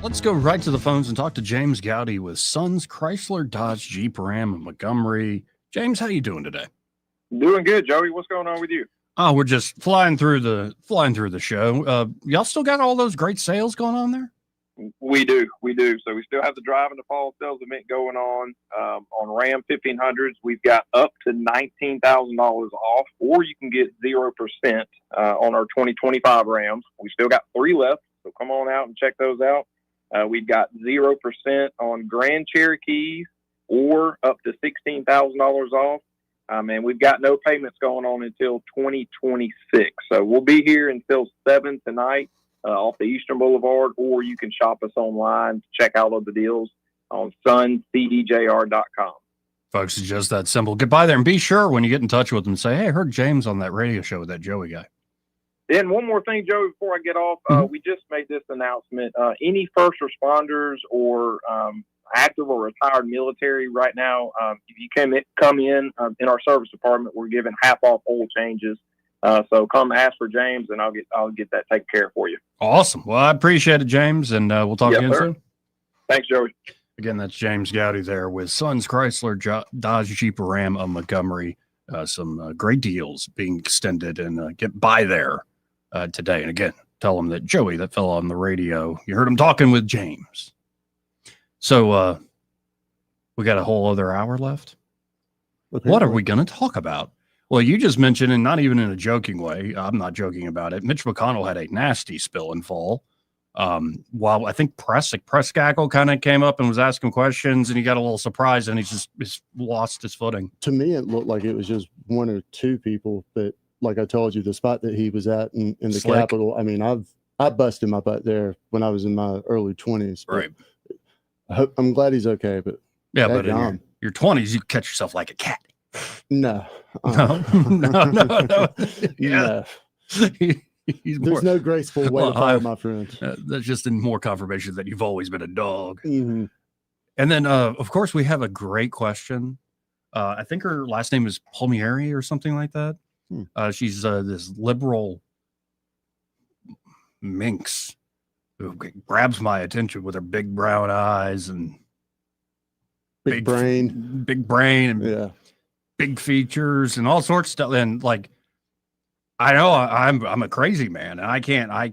Speaker 6: Let's go right to the phones and talk to James Gowdy with Sons Chrysler Dodge Jeep Ram in Montgomery. James, how you doing today?
Speaker 15: Doing good, Joey. What's going on with you?
Speaker 6: Oh, we're just flying through the show. Y'all still got all those great sales going on there?
Speaker 15: We do. So we still have the Drive in the Fall sales event going on Ram 1500s. We've got up to $19,000 off, or you can get 0% on our 2025 Rams. We still got 3 left, so come on out and check those out. We've got 0% on Grand Cherokees, or up to $16,000 off. And we've got no payments going on until 2026. So we'll be here until 7 tonight off the Eastern Boulevard, or you can shop us online to check out all the deals on suncdjr.com.
Speaker 6: Folks, it's just that simple. Get by there and be sure when you get in touch with them, say, hey, I heard James on that radio show with that Joey guy.
Speaker 15: And one more thing, Joey, before I get off, we just made this announcement. Any first responders or active or retired military right now, if you come in our service department, we're giving half off oil changes. So come ask for James, and I'll get that taken care of for you.
Speaker 6: Awesome. Well, I appreciate it, James, and we'll talk again soon.
Speaker 15: Thanks, Joey.
Speaker 6: Again, that's James Gowdy there with Sons Chrysler Dodge Jeep Ram of Montgomery. Some great deals being extended, and get by there today. And again, tell them that Joey, that fellow on the radio, you heard him talking with James. So we got a whole other hour left. Okay. What are we going to talk about? Well, you just mentioned, and not even in a joking way, I'm not joking about it, Mitch McConnell had a nasty spill in fall. While I think press cackle kind of came up and was asking questions, and he got a little surprised, and he's lost his footing.
Speaker 8: To me, it looked like it was just one or two people, but like I told you, the spot that he was at in the Capitol, I mean, I busted my butt there when I was in my early 20s.
Speaker 6: Right.
Speaker 8: I'm glad he's okay, but
Speaker 6: yeah, but in your 20s, you catch yourself like a cat.
Speaker 8: No.
Speaker 6: No. Yeah.
Speaker 8: There's no graceful way to fire my friend.
Speaker 6: That's just in more confirmation that you've always been a dog.
Speaker 8: Mm-hmm.
Speaker 6: And then, of course, we have a great question. I think her last name is Palmieri or something like that. She's this liberal minx who grabs my attention with her big brown eyes and
Speaker 8: big brain,
Speaker 6: and big features and all sorts of stuff. And like, I know I'm a crazy man, and I can't I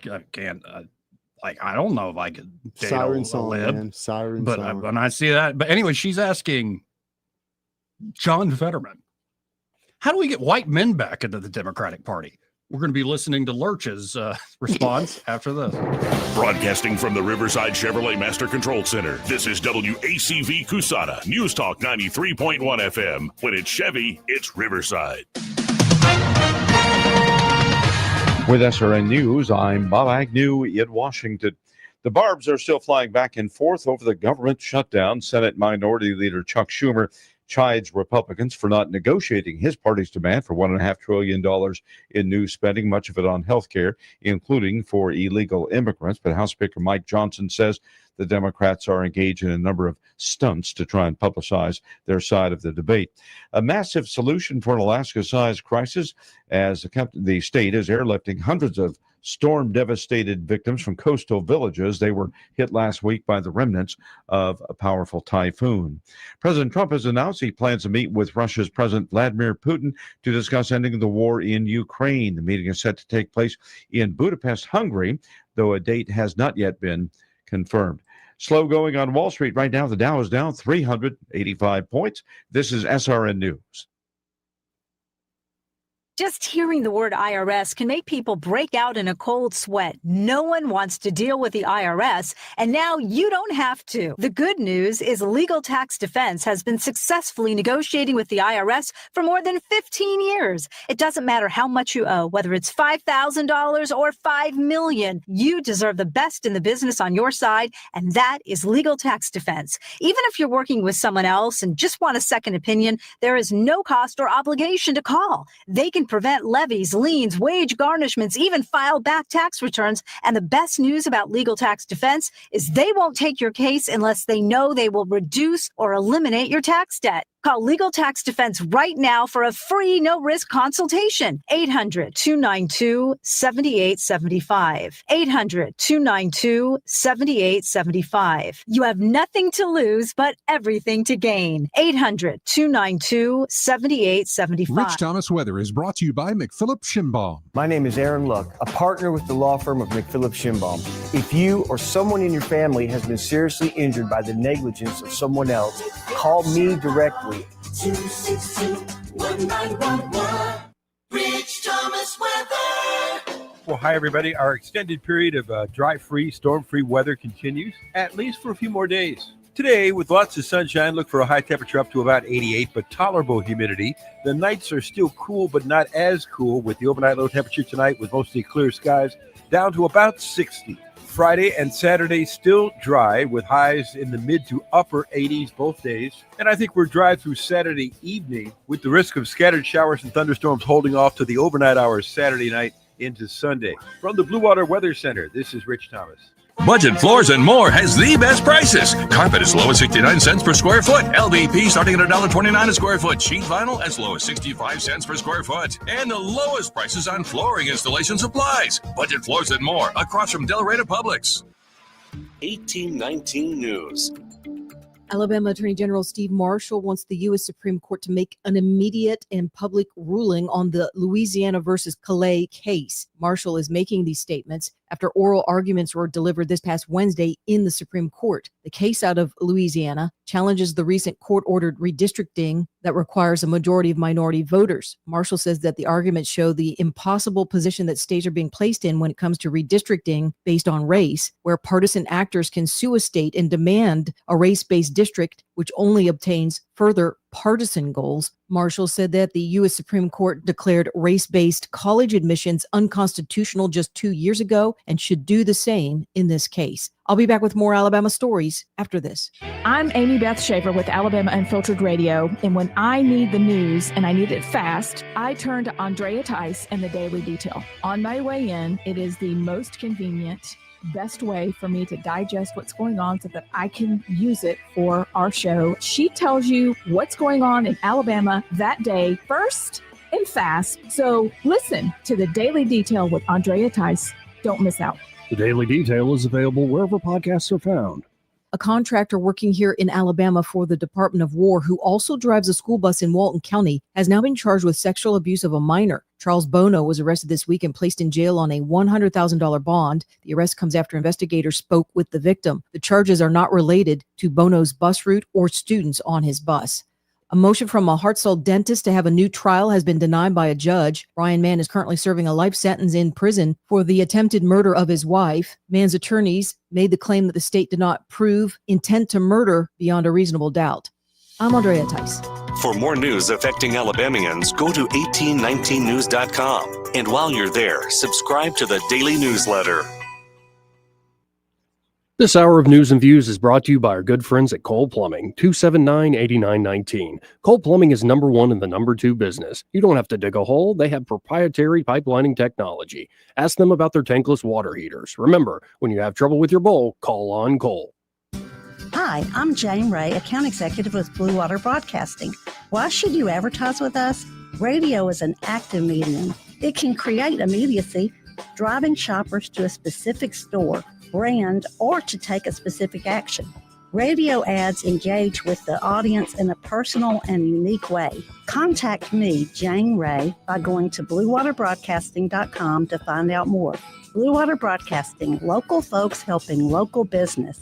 Speaker 6: don't know if I could date
Speaker 8: Siren
Speaker 6: a
Speaker 8: song,
Speaker 6: lib,
Speaker 8: man. Siren
Speaker 6: but
Speaker 8: song.
Speaker 6: when I see that, but anyway, she's asking John Fetterman, how do we get white men back into the Democratic Party? We're going to be listening to Lurch's response after this.
Speaker 4: Broadcasting from the Riverside Chevrolet Master Control Center, this is WACV Cusana, News Talk 93.1 FM. When it's Chevy, it's Riverside.
Speaker 3: With SRN News, I'm Bob Agnew in Washington. The barbs are still flying back and forth over the government shutdown. Senate Minority Leader Chuck Schumer chides Republicans for not negotiating his party's demand for $1.5 trillion in new spending, much of it on health care, including for illegal immigrants. But House Speaker Mike Johnson says the Democrats are engaged in a number of stunts to try and publicize their side of the debate. A massive solution for an Alaska-sized crisis as the state is airlifting hundreds of storm-devastated victims from coastal villages. They were hit last week by the remnants of a powerful typhoon. President Trump has announced he plans to meet with Russia's President Vladimir Putin to discuss ending the war in Ukraine. The meeting is set to take place in Budapest, Hungary, though a date has not yet been confirmed. Slow going on Wall Street right now. The Dow is down 385 points. This is SRN News.
Speaker 7: Just hearing the word IRS can make people break out in a cold sweat. No one wants to deal with the IRS, and now you don't have to. The good news is Legal Tax Defense has been successfully negotiating with the IRS for more than 15 years. It doesn't matter how much you owe, whether it's $5,000 or $5 million. You deserve the best in the business on your side, and that is Legal Tax Defense. Even if you're working with someone else and just want a second opinion, there is no cost or obligation to call. They can prevent levies, liens, wage garnishments, even file back tax returns. And the best news about Legal Tax Defense is they won't take your case unless they know they will reduce or eliminate your tax debt. Call Legal Tax Defense right now for a free, no-risk consultation. 800-292-7875. 800-292-7875. You have nothing to lose, but everything to gain. 800-292-7875.
Speaker 23: Rich Thomas Weather is brought to you by McPhillips Schimbaum.
Speaker 9: My name is Aaron Luck, a partner with the law firm of McPhillips Schimbaum. If you or someone in your family has been seriously injured by the negligence of someone else, call me directly.
Speaker 24: 262-1911. Rich Thomas Weather.
Speaker 20: Well, hi, everybody. Our extended period of dry-free, storm-free weather continues, at least for a few more days. Today, with lots of sunshine, look for a high temperature up to about 88, but tolerable humidity. The nights are still cool, but not as cool, with the overnight low temperature tonight with mostly clear skies down to about 60. Friday and Saturday still dry with highs in the mid to upper 80s both days. And I think we're dry through Saturday evening with the risk of scattered showers and thunderstorms holding off to the overnight hours Saturday night into Sunday. From the Blue Water Weather Center, this is Rich Thomas.
Speaker 12: Budget Floors and More has the best prices. Carpet as low as 69 cents per square foot. LVP starting at $1.29 a square foot. Sheet vinyl as low as 65 cents per square foot. And the lowest prices on flooring installation supplies. Budget Floors and More across from Delray to Publix.
Speaker 1: 1819 News.
Speaker 16: Alabama Attorney General Steve Marshall wants the U.S. Supreme Court to make an immediate and public ruling on the Louisiana versus Calais case. Marshall is making these statements after oral arguments were delivered this past Wednesday in the Supreme Court. The case out of Louisiana challenges the recent court-ordered redistricting that requires a majority of minority voters. Marshall says that the arguments show the impossible position that states are being placed in when it comes to redistricting based on race, where partisan actors can sue a state and demand a race-based district, which only obtains further partisan goals. Marshall said that the U.S. Supreme Court declared race-based college admissions unconstitutional just 2 years ago and should do the same in this case. I'll be back with more Alabama stories after this.
Speaker 17: I'm Amy Beth Schaefer with Alabama Unfiltered Radio, and when I need the news and I need it fast, I turn to Andrea Tice and the Daily Detail. On my way in, it is the most convenient, best way for me to digest what's going on so that I can use it for our show. She tells you what's going on in Alabama that day first and fast. So listen to the Daily Detail with Andrea Tice. Don't miss out.
Speaker 6: The Daily Detail is available wherever podcasts are found.
Speaker 16: A contractor working here in Alabama for the Department of War, who also drives a school bus in Walton County, has now been charged with sexual abuse of a minor. Charles Bono was arrested this week and placed in jail on a $100,000 bond. The arrest comes after investigators spoke with the victim. The charges are not related to Bono's bus route or students on his bus. A motion from a Hartselle dentist to have a new trial has been denied by a judge. Brian Mann is currently serving a life sentence in prison for the attempted murder of his wife. Mann's attorneys made the claim that the state did not prove intent to murder beyond a reasonable doubt. I'm Andrea Tice.
Speaker 1: For more news affecting Alabamians, go to 1819news.com. And while you're there, subscribe to the daily newsletter.
Speaker 6: This hour of news and views is brought to you by our good friends at Cole Plumbing, 279-8919. Cole Plumbing is number one in the number two business. You don't have to dig a hole. They have proprietary pipelining technology. Ask them about their tankless water heaters. Remember, when you have trouble with your bowl, call on Cole.
Speaker 18: Hi, I'm Jane Ray, account executive with Blue Water Broadcasting. Why should you advertise with us? Radio is an active medium. It can create immediacy, driving shoppers to a specific store, brand, or to take a specific action. Radio ads engage with the audience in a personal and unique way. Contact me, Jane Ray, by going to bluewaterbroadcasting.com to find out more. Blue Water Broadcasting, local folks helping local business.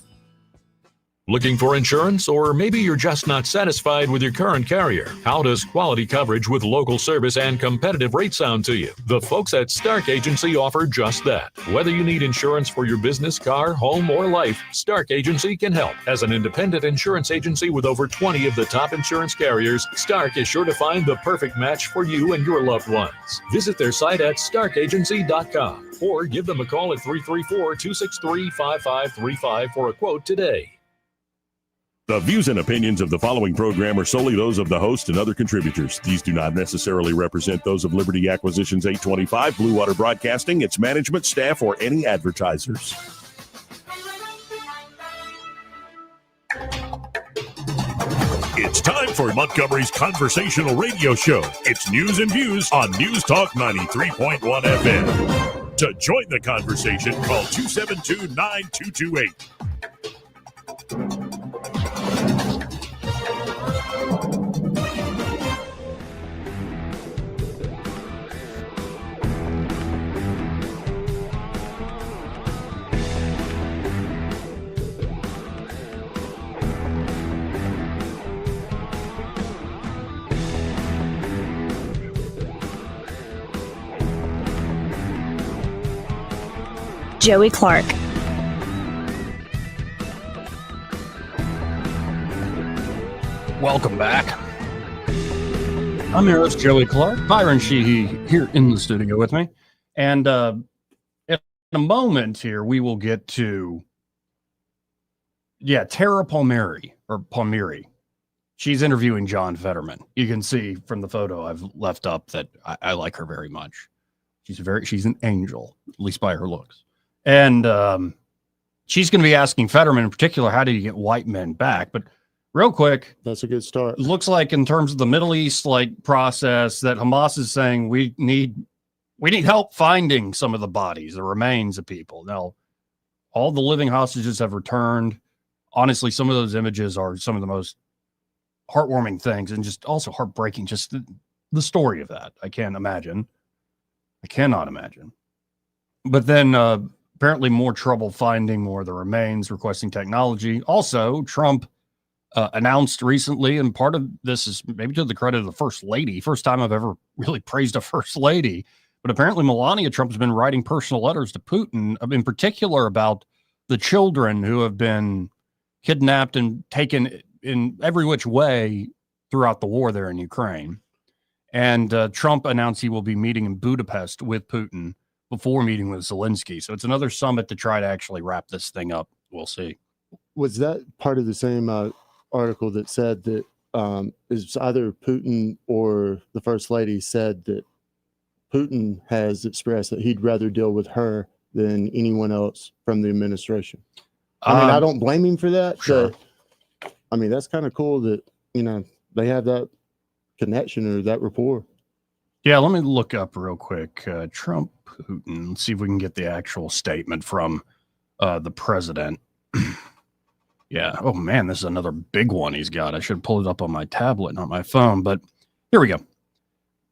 Speaker 4: Looking for insurance, or maybe you're just not satisfied with your current carrier? How does quality coverage with local service and competitive rates sound to you? The folks at Stark Agency offer just that. Whether you need insurance for your business, car, home, or life, Stark Agency can help. As an independent insurance agency with over 20 of the top insurance carriers, Stark is sure to find the perfect match for you and your loved ones. Visit their site at starkagency.com or give them a call at 334-263-5535 for a quote today.
Speaker 25: The views and opinions of the following program are solely those of the host and other contributors. These do not necessarily represent those of Liberty Acquisitions 825, Blue Water Broadcasting, its management, staff, or any advertisers.
Speaker 4: It's time for Montgomery's conversational radio show. It's news and views on News Talk 93.1 FM. To join the conversation, call 272-9228.
Speaker 5: Joey Clark.
Speaker 6: Welcome back. I'm your host, Joey Clark. Byron Sheehy here in the studio with me. And In a moment here, we will get to, Tara Palmieri. She's interviewing John Fetterman. You can see from the photo I've left up that I like her very much. She's an angel, at least by her looks. And she's going to be asking Fetterman in particular, how do you get white men back? But real quick,
Speaker 8: that's a good start.
Speaker 6: Looks like in terms of the Middle East process that Hamas is saying we need help finding some of the bodies, the remains of people. Now, all the living hostages have returned. Honestly, some of those images are some of the most heartwarming things and just also heartbreaking. Just the story of that. I cannot imagine. But then apparently more trouble finding more of the remains, requesting technology. Also, Trump announced recently, and part of this is maybe to the credit of the First Lady. First time I've ever really praised a First Lady. But apparently Melania Trump has been writing personal letters to Putin, in particular about the children who have been kidnapped and taken in every which way throughout the war there in Ukraine. And Trump announced he will be meeting in Budapest with Putin before meeting with Zelensky. So it's another summit to try to actually wrap this thing up. We'll see.
Speaker 8: Was that part of the same article that said that is either Putin or the First Lady said that Putin has expressed that he'd rather deal with her than anyone else from the administration? I mean, I don't blame him for that.
Speaker 6: Sure.
Speaker 8: But, I mean, that's kind of cool that, they have that connection or that rapport.
Speaker 6: Yeah, let me look up real quick. Trump, Putin. Let's see if we can get the actual statement from the president. Yeah. Oh, man, this is another big one he's got. I should pull it up on my tablet, not my phone. But here we go.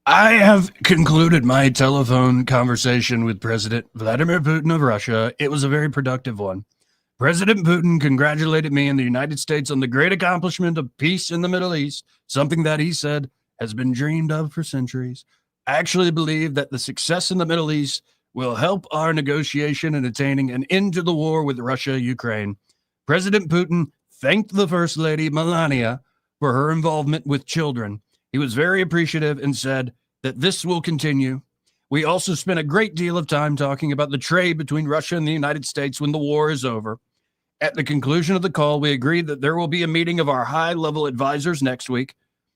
Speaker 6: I have concluded my telephone conversation with President Vladimir Putin of Russia. It was a very productive one. President Putin congratulated me and the United States on the great accomplishment of peace in the Middle East, something that he said has been dreamed of for centuries. I actually believe that the success in the Middle East will help our negotiation in attaining an end to the war with Russia, Ukraine. President Putin thanked the First Lady, Melania, for her involvement with children. He was very appreciative and said that this will continue. We also spent a great deal of time talking about the trade between Russia and the United States when the war is over. At the conclusion of the call, we agreed that there will be a meeting of our high-level advisors next week.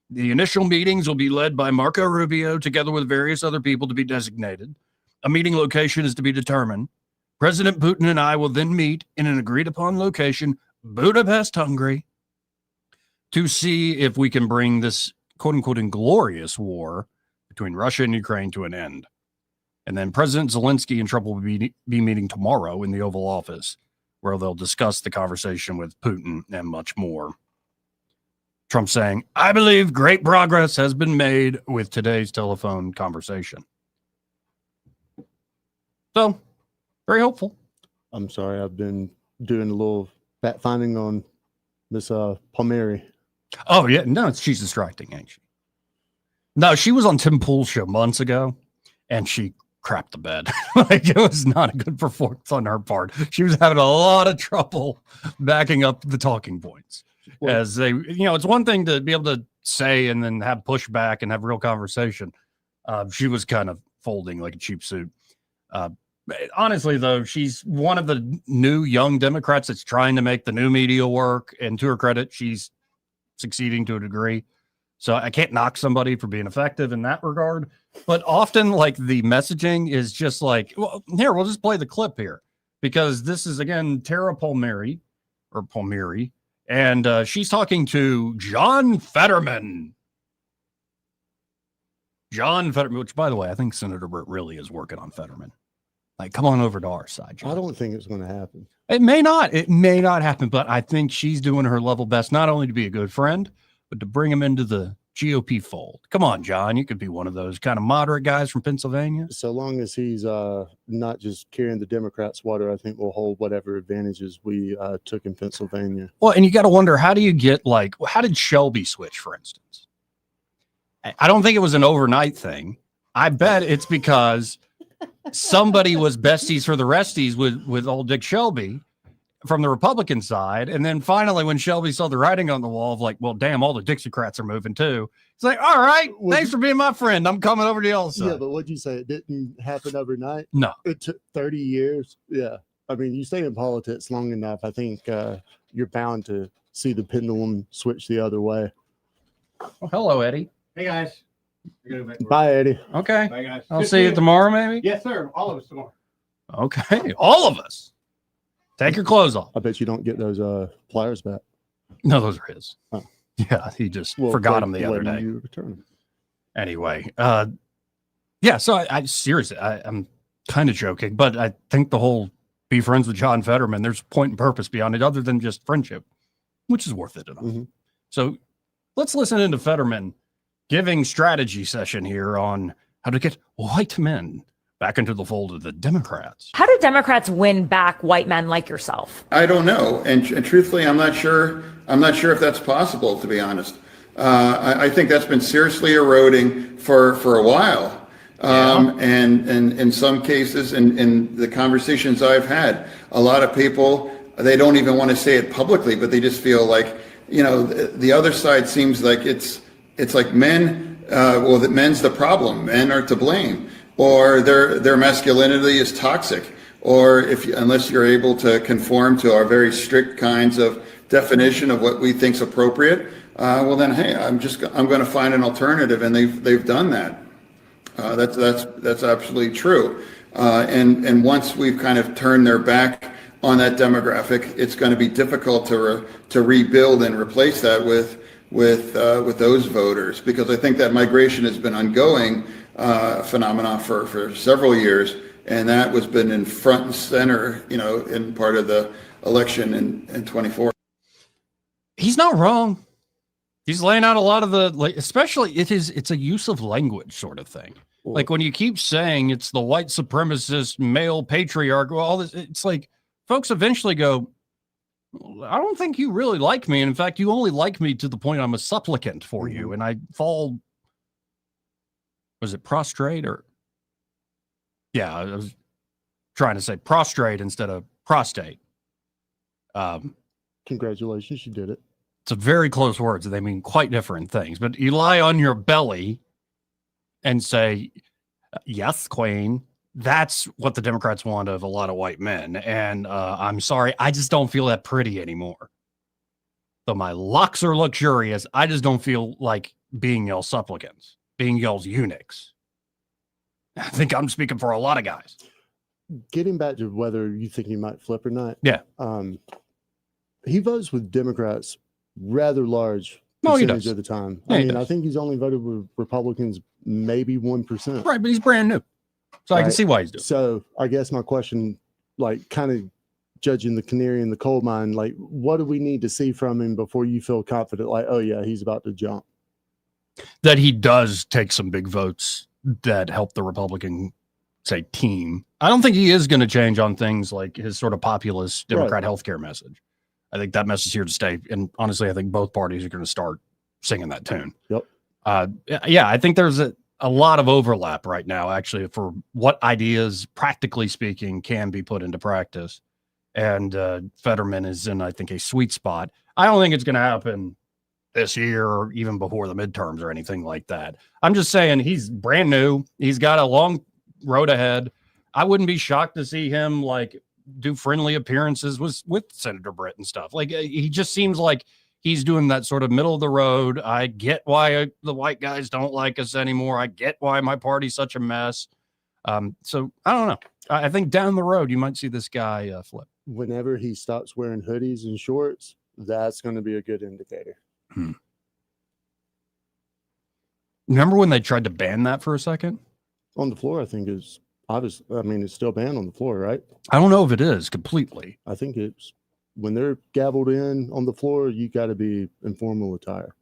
Speaker 6: The initial meetings will be led by Marco Rubio, together with various other people to be designated. A meeting location is to be determined. President Putin and I will then meet in an agreed-upon location, Budapest, Hungary, to see if we can bring this quote-unquote inglorious war between Russia and Ukraine to an end. And then President Zelensky and Trump will be meeting tomorrow in the Oval Office, where they'll discuss the conversation with Putin and much more. Trump saying, I believe great progress has been made with today's telephone conversation. So, very hopeful.
Speaker 8: I'm sorry, I've been doing a little fact finding on Miss Palmieri.
Speaker 6: Oh, yeah. No, she's distracting, ain't she? No, she was on Tim Pool's show months ago, and she crapped the bed. Like, it was not a good performance on her part. She was having a lot of trouble backing up the talking points. Well, as they, it's one thing to be able to say and then have pushback and have real conversation. She was kind of folding like a cheap suit. Honestly, though, she's one of the new young Democrats that's trying to make the new media work. And to her credit, she's succeeding to a degree. So I can't knock somebody for being effective in that regard. But often, like, the messaging is just like, well, here, we'll just play the clip here. Because this is, again, Tara Palmieri, and she's talking to John Fetterman. John Fetterman, which, by the way, I think Senator Burt really is working on Fetterman. Like, come on over to our side, John.
Speaker 8: I don't think it's going to happen.
Speaker 6: It may not. It may not happen, but I think she's doing her level best, not only to be a good friend, but to bring him into the GOP fold. Come on, John. You could be one of those kind of moderate guys from Pennsylvania.
Speaker 8: So long as he's not just carrying the Democrats' water, I think we'll hold whatever advantages we took in Pennsylvania.
Speaker 6: Well, and you got to wonder, how do you get, like, how did Shelby switch, for instance? I don't think it was an overnight thing. I bet it's because somebody was besties for the resties with old Dick Shelby from the Republican side. And then finally, when Shelby saw the writing on the wall of like, well, damn, all the Dixiecrats are moving too. It's like, all right, thanks for being my friend. I'm coming over to y'all side.
Speaker 8: Yeah, but what'd you say? It didn't happen overnight?
Speaker 6: No.
Speaker 8: It took 30 years. Yeah. I mean, you stay in politics long enough, I think you're bound to see the pendulum switch the other way.
Speaker 6: Oh, hello, Eddie.
Speaker 10: Hey, guys.
Speaker 8: Bye, Eddie.
Speaker 6: Okay.
Speaker 10: Bye, guys.
Speaker 6: I'll see you tomorrow, maybe?
Speaker 10: Yes, sir. All of us tomorrow.
Speaker 6: Okay. All of us. Take your clothes off.
Speaker 8: I bet you don't get those pliers back.
Speaker 6: No, those are his.
Speaker 8: Oh.
Speaker 6: Yeah, he just forgot them the other day.
Speaker 8: You return them?
Speaker 6: Anyway, yeah, so I seriously, I'm kind of joking, but I think the whole be friends with John Fetterman, there's point and purpose beyond it other than just friendship, which is worth it enough.
Speaker 8: Mm-hmm.
Speaker 6: So let's listen into Fetterman giving strategy session here on how to get white men back into the fold of the Democrats.
Speaker 11: How do Democrats win back white men like yourself?
Speaker 19: I don't know, and truthfully, I'm not sure if that's possible. To be honest, I think that's been seriously eroding for a while. And in some cases, in the conversations I've had, a lot of people, they don't even want to say it publicly, but they just feel like, the other side seems like it's like men, that men's the problem, men are to blame, or their masculinity is toxic, or unless you're able to conform to our very strict kinds of definition of what we think's appropriate, well then, hey, I'm going to find an alternative, and they've done that. That's absolutely true. And once we've kind of turned their back on that demographic, it's going to be difficult to rebuild and replace that with those voters, because I think that migration has been ongoing phenomenon for several years, and that was been in front and center, in part of the election in 24.
Speaker 6: He's not wrong. He's laying out a lot of especially it's a use of language sort of thing. Like when you keep saying it's the white supremacist male patriarch, all this, it's like folks eventually go, I don't think you really like me. And in fact, you only like me to the point I'm a supplicant for you. And I fall, was it prostrate or? Yeah, I was trying to say prostrate instead of prostate.
Speaker 8: Congratulations, you did it.
Speaker 6: It's a very close words. They mean quite different things. But you lie on your belly and say, yes, queen. That's what the Democrats want of a lot of white men. And I'm sorry, I just don't feel that pretty anymore. Though my locks are luxurious, I just don't feel like being y'all's supplicants, being y'all's eunuchs. I think I'm speaking for a lot of guys.
Speaker 8: Getting back to whether you think he might flip or not.
Speaker 6: Yeah.
Speaker 8: He votes with Democrats rather large percentage of the time.
Speaker 6: Yeah,
Speaker 8: I mean, I think he's only voted with Republicans maybe 1%.
Speaker 6: Right, but he's brand new. So I can see why he's doing it.
Speaker 8: So I guess my question, like kind of judging the canary in the coal mine, like what do we need to see from him before you feel confident, like, oh yeah, he's about to jump?
Speaker 6: That he does take some big votes that help the Republican, say, team. I don't think he is going to change on things like his sort of populist Democrat healthcare message. I think that message is here to stay. And honestly, I think both parties are going to start singing that tune.
Speaker 8: Yep.
Speaker 6: Yeah, I think there's a lot of overlap right now, actually, for what ideas, practically speaking, can be put into practice. And Fetterman is in, I think, a sweet spot. I don't think it's going to happen this year or even before the midterms or anything like that. I'm just saying he's brand new. He's got a long road ahead. I wouldn't be shocked to see him like do friendly appearances with Senator Britt and stuff. Like he just seems like he's doing that sort of middle of the road. I get why the white guys don't like us anymore. I get why my party's such a mess. So I don't know. I think down the road, you might see this guy flip.
Speaker 8: Whenever he stops wearing hoodies and shorts, that's going to be a good indicator.
Speaker 6: Remember when they tried to ban that for a second?
Speaker 8: On the floor, I think is obvious. I mean, it's still banned on the floor, right?
Speaker 6: I don't know if it is completely.
Speaker 8: I think it's when they're gavelled in on the floor, you got to be in formal attire.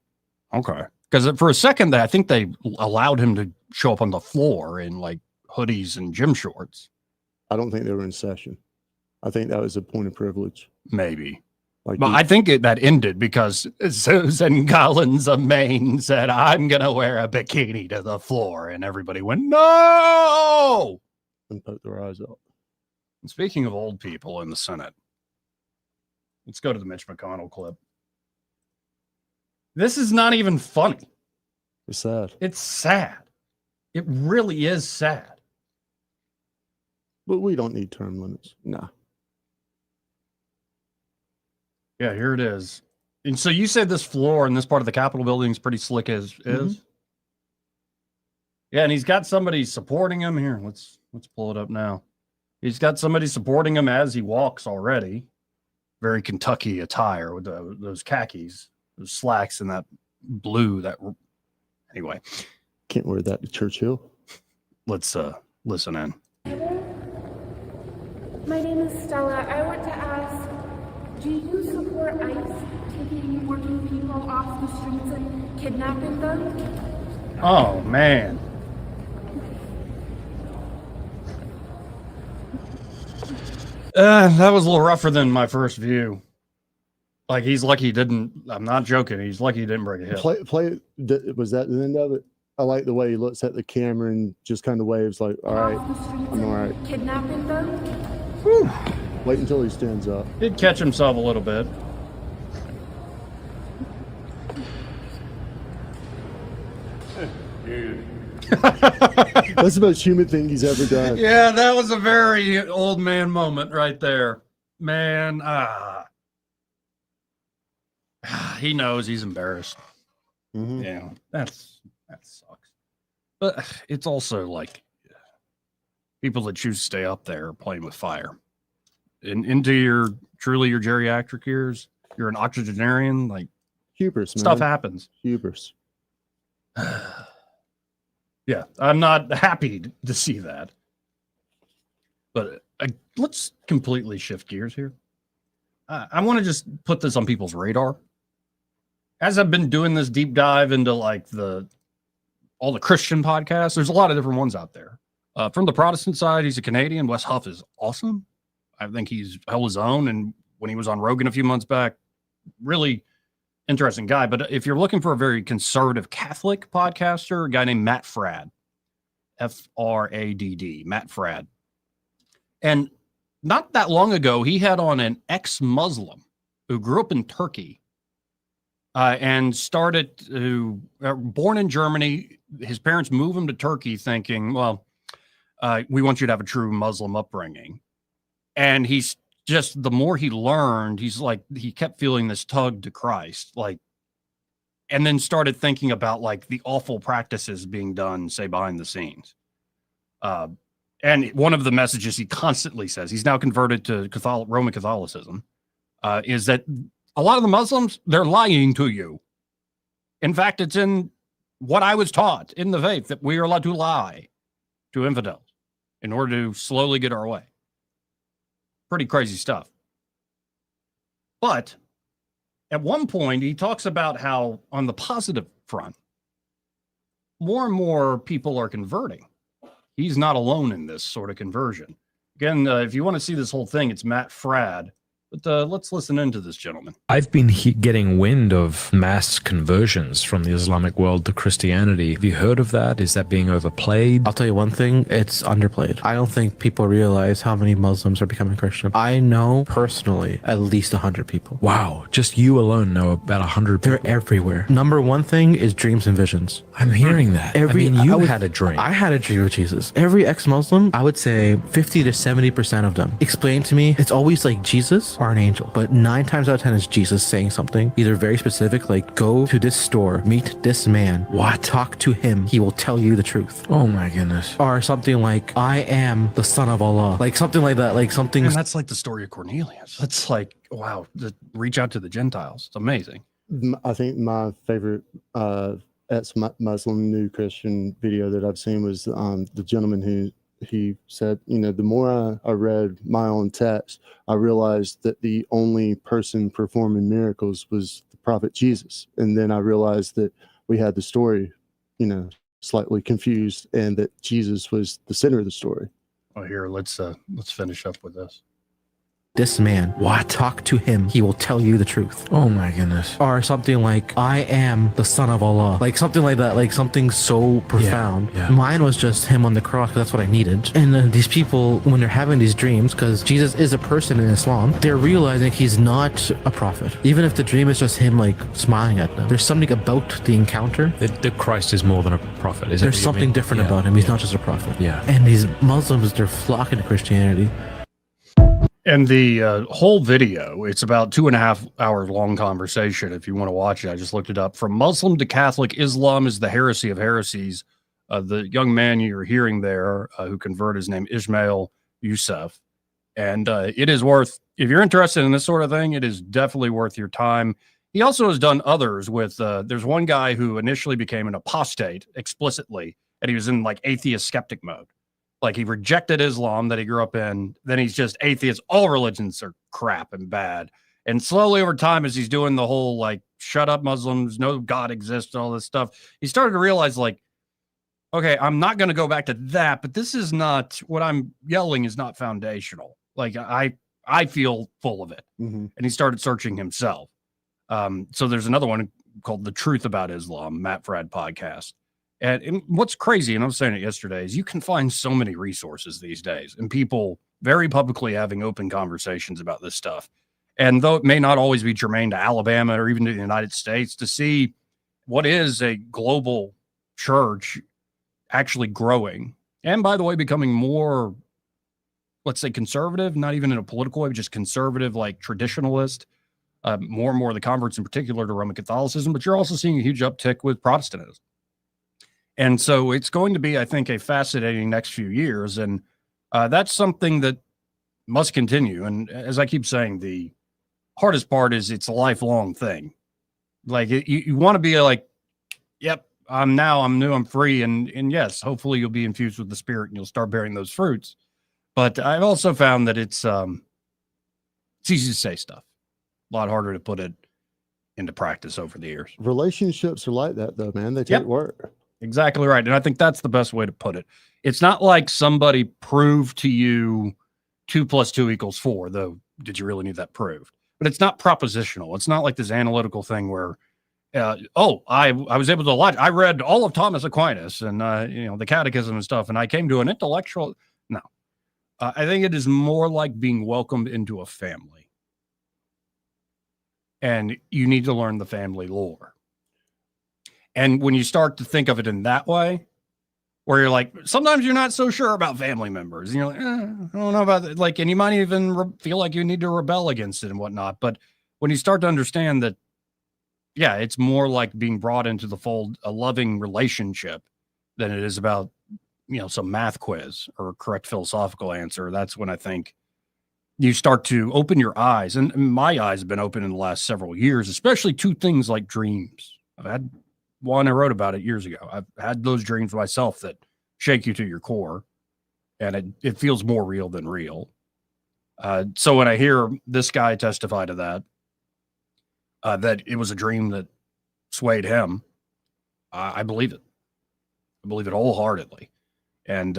Speaker 6: Okay. Because for a second, I think they allowed him to show up on the floor in like hoodies and gym shorts.
Speaker 8: I don't think they were in session. I think that was a point of privilege.
Speaker 6: Maybe.
Speaker 8: Like
Speaker 6: but I think that ended because Susan Collins of Maine said, I'm going to wear a bikini to the floor. And everybody went, no!
Speaker 8: And poked their eyes out.
Speaker 6: And speaking of old people in the Senate, Let's go to the Mitch McConnell clip. This is not even funny.
Speaker 8: It's sad.
Speaker 6: It's sad. It really is sad.
Speaker 8: But we don't need term limits. Nah.
Speaker 6: Yeah, here it is. And so you said this floor in this part of the Capitol building is pretty slick as is? Yeah, and he's got somebody supporting him. Here, let's pull it up now. He's got somebody supporting him as he walks already. Very Kentucky attire with those khakis, those slacks, and that blue. Anyway.
Speaker 8: Can't wear that to Churchill.
Speaker 6: Let's listen in.
Speaker 2: My name is Stella. I want to ask, do you support ICE taking working people off the streets and kidnapping them?
Speaker 6: Oh, man. That was a little rougher than my first view. Like, he's lucky he didn't. I'm not joking. He's lucky he didn't break a hip.
Speaker 8: Was that the end of it? I like the way he looks at the camera and just kind of waves like, all right, I'm all right.
Speaker 2: Kidnapping them?
Speaker 6: Whew.
Speaker 8: Wait until he stands up.
Speaker 6: Did catch himself a little bit.
Speaker 8: That's the most human thing he's ever done.
Speaker 6: Yeah, that was a very old man moment right there. Man, he knows he's embarrassed. Yeah, that sucks. But it's also like people that choose to stay up there are playing with fire. Into your geriatric years, you're an octogenarian, like
Speaker 8: hubris, man.
Speaker 6: Stuff happens.
Speaker 8: Hubris.
Speaker 6: Yeah, I'm not happy to see that. But let's completely shift gears here. I want to just put this on people's radar. As I've been doing this deep dive into like all the Christian podcasts, there's a lot of different ones out there. From the Protestant side, he's a Canadian. Wes Huff is awesome. I think he's held his own. And when he was on Rogan a few months back, really interesting guy. But if you're looking for a very conservative Catholic podcaster, a guy named Matt Fradd, Fradd, Matt Fradd. And not that long ago, he had on an ex-Muslim who grew up in Turkey and born in Germany. His parents moved him to Turkey thinking, well, we want you to have a true Muslim upbringing. And he's just, the more he learned, he's like, he kept feeling this tug to Christ, like, and then started thinking about like the awful practices being done, say, behind the scenes. And one of the messages he constantly says, he's now converted to Roman Catholicism, is that a lot of the Muslims, they're lying to you. In fact, it's in what I was taught in the faith that we are allowed to lie to infidels in order to slowly get our way. Pretty crazy stuff. But at one point, he talks about how on the positive front, more and more people are converting. He's not alone in this sort of conversion. Again, if you want to see this whole thing, it's Matt Fradd. But let's listen into this gentleman.
Speaker 10: I've been getting wind of mass conversions from the Islamic world to Christianity. Have you heard of that? Is that being overplayed?
Speaker 13: I'll tell you one thing, it's underplayed. I don't think people realize how many Muslims are becoming Christian. I know personally at least 100 people.
Speaker 10: Wow, just you alone know about 100 people.
Speaker 13: They're everywhere. Number one thing is dreams and visions.
Speaker 10: I'm hearing that. You had a dream.
Speaker 13: I had a dream of Jesus. Every ex-Muslim, I would say 50 to 70% of them explain to me, it's always like Jesus or an angel, but 9 times out of 10 is Jesus saying something either very specific, like go to this store, meet this man, talk to him, he will tell you the truth.
Speaker 10: Oh my goodness.
Speaker 13: Or something like, I am the son of Allah, like something like that, like something.
Speaker 6: And that's like the story of Cornelius. That's like, wow, reach out to the Gentiles. It's amazing.
Speaker 8: I think my favorite ex-Muslim new Christian video that I've seen was the gentleman who he said, the more I read my own text, I realized that the only person performing miracles was the prophet Jesus. And then I realized that we had the story, slightly confused, and that Jesus was the center of the story.
Speaker 6: Oh, here, let's finish up with this.
Speaker 13: this man. What? Talk to him. He will tell you the truth.
Speaker 10: Oh my goodness.
Speaker 13: Or something like, I am the son of Allah. Like something like that. Like something so profound.
Speaker 10: Yeah.
Speaker 13: Mine was just him on the cross because that's what I needed. And these people, when they're having these dreams, because Jesus is a person in Islam, they're realizing he's not a prophet. Even if the dream is just him like smiling at them. There's something about the encounter.
Speaker 10: That Christ is more than a prophet.
Speaker 13: There's something different about him. He's not just a prophet.
Speaker 10: Yeah.
Speaker 13: And these Muslims, they're flocking to Christianity.
Speaker 6: And the whole video, it's about 2.5 hours long conversation. If you want to watch it, I just looked it up. From Muslim to Catholic, Islam is the heresy of heresies. The young man you're hearing there who converted, his name Ismail Youssef. And it is worth, if you're interested in this sort of thing, it is definitely worth your time. He also has done others with, there's one guy who initially became an apostate explicitly, and he was in like atheist skeptic mode. Like he rejected Islam that he grew up in. Then he's just atheist. All religions are crap and bad. And slowly over time, as he's doing the whole like, shut up Muslims, no God exists, all this stuff, he started to realize like, okay, I'm not going to go back to that, but this is not, what I'm yelling is not foundational. Like I feel full of it.
Speaker 8: Mm-hmm.
Speaker 6: And he started searching himself. So there's another one called The Truth About Islam, Matt Frad podcast. And what's crazy, and I was saying it yesterday, is you can find so many resources these days and people very publicly having open conversations about this stuff. And though it may not always be germane to Alabama or even to the United States, to see what is a global church actually growing, and by the way, becoming more, let's say, conservative, not even in a political way, but just conservative, like traditionalist, more and more of the converts in particular to Roman Catholicism, but you're also seeing a huge uptick with Protestantism. And so it's going to be, I think, a fascinating next few years. And that's something that must continue. And as I keep saying, the hardest part is it's a lifelong thing. Like you want to be like, yep, I'm new, I'm free. And yes, hopefully you'll be infused with the Spirit and you'll start bearing those fruits. But I've also found that it's easy to say stuff, a lot harder to put it into practice over the years.
Speaker 8: Relationships are like that though, man. They take work.
Speaker 6: Exactly right. And I think that's the best way to put it. It's not like somebody proved to you 2 + 2 = 4, though. Did you really need that proved? But it's not propositional. It's not like this analytical thing where, I was able to I read all of Thomas Aquinas and, the catechism and stuff, and I came to an intellectual. No, I think it is more like being welcomed into a family. And you need to learn the family lore. And when you start to think of it in that way, where you're like, sometimes you're not so sure about family members. And you're like, I don't know about that. Like, and you might even feel like you need to rebel against it and whatnot. But when you start to understand that, yeah, it's more like being brought into the fold, a loving relationship, than it is about, some math quiz or a correct philosophical answer. That's when I think you start to open your eyes. And my eyes have been open in the last several years, especially to things like dreams. I've had one, I wrote about it years ago. I've had those dreams myself that shake you to your core, and it feels more real than real. So when I hear this guy testify to that, that it was a dream that swayed him, I believe it. I believe it wholeheartedly. And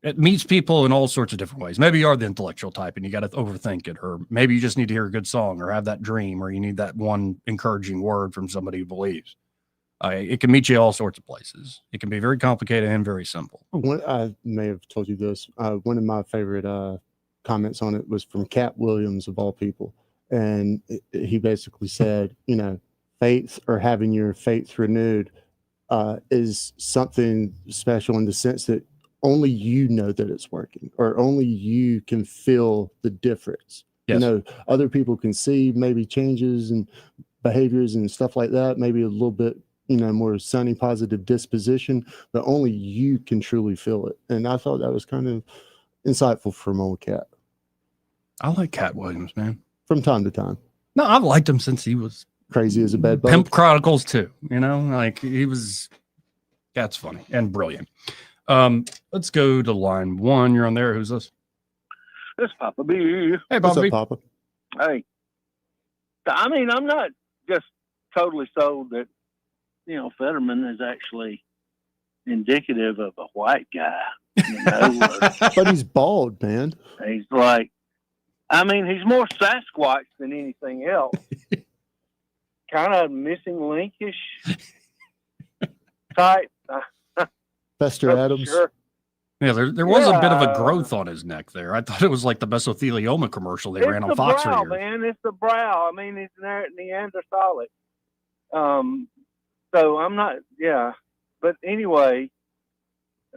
Speaker 6: it meets people in all sorts of different ways. Maybe you are the intellectual type and you got to overthink it, or maybe you just need to hear a good song or have that dream, or you need that one encouraging word from somebody who believes. It can meet you all sorts of places. It can be very complicated and very simple.
Speaker 8: I may have told you this. One of my favorite comments on it was from Cat Williams, of all people. And he basically said, faith, or having your faith renewed, is something special in the sense that only you know that it's working, or only you can feel the difference. Yes. Other people can see maybe changes and behaviors and stuff like that, maybe a little bit more sunny, positive disposition, but only you can truly feel it. And I thought that was kind of insightful from old Cat.
Speaker 6: I like Cat Williams, man.
Speaker 8: From time to time.
Speaker 6: No, I've liked him since he was
Speaker 8: crazy as a bed bug.
Speaker 6: Pimp Chronicles too. Like he was. Cat's funny and brilliant. Let's go to line 1. You're on there. Who's this?
Speaker 3: This Papa B.
Speaker 6: Hey, Papa B.
Speaker 8: Papa?
Speaker 3: Hey. I mean, I'm not just totally sold that, Fetterman is actually indicative of a white guy.
Speaker 8: But he's bald, man.
Speaker 3: He's like, I mean, he's more Sasquatch than anything else. Kind of missing linkish type.
Speaker 8: Fester Adams.
Speaker 3: Sure.
Speaker 6: Yeah, there was a bit of a growth on his neck there. I thought it was like the mesothelioma commercial they ran on Fox for years.
Speaker 3: Man. It's the brow. I mean, it's Neanderthalic. So I'm not, But anyway,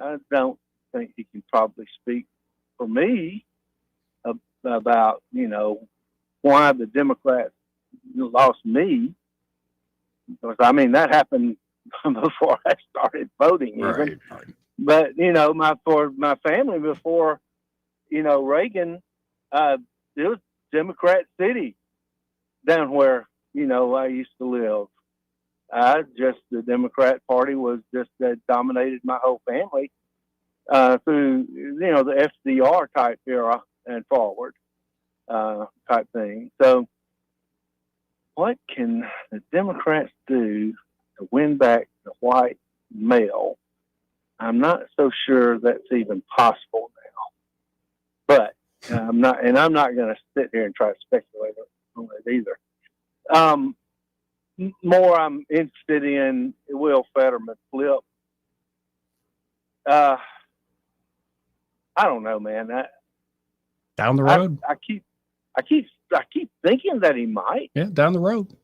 Speaker 3: I don't think he can probably speak for me about, why the Democrats lost me. Because, I mean, that happened before I started voting even.
Speaker 6: Right.
Speaker 3: But, for my family before, Reagan, it was Democrat City down where, I used to live. The Democrat Party was just dominated my whole family through, the FDR type era and forward type thing. So what can the Democrats do to win back the white male? I'm not so sure that's even possible now. But I'm not going to sit here and try to speculate on it either. More I'm interested in will Fetterman flip. I don't know, man.
Speaker 6: Down the road.
Speaker 3: I keep thinking that he might.
Speaker 6: Yeah, down the road.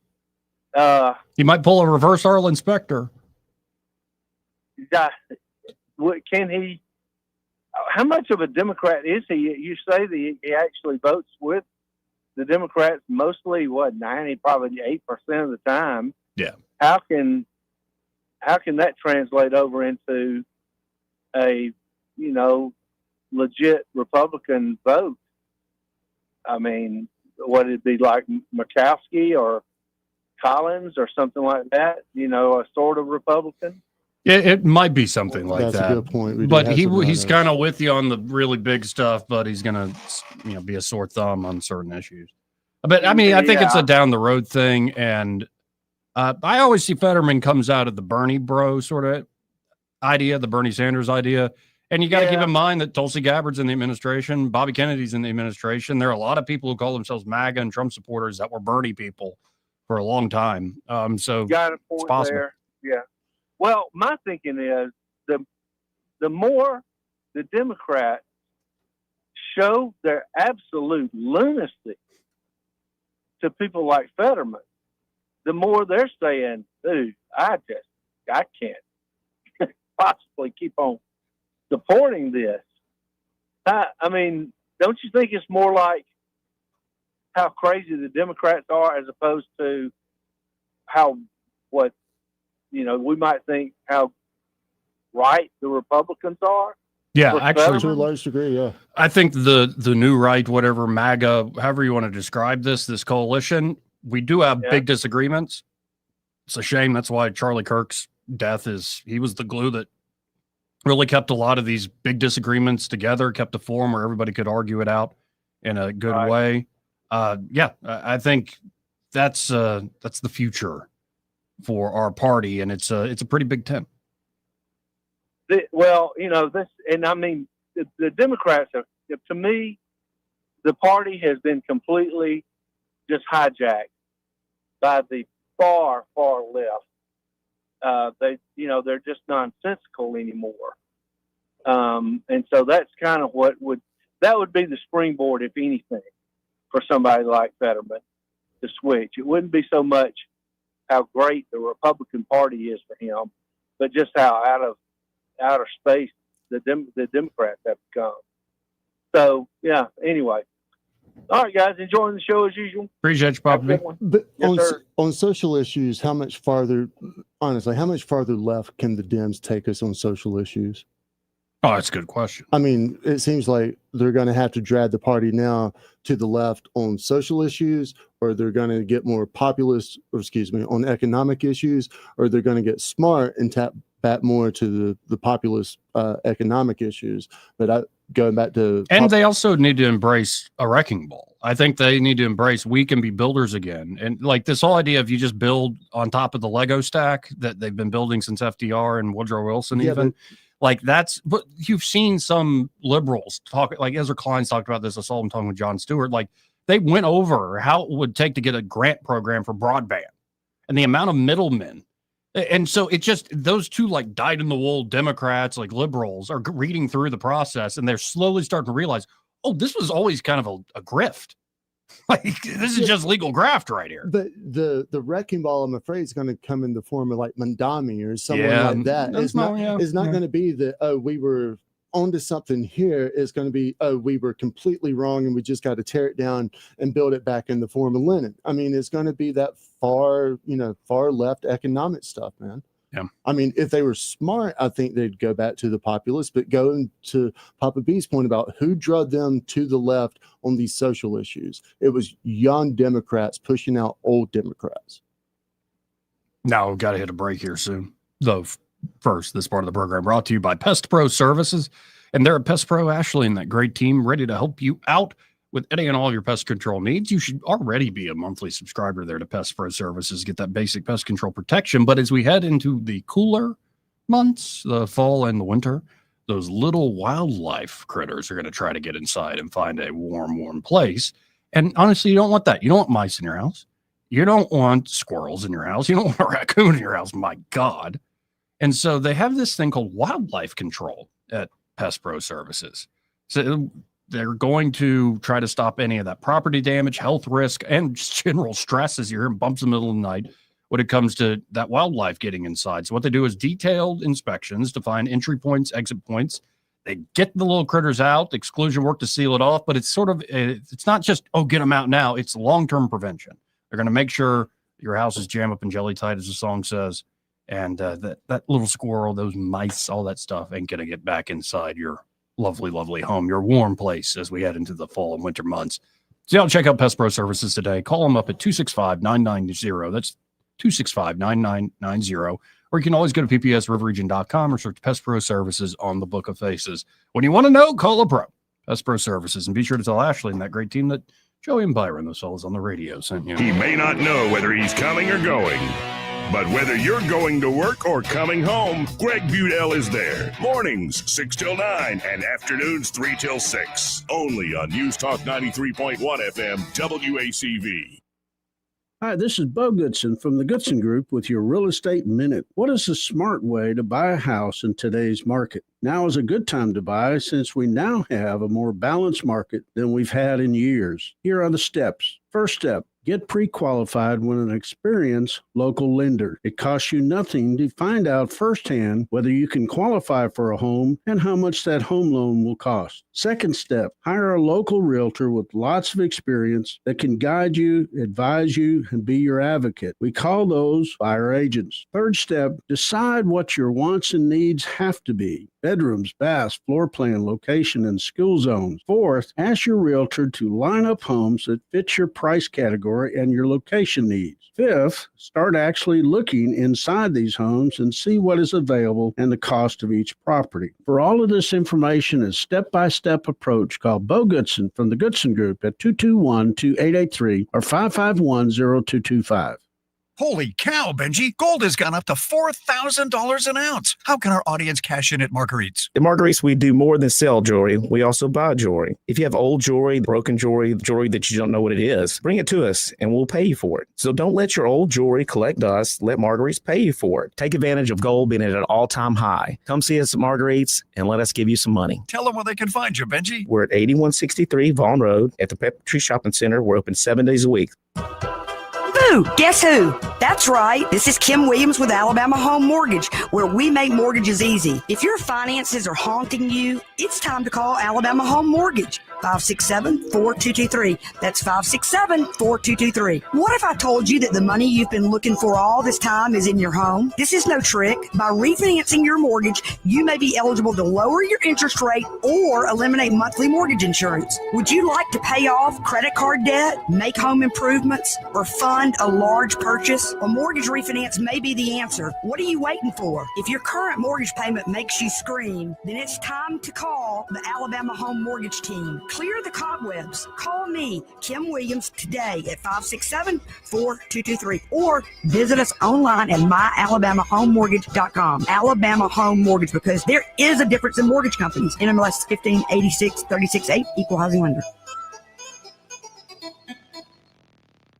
Speaker 6: He might pull a reverse Arlen Specter.
Speaker 3: Can he? How much of a Democrat is he? You say that he actually votes with the Democrats mostly, 90, probably 8% of the time.
Speaker 6: Yeah.
Speaker 3: How can that translate over into a, legit Republican vote? I mean, would it be like Murkowski or Collins or something like that? A sort of Republican?
Speaker 6: It might be something like that.
Speaker 8: That's a good point.
Speaker 6: But he's kind of with you on the really big stuff, but he's going to, be a sore thumb on certain issues. But I mean, I think it's a down the road thing. And I always see Fetterman comes out of the Bernie bro sort of idea, the Bernie Sanders idea. And you got to keep in mind that Tulsi Gabbard's in the administration, Bobby Kennedy's in the administration. There are a lot of people who call themselves MAGA and Trump supporters that were Bernie people for a long time. So
Speaker 3: got a point there. Yeah. Well, my thinking is the more the Democrats show their absolute lunacy to people like Fetterman, the more they're saying, dude, I can't possibly keep on supporting this. I mean, don't you think it's more like how crazy the Democrats are as opposed to we might think how right the Republicans are?
Speaker 6: Yeah, actually,
Speaker 8: to a large degree, yeah.
Speaker 6: I think the new right, whatever, MAGA, however you want to describe this coalition, we do have big disagreements. It's a shame. That's why Charlie Kirk's death he was the glue that really kept a lot of these big disagreements together, kept a forum where everybody could argue it out in a good way. I think that's the future for our party, and it's a pretty big tent.
Speaker 3: The Democrats have, to me, the party has been completely just hijacked by the far, far left. They're just nonsensical anymore. And so that's kind of what would be the springboard, if anything, for somebody like Fetterman to switch. It wouldn't be so much how great the Republican Party is for him, but just how out of outer space the Democrats have become. So, anyway. All right, guys, enjoying the show as usual.
Speaker 6: Appreciate you, Papa.
Speaker 8: But on social issues, how much farther left can the Dems take us on social issues?
Speaker 6: Oh, that's a good question.
Speaker 8: I mean, it seems like they're going to have to drag the party now to the left on social issues, or they're going to get more populist, on economic issues, or they're going to get smart and tap back more to the populist economic issues. But going back to...
Speaker 6: And they also need to embrace a wrecking ball. I think they need to embrace we can be builders again. And like this whole idea of you just build on top of the Lego stack that they've been building since FDR and Woodrow Wilson Like but you've seen some liberals talk, like Ezra Klein's talked about this. I saw him talking with Jon Stewart. Like they went over how it would take to get a grant program for broadband and the amount of middlemen. And so it just, those two like dyed in the wool Democrats, like liberals, are reading through the process and they're slowly starting to realize, oh, this was always kind of a grift. Like this is just legal graft right here.
Speaker 8: But the wrecking ball, I'm afraid, is going to come in the form of like Mandami or someone like that. It's not going to be that, oh, we were onto something here. It's going to be, oh, we were completely wrong and we just got to tear it down and build it back in the form of Lenin. I mean, it's going to be that far left economic stuff, man.
Speaker 6: Yeah.
Speaker 8: I mean, if they were smart, I think they'd go back to the populists, but going to Papa B's point about who drove them to the left on these social issues, it was young Democrats pushing out old Democrats.
Speaker 6: Now we've got to hit a break here soon. Though first, this part of the program brought to you by Pest Pro Services. And they're at Pest Pro Ashley and that great team ready to help you out with any and all of your pest control needs. You should already be a monthly subscriber there to Pest Pro Services, get that basic pest control protection. But as we head into the cooler months, the fall and the winter, those little wildlife critters are going to try to get inside and find a warm place. And honestly, you don't want that. You don't want mice in your house. You don't want squirrels in your house. You don't want a raccoon in your house. My God. And so they have this thing called wildlife control at Pest Pro Services. So they're going to try to stop any of that property damage, health risk, and just general stress as you're hearing bumps in the middle of the night when it comes to that wildlife getting inside. So what they do is detailed inspections to find entry points, exit points. They get the little critters out, exclusion work to seal it off, but it's sort of, it's not just, oh, get them out now. It's long-term prevention. They're going to make sure your house is jam up and jelly tight, as the song says, and that little squirrel, those mice, all that stuff ain't going to get back inside your lovely home, your warm place as we head into the fall and winter months. So y'all check out Pest Pro Services today. Call them up at 265-9990. That's 265-9990. Or you can always go to ppsriverregion.com or search Pest Pro Services on the Book of Faces. When you want to know, call a pro. Pest Pro Services. And be sure to tell Ashley and that great team that Joey and Byron, those fellas on the radio, sent you.
Speaker 4: He may not know whether he's coming or going, but whether you're going to work or coming home, Greg Budell is there. Mornings, 6 till 9, and afternoons, 3 till 6. Only on News Talk 93.1 FM, WACV.
Speaker 7: Hi, this is Bo Goodson from the Goodson Group with your Real Estate Minute. What is a smart way to buy a house in today's market? Now is a good time to buy since we now have a more balanced market than we've had in years. Here are the steps. First step, get pre-qualified with an experienced local lender. It costs you nothing to find out firsthand whether you can qualify for a home and how much that home loan will cost. Second step, hire a local realtor with lots of experience that can guide you, advise you, and be your advocate. We call those buyer agents. Third step, decide what your wants and needs have to be. Bedrooms, baths, floor plan, location, and school zones. Fourth, ask your realtor to line up homes that fit your price category and your location needs. Fifth, start actually looking inside these homes and see what is available and the cost of each property. For all of this information and step-by-step approach, call Bo Goodson from the Goodson Group at 221-2883 or 551-0225.
Speaker 14: Holy cow, Benji. Gold has gone up to $4,000 an ounce. How can our audience cash in at Marguerite's?
Speaker 15: At Marguerite's, we do more than sell jewelry. We also buy jewelry. If you have old jewelry, broken jewelry that you don't know what it is, bring it to us and we'll pay you for it. So don't let your old jewelry collect dust. Let Marguerite's pay you for it. Take advantage of gold being at an all-time high. Come see us at Marguerite's and let us give you some money.
Speaker 14: Tell them where they can find you, Benji.
Speaker 15: We're at 8163 Vaughn Road at the Pepper Tree Shopping Center. We're open 7 days a week.
Speaker 21: Boo! Guess who? That's right. This is Kim Williams with Alabama Home Mortgage, where we make mortgages easy. If your finances are haunting you, it's time to call Alabama Home Mortgage. 567-4223. That's 567-4223. What if I told you that the money you've been looking for all this time is in your home? This is no trick. By refinancing your mortgage, you may be eligible to lower your interest rate or eliminate monthly mortgage insurance. Would you like to pay off credit card debt, make home improvements, or fund a large purchase? A mortgage refinance may be the answer. What are you waiting for? If your current mortgage payment makes you scream, then it's time to call the Alabama Home Mortgage Team. Clear the cobwebs. Call me, Kim Williams, today at 567-4223 or visit us online at myalabamahomemortgage.com. Alabama Home Mortgage, because there is a difference in mortgage companies. NMLS 1586-36-8, Equal Housing Lender.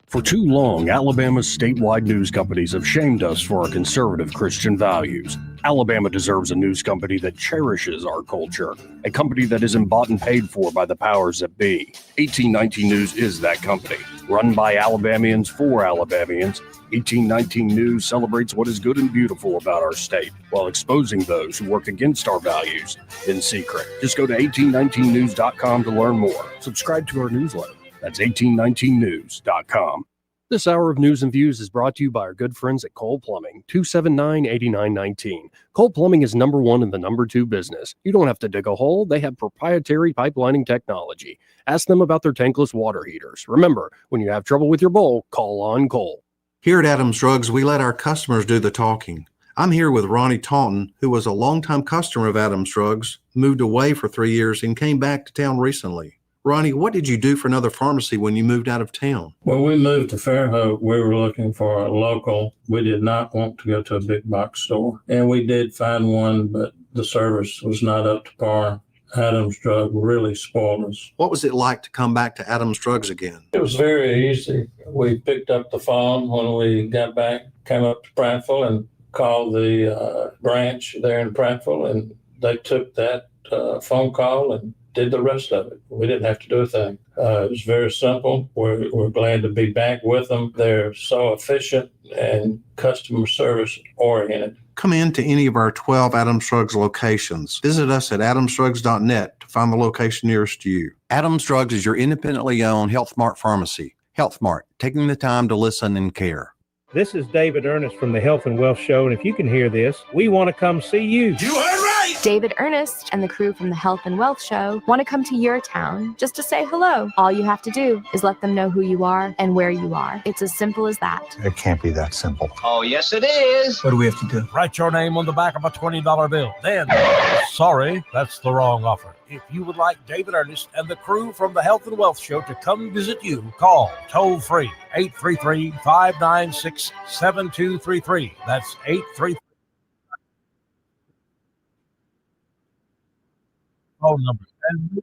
Speaker 6: For too long, Alabama's statewide news companies have shamed us for our conservative Christian values. Alabama deserves a news company that cherishes our culture, a company that isn't bought and paid for by the powers that be. 1819 News is that company. Run by Alabamians for Alabamians, 1819 News celebrates what is good and beautiful about our state while exposing those who work against our values in secret. Just go to 1819news.com to learn more. Subscribe to our newsletter. That's 1819news.com. This hour of News and Views is brought to you by our good friends at Cole Plumbing, 279-8919. Cole Plumbing is number one in the number two business. You don't have to dig a hole. They have proprietary pipelining technology. Ask them about their tankless water heaters. Remember, when you have trouble with your bowl, call on Cole.
Speaker 9: Here at Adams Drugs, we let our customers do the talking. I'm here with Ronnie Taunton, who was a longtime customer of Adams Drugs, moved away for 3 years, and came back to town recently. Ronnie, what did you do for another pharmacy when you moved out of town?
Speaker 20: When we moved to Fairhope, we were looking for a local. We did not want to go to a big box store. And we did find one, but the service was not up to par. Adams Drug really spoiled us.
Speaker 9: What was it like to come back to Adams Drugs again?
Speaker 20: It was very easy. We picked up the phone when we got back, came up to Prattville and called the branch there in Prattville, and they took that phone call and did the rest of it. We didn't have to do a thing. It was very simple. We're glad to be back with them. They're so efficient and customer service oriented.
Speaker 9: Come in to any of our 12 Adams Drugs locations. Visit us at adamsdrugs.net to find the location nearest you.
Speaker 22: Adams Drugs is your independently owned Health Mart pharmacy. Health Mart, taking the time to listen and care.
Speaker 23: This is David Ernest from the Health and Wealth Show, and if you can hear this, we want to come see you.
Speaker 24: You heard right! David Ernest and the crew from the Health and Wealth Show want to come to your town just to say hello. All you have to do is let them know who you are and where you are. It's as simple as that.
Speaker 26: It can't be that simple.
Speaker 27: Oh, yes, it is.
Speaker 26: What do we have to do?
Speaker 28: Write your name on the back of a $20 bill. Then, sorry, that's the wrong offer. If you would like David Ernest and the crew from the Health and Wealth Show to come visit you, call toll-free 833-596-7233. That's 833. Phone number. And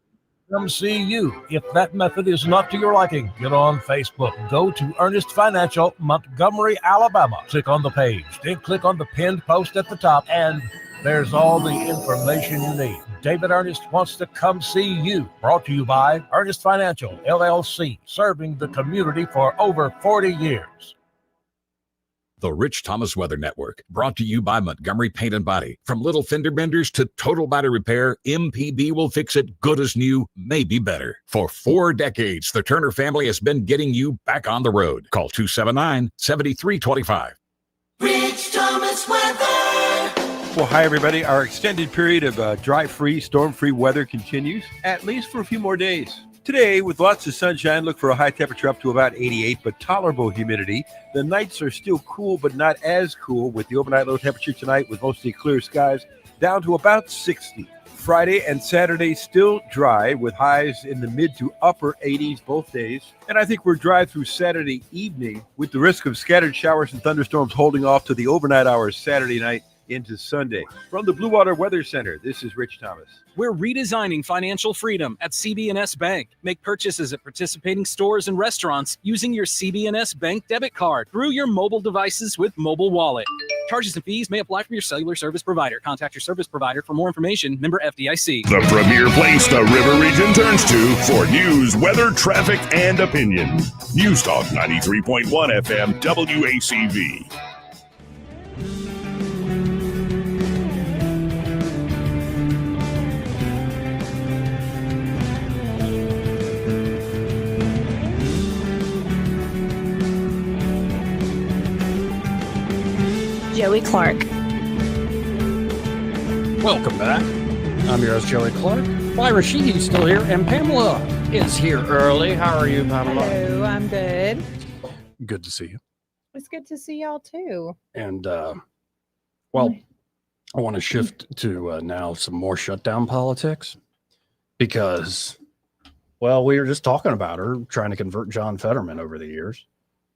Speaker 28: come see you. If that method is not to your liking, get on Facebook. Go to Ernest Financial, Montgomery, Alabama. Click on the page. Then click on the pinned post at the top, and there's all the information you need. David Ernest wants to come see you. Brought to you by Ernest Financial, LLC, serving the community for over 40 years.
Speaker 29: The Rich Thomas Weather Network, brought to you by Montgomery Paint and Body. From little fender benders to total body repair, MPB will fix it good as new, maybe better. For 4 decades, the Turner family has been getting you back on the road. Call 279-7325.
Speaker 30: Rich Thomas Weather.
Speaker 31: Well, hi, everybody. Our extended period of dry-free, storm-free weather continues, at least for a few more days. Today, with lots of sunshine, look for a high temperature up to about 88, but tolerable humidity. The nights are still cool, but not as cool, with the overnight low temperature tonight with mostly clear skies down to about 60. Friday and Saturday still dry with highs in the mid to upper 80s both days. And I think we're dry through Saturday evening with the risk of scattered showers and thunderstorms holding off to the overnight hours Saturday night into Sunday. From the Blue Water Weather Center, this is Rich Thomas.
Speaker 32: We're redesigning financial freedom at CB&S Bank. Make purchases at participating stores and restaurants using your CB&S Bank debit card through your mobile devices with Mobile Wallet. Charges and fees may apply from your cellular service provider. Contact your service provider for more information. Member FDIC.
Speaker 4: The premier place the River Region turns to for news, weather, traffic, and opinion. News Talk 93.1 FM WACV.
Speaker 5: Joey Clark.
Speaker 6: Welcome back. I'm your host, Joey Clark. Lyra Sheehy's still here, and Pamela is here early. How are you, Pamela?
Speaker 33: Hello, I'm good.
Speaker 6: Good to see you.
Speaker 33: It's good to see y'all too.
Speaker 6: And, well, I want to shift to now some more shutdown politics because Well, we were just talking about her trying to convert John Fetterman over the years.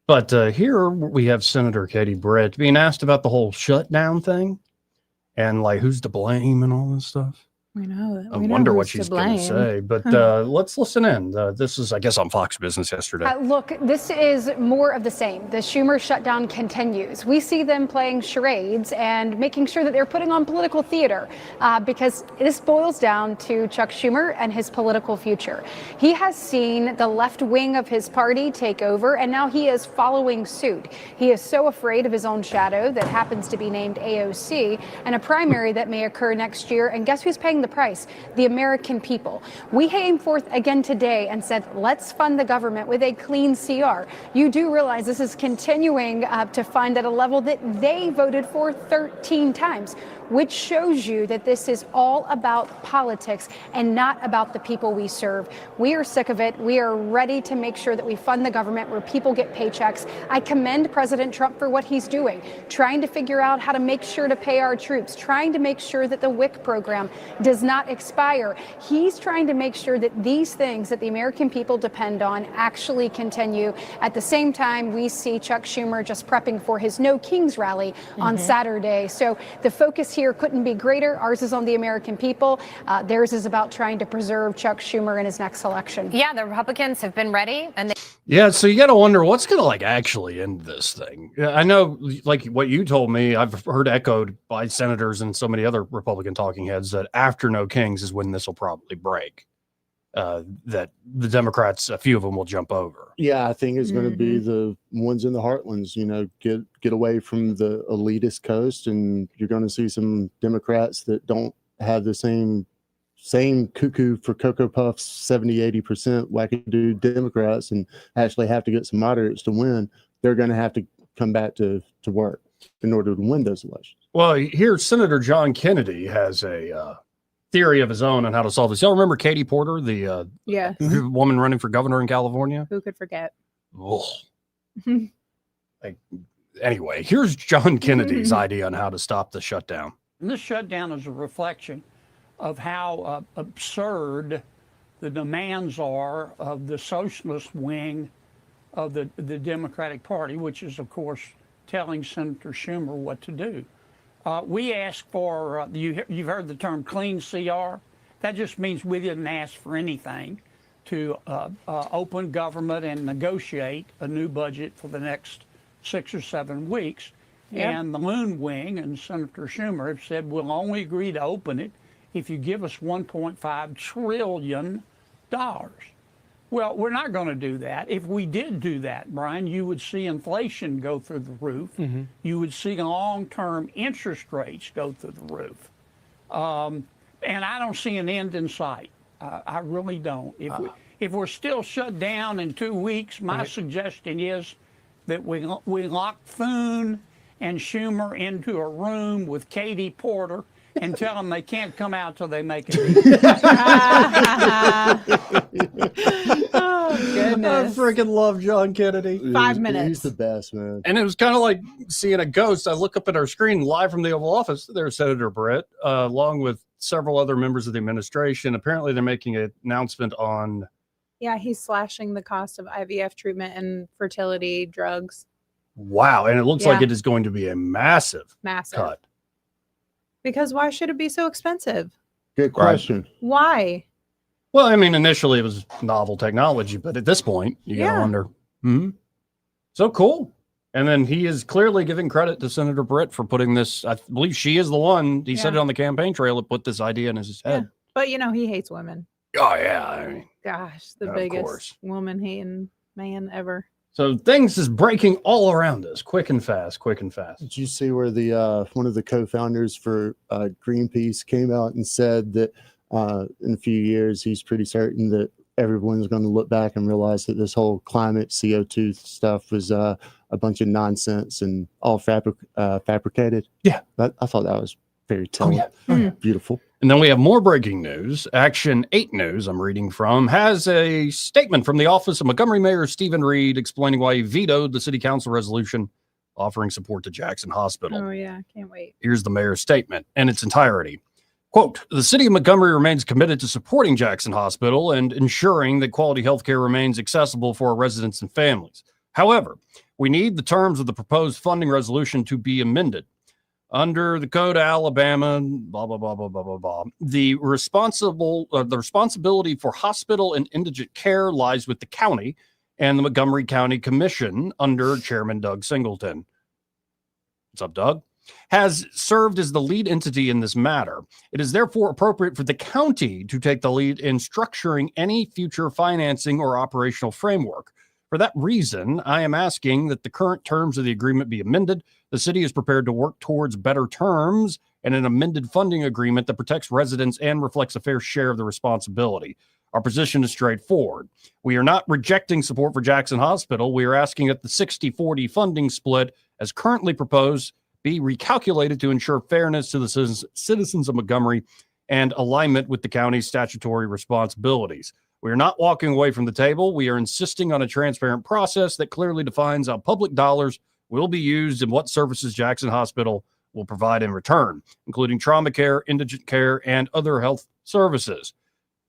Speaker 6: But here we have Senator Katie Britt being asked about the whole shutdown thing and like who's to blame and all this stuff.
Speaker 1: We know.
Speaker 6: I wonder what she's going to say, but let's listen in. This is, I guess, on Fox Business yesterday.
Speaker 2: Look, this is more of the same. The Schumer shutdown continues. We see them playing charades and making sure that they're putting on political theater because this boils down to Chuck Schumer and his political future. He has seen the left wing of his party take over, and now he is following suit. He is so afraid of his own shadow that happens to be named AOC and a primary that may occur next year. And guess who's paying the price? The American people. We came forth again today and said, let's fund the government with a clean CR. You do realize this is continuing to fund at a level that they voted for 13 times, which shows you that this is all about politics and not about the people we serve. We are sick of it. We are ready to make sure that we fund the government where people get paychecks. I commend President Trump for what he's doing, trying to figure out how to make sure to pay our troops, trying to make sure that the WIC program does not expire. He's trying to make sure that these things that the American people depend on actually continue. At the same time, we see Chuck Schumer just prepping for his No Kings rally on Saturday. So the focus here couldn't be greater. Ours is on the American people. Theirs is about trying to preserve Chuck Schumer in his next election.
Speaker 3: Yeah, the Republicans have been ready. And
Speaker 6: Yeah, so you got to wonder what's going to like actually end this thing. I know, like what you told me, I've heard echoed by senators and so many other Republican talking heads that after No Kings is when this will probably break. That the Democrats, a few of them will jump over.
Speaker 8: Yeah, I think it's going to be the ones in the heartlands, you know, get away from the elitist coast, and you're going to see some Democrats that don't have the same cuckoo for Cocoa Puffs, 70-80% wackadoo Democrats, and actually have to get some moderates to win. They're going to have to come back to work in order to win those elections.
Speaker 6: Well, here Senator John Kennedy has a theory of his own on how to solve this. Y'all remember Katie Porter, the
Speaker 1: yes.
Speaker 6: woman running for governor in California?
Speaker 1: Who could forget?
Speaker 6: Anyway, here's John Kennedy's idea on how to stop the shutdown.
Speaker 10: And this shutdown is a reflection of how absurd the demands are of the socialist wing of the Democratic Party, which is, of course, telling Senator Schumer what to do. We asked for, you've heard the term clean CR. That just means we didn't ask for anything to open government and negotiate a new budget for the next 6 or 7 weeks. Yep. And the Loon Wing and Senator Schumer have said we'll only agree to open it if you give us $1.5 trillion. Well, we're not going to do that. If we did do that, Brian, you would see inflation go through the roof. You would see long-term interest rates go through the roof. And I don't see an end in sight. I really don't. If we're still shut down in 2 weeks, my suggestion is that we lock Thune and Schumer into a room with Katie Porter and tell them they can't come out till they make it.
Speaker 1: Oh, goodness.
Speaker 6: I freaking love John Kennedy.
Speaker 1: 5 minutes.
Speaker 8: He's the best, man.
Speaker 6: And it was kind of like seeing a ghost. I look up at our screen live from the Oval Office. There's Senator Britt, along with several other members of the administration. Apparently, they're making an announcement on...
Speaker 1: Yeah, he's slashing the cost of IVF treatment and fertility drugs.
Speaker 6: Wow. And it looks like it is going to be a massive cut.
Speaker 1: Because why should it be so expensive?
Speaker 8: Good question.
Speaker 1: Why?
Speaker 6: Well, I mean, initially it was novel technology, but at this point, you got to wonder. So cool. And then he is clearly giving credit to Senator Britt for putting this. I believe she is the one. He said it on the campaign trail that put this idea in his head.
Speaker 1: Yeah. But, you know, he hates women.
Speaker 6: Oh, yeah. I mean,
Speaker 1: gosh, the biggest woman-hating man ever.
Speaker 6: So things is breaking all around us, quick and fast.
Speaker 8: Did you see where the one of the co-founders for Greenpeace came out and said that in a few years he's pretty certain that everyone's going to look back and realize that this whole climate CO2 stuff was a bunch of nonsense and all fabricated?
Speaker 6: Yeah,
Speaker 8: I thought that was very telling. Beautiful.
Speaker 6: And then we have more breaking news. Action 8 News, I'm reading from, has a statement from the office of Montgomery Mayor Stephen Reed explaining why he vetoed the city council resolution offering support to Jackson Hospital.
Speaker 1: Oh, yeah. Can't wait.
Speaker 6: Here's the mayor's statement in its entirety. Quote, the city of Montgomery remains committed to supporting Jackson Hospital and ensuring that quality health care remains accessible for our residents and families. However, we need the terms of the proposed funding resolution to be amended. Under the Code of Alabama, blah, blah, blah, blah, blah, blah, blah. The responsibility for hospital and indigent care lies with the county and the Montgomery County Commission under Chairman Doug Singleton. What's up, Doug? Has served as the lead entity in this matter. It is therefore appropriate for the county to take the lead in structuring any future financing or operational framework. For that reason, I am asking that the current terms of the agreement be amended. The city is prepared to work towards better terms and an amended funding agreement that protects residents and reflects a fair share of the responsibility. Our position is straightforward. We are not rejecting support for Jackson Hospital. We are asking that the 60-40 funding split, as currently proposed, be recalculated to ensure fairness to the citizens of Montgomery and alignment with the county's statutory responsibilities. We are not walking away from the table. We are insisting on a transparent process that clearly defines how public dollars will be used and what services Jackson Hospital will provide in return, including trauma care, indigent care, and other health services.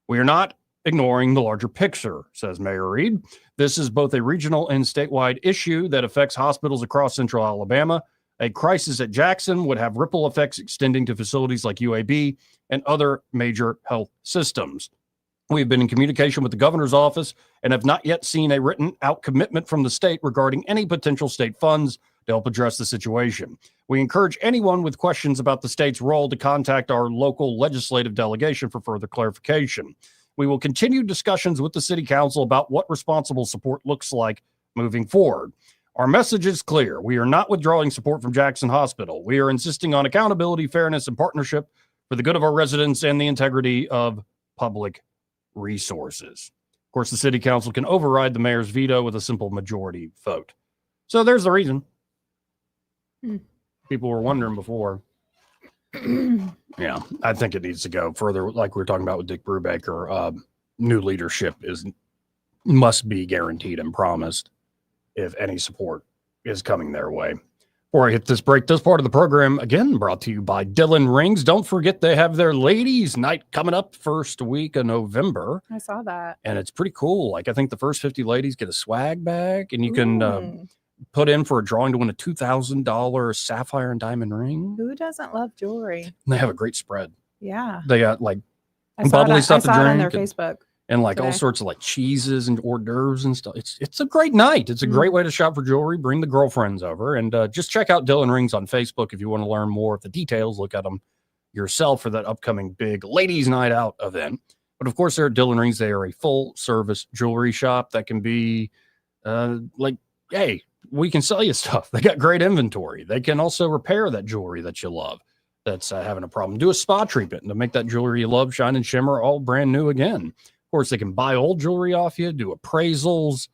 Speaker 6: We are not ignoring the larger picture, says Mayor Reed. This is both a regional and statewide issue that affects hospitals across central Alabama. A crisis at Jackson would have ripple effects extending to facilities like UAB and other major health systems. We've been in communication with the governor's office and have not yet seen a written out commitment from the state regarding any potential state funds to help address the situation. We encourage anyone with questions about the state's role to contact our local legislative delegation for further clarification. We will continue discussions with the city council about what responsible support looks like moving forward. Our message is clear. We are not withdrawing support from Jackson Hospital. We are insisting on accountability, fairness, and partnership for the good of our residents and the integrity of public resources. Of course, the city council can override the mayor's veto with a simple majority vote. So there's the reason. People were wondering before. Yeah, I think it needs to go further. Like we were talking about with Dick Brubaker, new leadership must be guaranteed and promised if any support is coming their way. Before I hit this break, this part of the program, again, brought to you by Dylan Rings. Don't forget they have their ladies' night coming up first week of November.
Speaker 1: I saw that.
Speaker 6: And it's pretty cool. Like, I think the first 50 ladies get a swag bag, and you can put in for a drawing to win a $2,000 sapphire and diamond ring.
Speaker 1: Who doesn't love jewelry?
Speaker 6: And they have a great spread.
Speaker 1: Yeah.
Speaker 6: They got, like,
Speaker 1: I
Speaker 6: bubbly stuff to
Speaker 1: saw
Speaker 6: drink.
Speaker 1: it on their Facebook.
Speaker 6: And like
Speaker 1: today.
Speaker 6: all sorts of like cheeses and hors d'oeuvres and stuff. It's a great night. It's a great way to shop for jewelry. Bring the girlfriends over and just check out Dylan Rings on Facebook if you want to learn more of the details. Look at them yourself for that upcoming big ladies' night out event. But of course, they're at Dylan Rings. They are a full service jewelry shop that can be like, hey, we can sell you stuff. They got great inventory. They can also repair that jewelry that you love that's having a problem. Do a spa treatment to make that jewelry you love shine and shimmer all brand new again. Of course, they can buy old jewelry off you, do appraisals.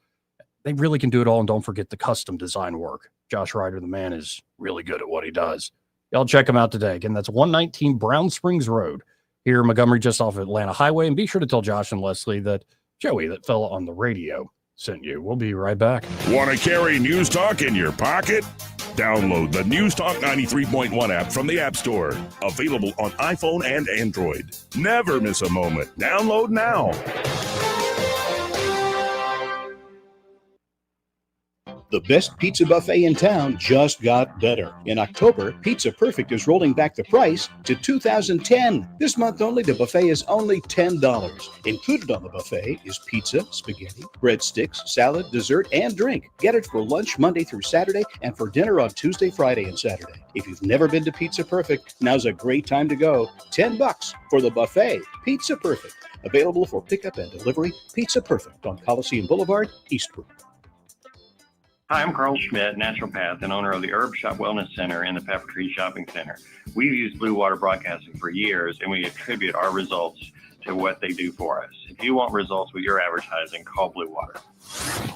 Speaker 6: They really can do it all. And don't forget the custom design work. Josh Ryder, the man, is really good at what he does. Y'all check him out today. Again, that's 119 Brown Springs Road here in Montgomery, just off Atlanta Highway. And be sure to tell Josh and Leslie that Joey, that fella on the radio, sent you. We'll be right back.
Speaker 4: Want to carry News Talk in your pocket? Download the News Talk 93.1 app from the App Store. Available on iPhone and Android. Never miss a moment. Download now.
Speaker 7: The best pizza buffet in town just got better. In October, Pizza Perfect is rolling back the price to 2010. This month only, the buffet is only $10. Included on the buffet is pizza, spaghetti, breadsticks, salad, dessert, and drink. Get it for lunch Monday through Saturday and for dinner on Tuesday, Friday, and Saturday. If you've never been to Pizza Perfect, now's a great time to go. $10 for the buffet. Pizza Perfect. Available for pickup and delivery. Pizza Perfect on Coliseum Boulevard, Eastwood.
Speaker 11: Hi, I'm Carl Schmidt, naturopath and owner of the Herb Shop Wellness Center and the Pepper Tree Shopping Center. We've used Blue Water Broadcasting for years, and we attribute our results to what they do for us. If you want results with your advertising, call Blue Water.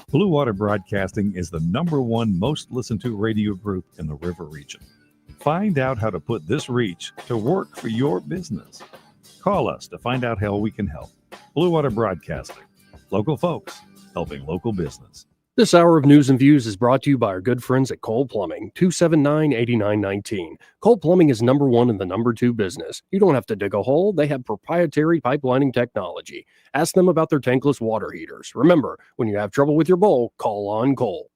Speaker 12: Blue Water Broadcasting is the #1 most listened to radio group in the River region. Find out how to put this reach to work for your business. Call us to find out how we can help. Blue Water Broadcasting. Local folks helping local business.
Speaker 9: This hour of News and Views is brought to you by our good friends at Cole Plumbing, 279-8919. Cole Plumbing is number one in the number two business. You don't have to dig a hole. They have proprietary pipelining technology. Ask them about their tankless water heaters. Remember, when you have trouble with your bowl, call on Cole.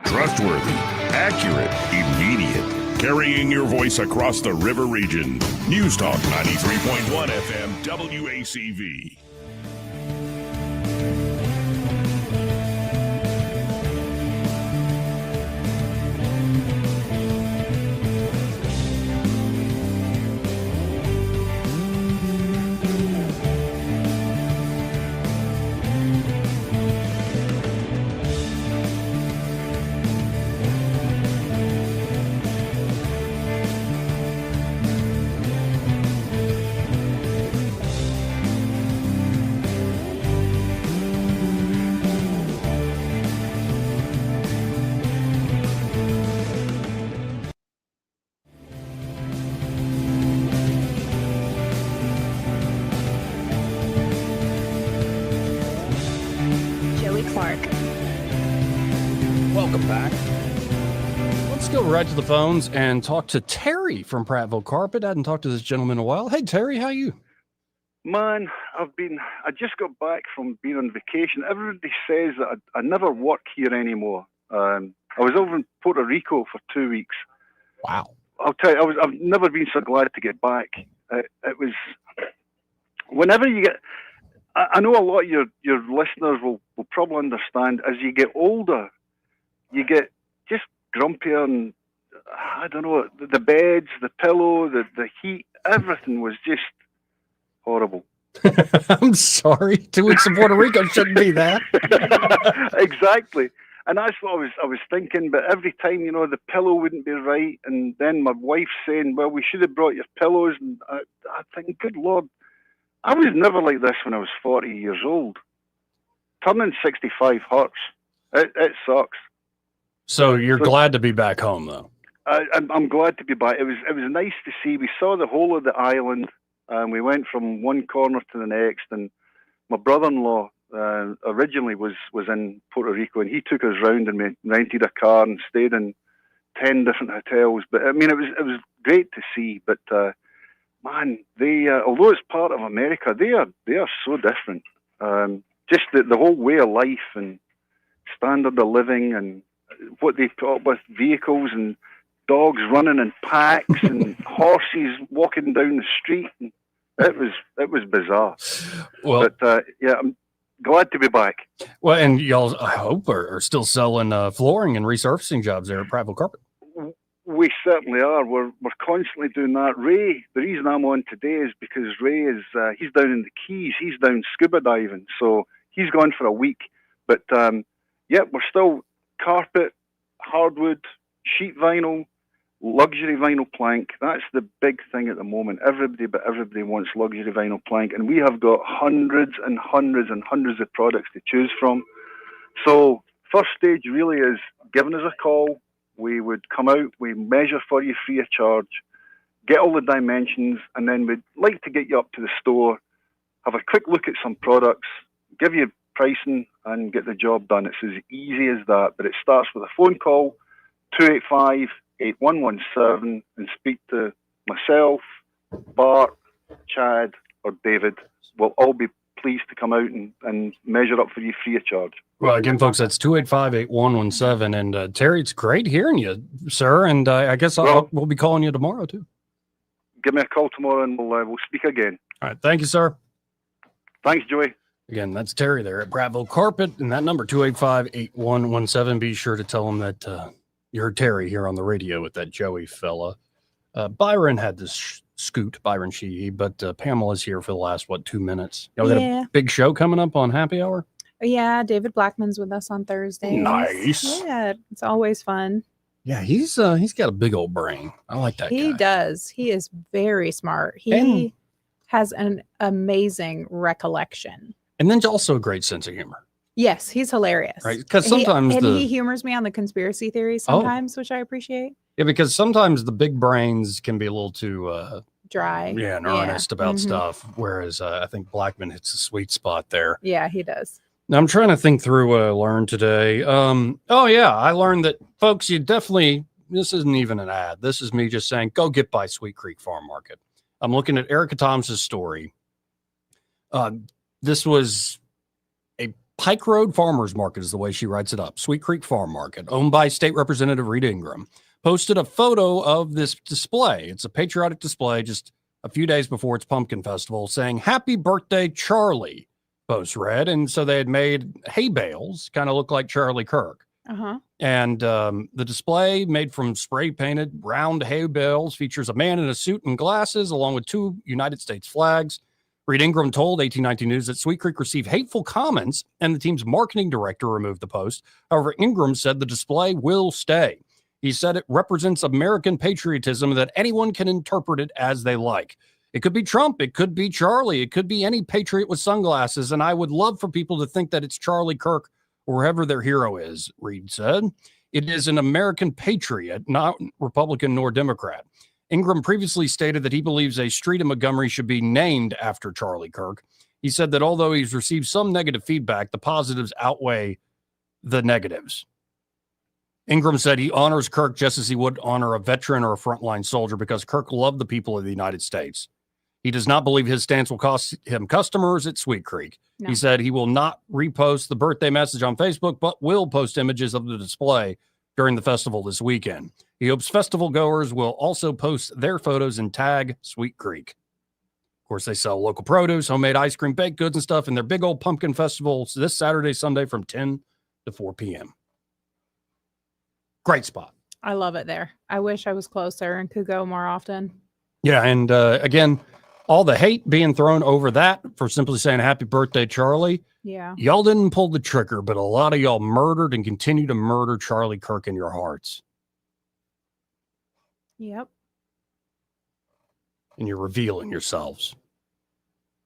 Speaker 4: Trustworthy, accurate, immediate. Carrying your voice across the river region. News Talk 93.1 FM WACV.
Speaker 9: Welcome back. Let's go right to the phones and talk to Terry from Prattville Carpet. I hadn't talked to this gentleman in a while. Hey, Terry, how are you?
Speaker 13: Man, I just got back from being on vacation. Everybody says that I never work here anymore. I was over in Puerto Rico for 2 weeks.
Speaker 9: Wow.
Speaker 13: I'll tell you, I've never been so glad to get back. It was, whenever you get, I know a lot of your listeners will probably understand, as you get older, you get just grumpier, and I don't know, the beds, the pillow, the heat, everything was just horrible.
Speaker 9: I'm sorry. 2 weeks in Puerto Rico shouldn't be that.
Speaker 13: Exactly. And that's what I was thinking, but every time, the pillow wouldn't be right, and then my wife's saying, well, we should have brought your pillows, and I think, good Lord, I was never like this when I was 40 years old. Turning 65 hurts. It sucks.
Speaker 9: So you're glad to be back home, though?
Speaker 13: I'm glad to be back. It was nice to see. We saw the whole of the island, and we went from one corner to the next. And my brother-in-law originally was in Puerto Rico, and he took us round, and we rented a car and stayed in 10 different hotels. But I mean, it was great to see. But man, they although it's part of America, they are so different. Just the whole way of life and standard of living, and what they put up with, vehicles and dogs running in packs and horses walking down the street. And it was bizarre.
Speaker 9: Well,
Speaker 13: but yeah, I'm glad to be back.
Speaker 9: Well, and y'all, I hope, are still selling flooring and resurfacing jobs there at Prattville Carpet.
Speaker 13: We certainly are. We're constantly doing that. Ray, the reason I'm on today is because Ray is he's down in the Keys. He's down scuba diving, so he's gone for a week. But yeah, we're still carpet, hardwood, sheet vinyl, luxury vinyl plank. That's the big thing at the moment. Everybody wants luxury vinyl plank, and we have got hundreds and hundreds and hundreds of products to choose from. So first stage really is giving us a call. We would come out, we measure for you free of charge, get all the dimensions, and then we'd like to get you up to the store, have a quick look at some products, give you pricing, and get the job done. It's as easy as that, but it starts with a phone call, 285-8117, and speak to myself, Bart, Chad, or David. We'll all be pleased to come out and measure up for you free of charge.
Speaker 9: Well, again, folks, that's 285-8117. And Terry, it's great hearing you, sir. And I guess we'll be calling you tomorrow, too.
Speaker 13: Give me a call tomorrow, and we'll speak again.
Speaker 9: All right. Thank you, sir.
Speaker 13: Thanks, Joey.
Speaker 9: Again, that's Terry there at Prattville Carpet. And that number, 285-8117. Be sure to tell him that you heard Terry here on the radio with that Joey fella. Byron had this scoot, Byron Sheehy, but Pamela's here for the last, 2 minutes? Y'all got a big show coming up on Happy Hour?
Speaker 1: Yeah, David Blackman's with us on Thursday.
Speaker 9: Nice.
Speaker 1: Yeah, it's always fun.
Speaker 9: Yeah, he's got a big old brain. I like that guy.
Speaker 1: He does. He is very smart. He has an amazing recollection.
Speaker 9: And then also a great sense of humor.
Speaker 1: Yes, he's hilarious.
Speaker 9: Right, because sometimes
Speaker 1: he humors me on the conspiracy theories sometimes, which I appreciate.
Speaker 9: Yeah, because sometimes the big brains can be a little too
Speaker 1: dry.
Speaker 9: And earnest about stuff, whereas I think Blackman hits the sweet spot there.
Speaker 1: Yeah, he does.
Speaker 6: Now I'm trying to think through what I learned today. Oh yeah, I learned that, folks, you definitely, this isn't even an ad. This is me just saying, go get by Sweet Creek Farm Market. I'm looking at Erica Thomas's story. This was a Pike Road Farmers Market is the way she writes it up. Sweet Creek Farm Market, owned by State Representative Rita Ingram, posted a photo of this display. It's a patriotic display just a few days before its Pumpkin Festival, saying, "Happy birthday, Charlie," post read. And so they had made hay bales kind of look like Charlie Kirk.
Speaker 1: Uh-huh.
Speaker 6: And the display, made from spray painted round hay bales, features a man in a suit and glasses along with 2 United States flags. Reed Ingram told 1819 News that Sweet Creek received hateful comments and the team's marketing director removed the post. However, Ingram said the display will stay. He said it represents American patriotism, that anyone can interpret it as they like. It could be Trump, it could be Charlie, it could be any patriot with sunglasses, and I would love for people to think that it's Charlie Kirk or whoever their hero is, Reed said. It is an American patriot, not Republican nor Democrat. Ingram previously stated that he believes a street in Montgomery should be named after Charlie Kirk. He said that although he's received some negative feedback, the positives outweigh the negatives. Ingram said he honors Kirk just as he would honor a veteran or a frontline soldier because Kirk loved the people of the United States. He does not believe his stance will cost him customers at Sweet Creek. No. He said he will not repost the birthday message on Facebook, but will post images of the display during the festival this weekend. He hopes festival goers will also post their photos and tag Sweet Creek. Of course, they sell local produce, homemade ice cream, baked goods and stuff in their big old pumpkin festivals this Saturday, Sunday from 10 to 4 p.m. Great spot.
Speaker 1: I love it there. I wish I was closer and could go more often.
Speaker 6: Yeah, and again, all the hate being thrown over that for simply saying happy birthday, Charlie.
Speaker 1: Yeah.
Speaker 6: Y'all didn't pull the trigger, but a lot of y'all murdered and continue to murder Charlie Kirk in your hearts.
Speaker 1: Yep.
Speaker 6: And you're revealing yourselves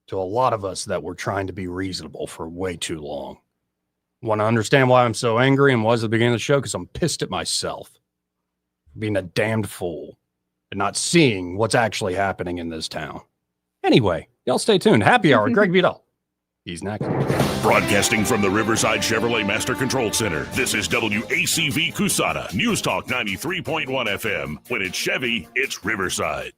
Speaker 6: to a lot of us that were trying to be reasonable for way too long. Want to understand why I'm so angry and was at the beginning of the show? Because I'm pissed at myself for being a damned fool and not seeing what's actually happening in this town. Anyway, y'all stay tuned. Happy Hour, Greg Vidal. He's next.
Speaker 4: Broadcasting from the Riverside Chevrolet Master Control Center, this is WACV Cusada, News Talk 93.1 FM. When it's Chevy, it's Riverside.